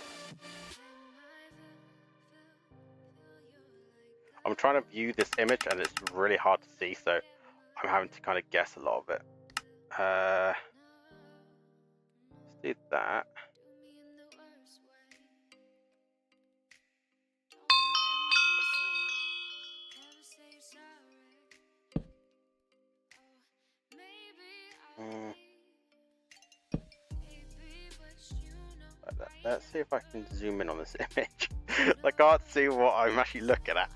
I'm trying to view this image and it's really hard to see, so I'm having to kind of guess a lot of it. Let's do that. Let's see if I can zoom in on this image. I can't see what I'm actually looking at.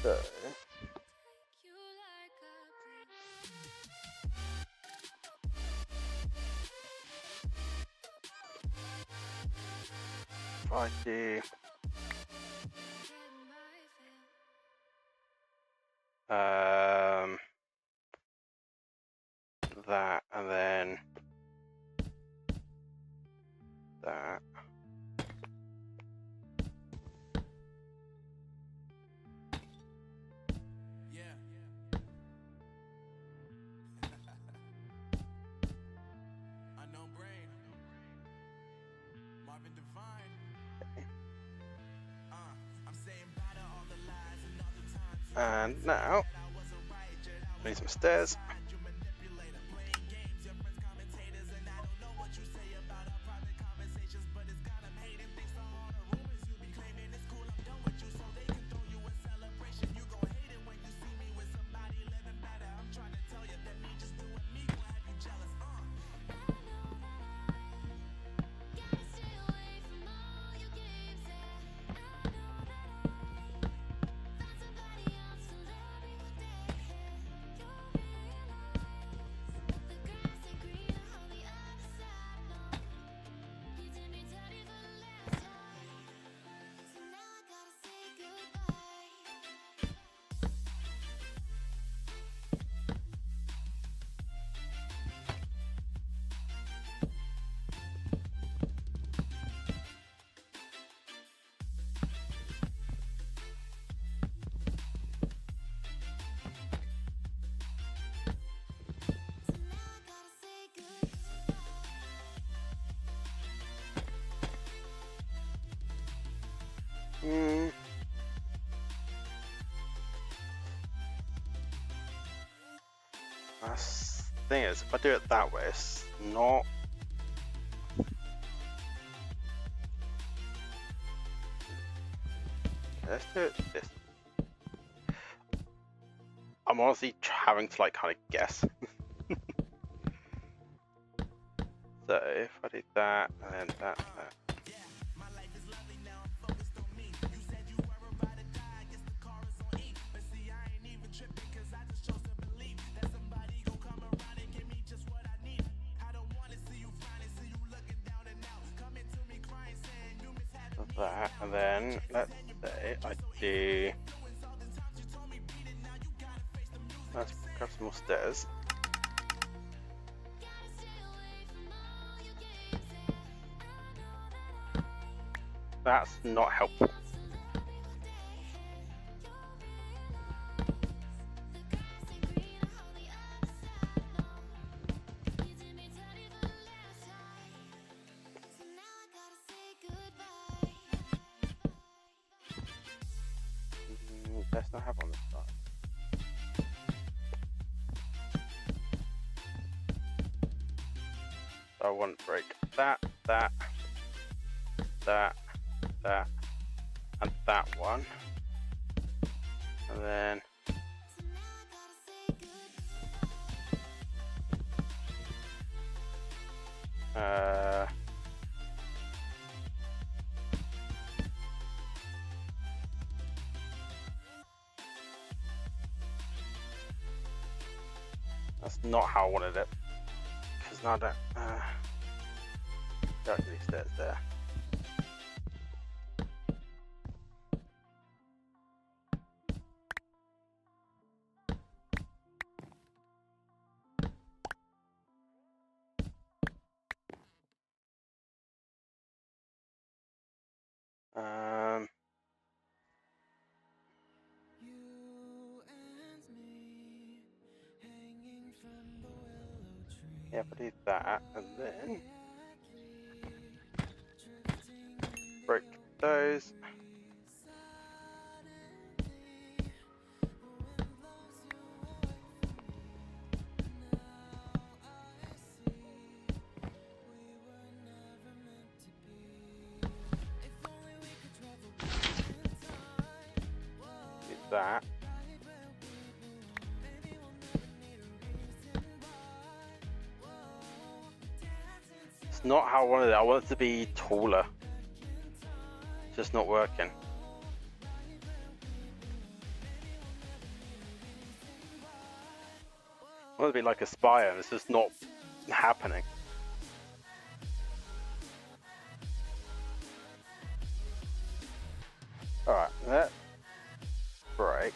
So, if I do that, and then that. And now, need some stairs. The thing is, if I do it that way, it's not. Let's do it this. I'm honestly having to like kind of guess. So if I do that and then that. That, and then let's say I do. Let's grab some more stairs. That's not helpful. Let's not have on the side. So I want to break that, that, and that one. And then that's not how I wanted it. Because now I don't really stairs there. Yeah, if I do that, and then break those. Do that. It's not how I wanted it. I want it to be taller. It's just not working. I want it to be like a spire, and it's just not happening. Alright, let's break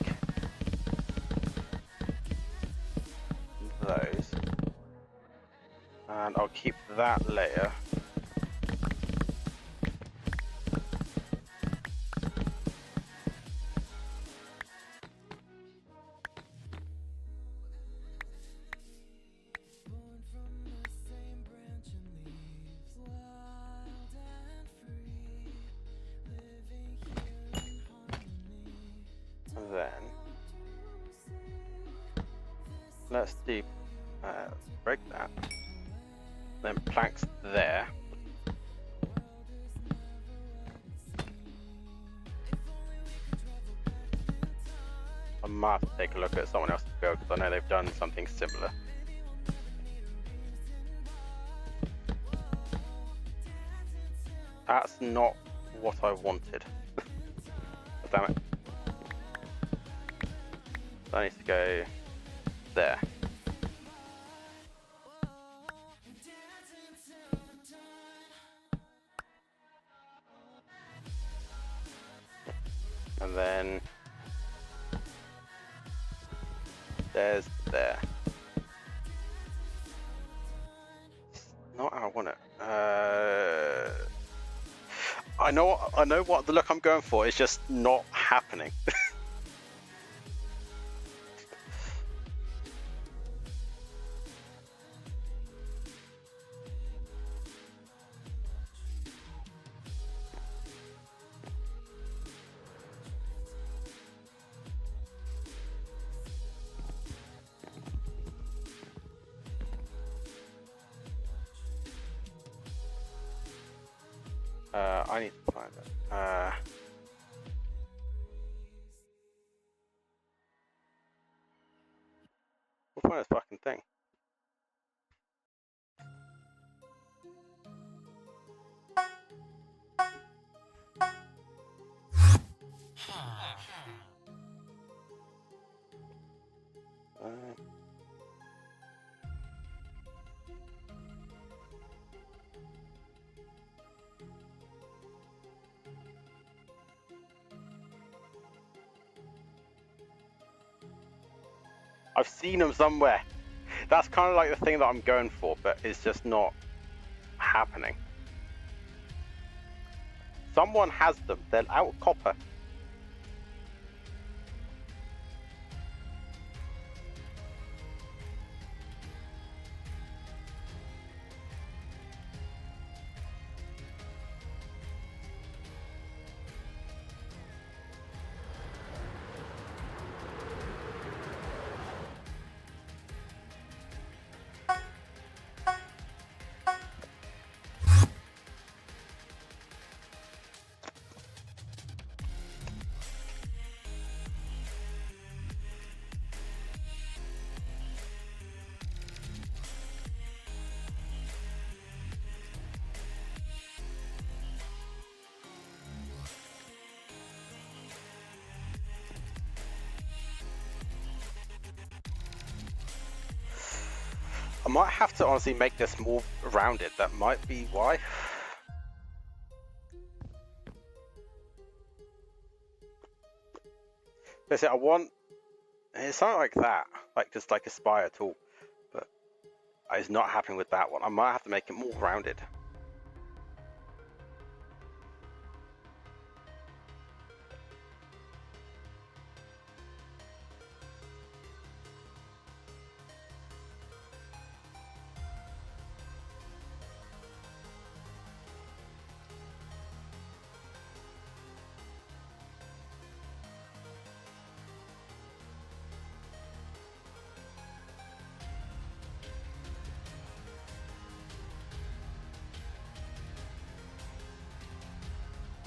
those. And I'll keep that layer. And then let's do break that. Then planks there. I might have to take a look at someone else's build because I know they've done something similar. That's not what I wanted. Damn it. That needs to go there. And then there's there. It's not how I want it. I know what the look I'm going for is just not happening. I need to find it. We'll find this fucking thing. I've seen them somewhere. That's kind of like the thing that I'm going for, but it's just not happening. Someone has them. They're out of copper. I might have to honestly make this more rounded. That might be why. Basically, I want it's something like that, like just like a spire tool, but it's not happening with that one. I might have to make it more rounded.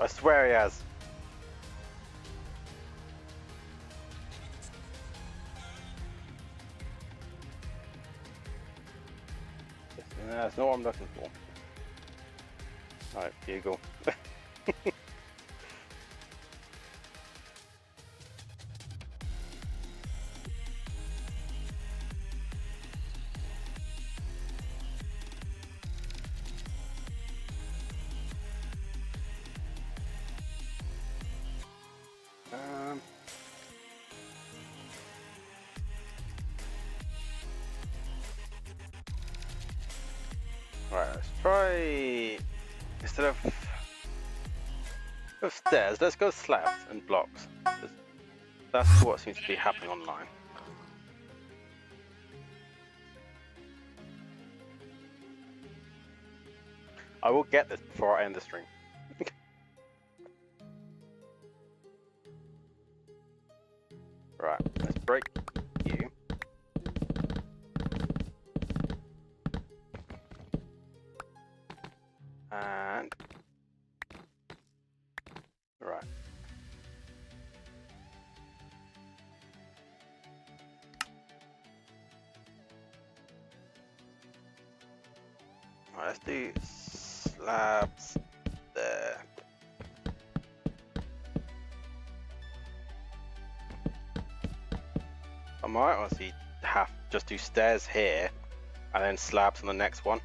I swear he has. That's not what I'm looking for. Alright, Bugle. Right, let's try, instead of stairs, let's go slabs and blocks. That's what seems to be happening online. I will get this before I end the stream. Right, let's break you. And right. Right, let's do slabs there. I might honestly have just do stairs here and then slabs on the next one.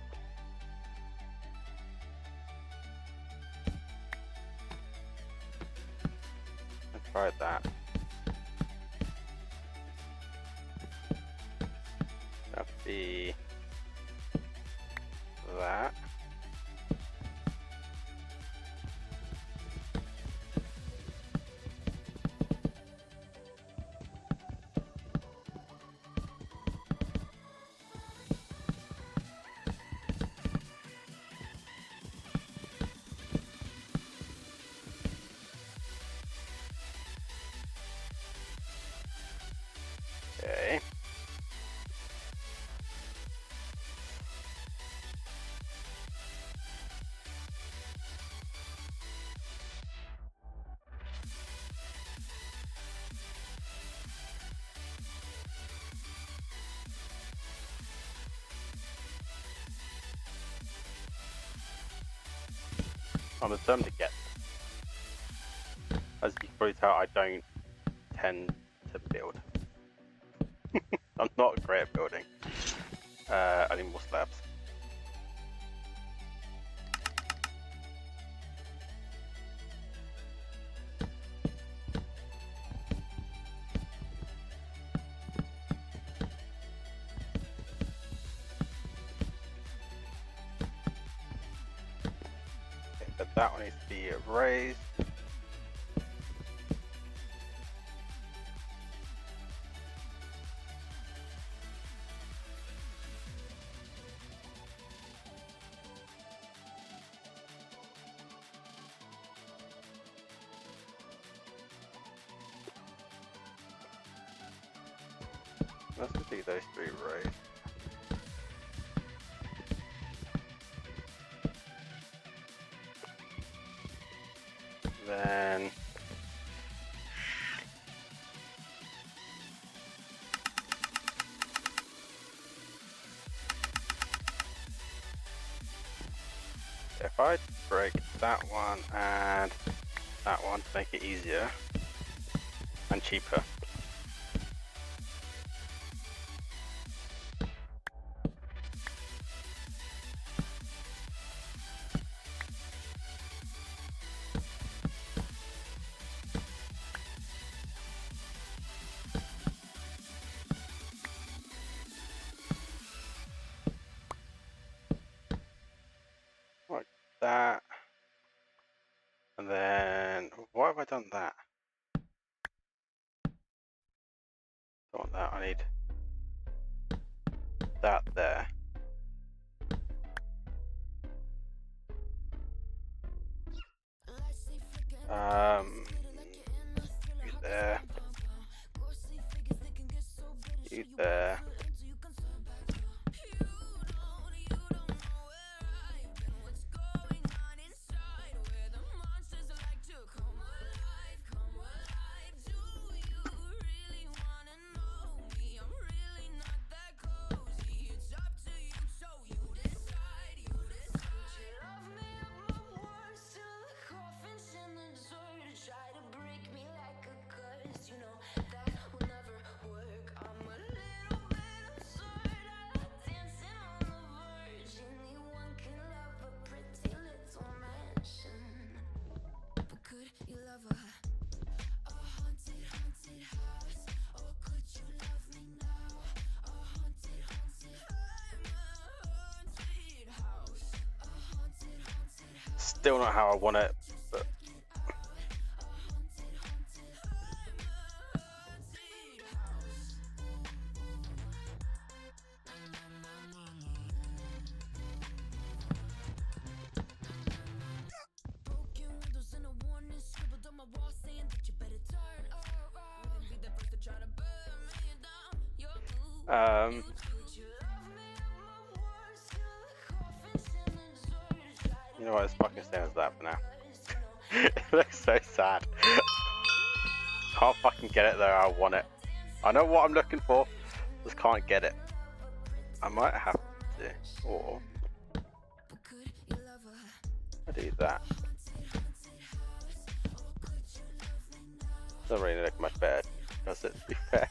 I tried that. That'd be that. Okay. I'm determined to get. As you can probably tell, I don't tend to build. I'm not great at building. I need more slabs. Okay, but that one needs to be raised. Let's just do those three raised. Then if I break that one and that one to make it easier and cheaper. Like that. And then, why have I done that? Don't want that, I need that there. You there. You there. Still not how I want it, but you know what, it's fucking staying as that for now. It looks so sad. Can't fucking get it there. I want it. I know what I'm looking for, just can't get it. I might have to, or I do that. Doesn't really look much better, does it, to be fair?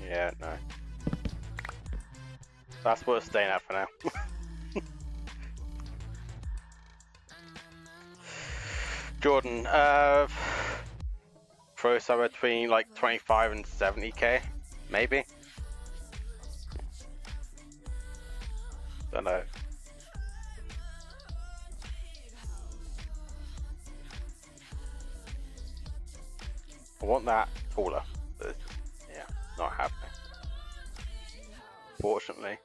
Yeah, no. That's what it's staying at for now. Jordan, throw somewhere between like 25 and 70k, maybe. Don't know. I want that taller, but yeah, not happening. Fortunately.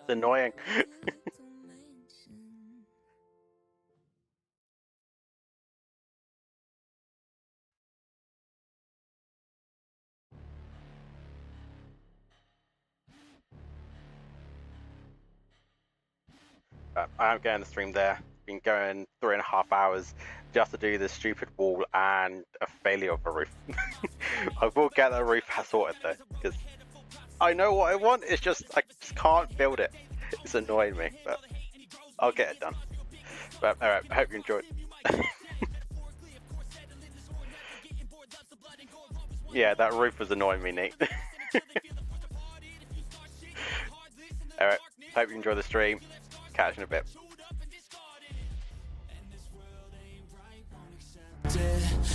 It's annoying. I am getting the stream there. Been going 3.5 hours just to do this stupid wall and a failure of a roof. I will get the roof sorted though, because I know what I want. It's just I just can't build it. It's annoying me, but I'll get it done. But alright, I hope you enjoyed. Yeah, that roof was annoying me, Nate. Alright, hope you enjoy the stream. Catch you in a bit.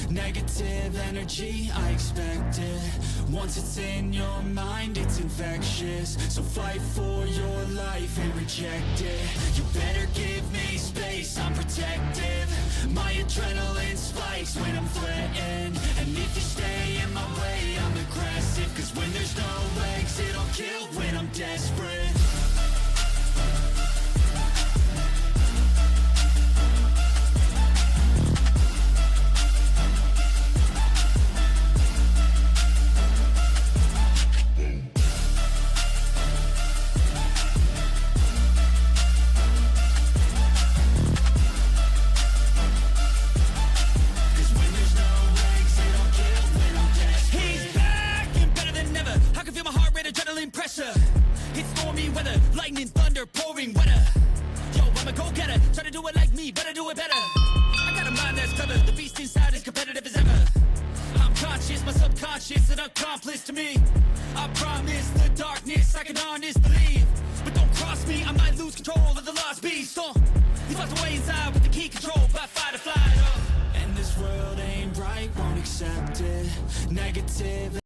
Negative energy, I expect it. Once it's in your mind, it's infectious. So fight for your life and reject it. You better give me space, I'm protective. My adrenaline spikes when I'm threatened. And if you stay in my way, I'm aggressive. Cause when there's no exit, I'll kill when I'm desperate. Pressure, it's stormy weather, lightning, thunder, pouring weather. Yo, I'm a go-getter, try to do it like me, better do it better. I got a mind that's clever, the beast inside is competitive as ever. I'm conscious, my subconscious, an accomplice to me. I promise the darkness, I can honest believe. But don't cross me, I might lose control of the lost beast. He's locked away inside with the key controlled by fight or flight. And this world ain't right, won't accept it. Negative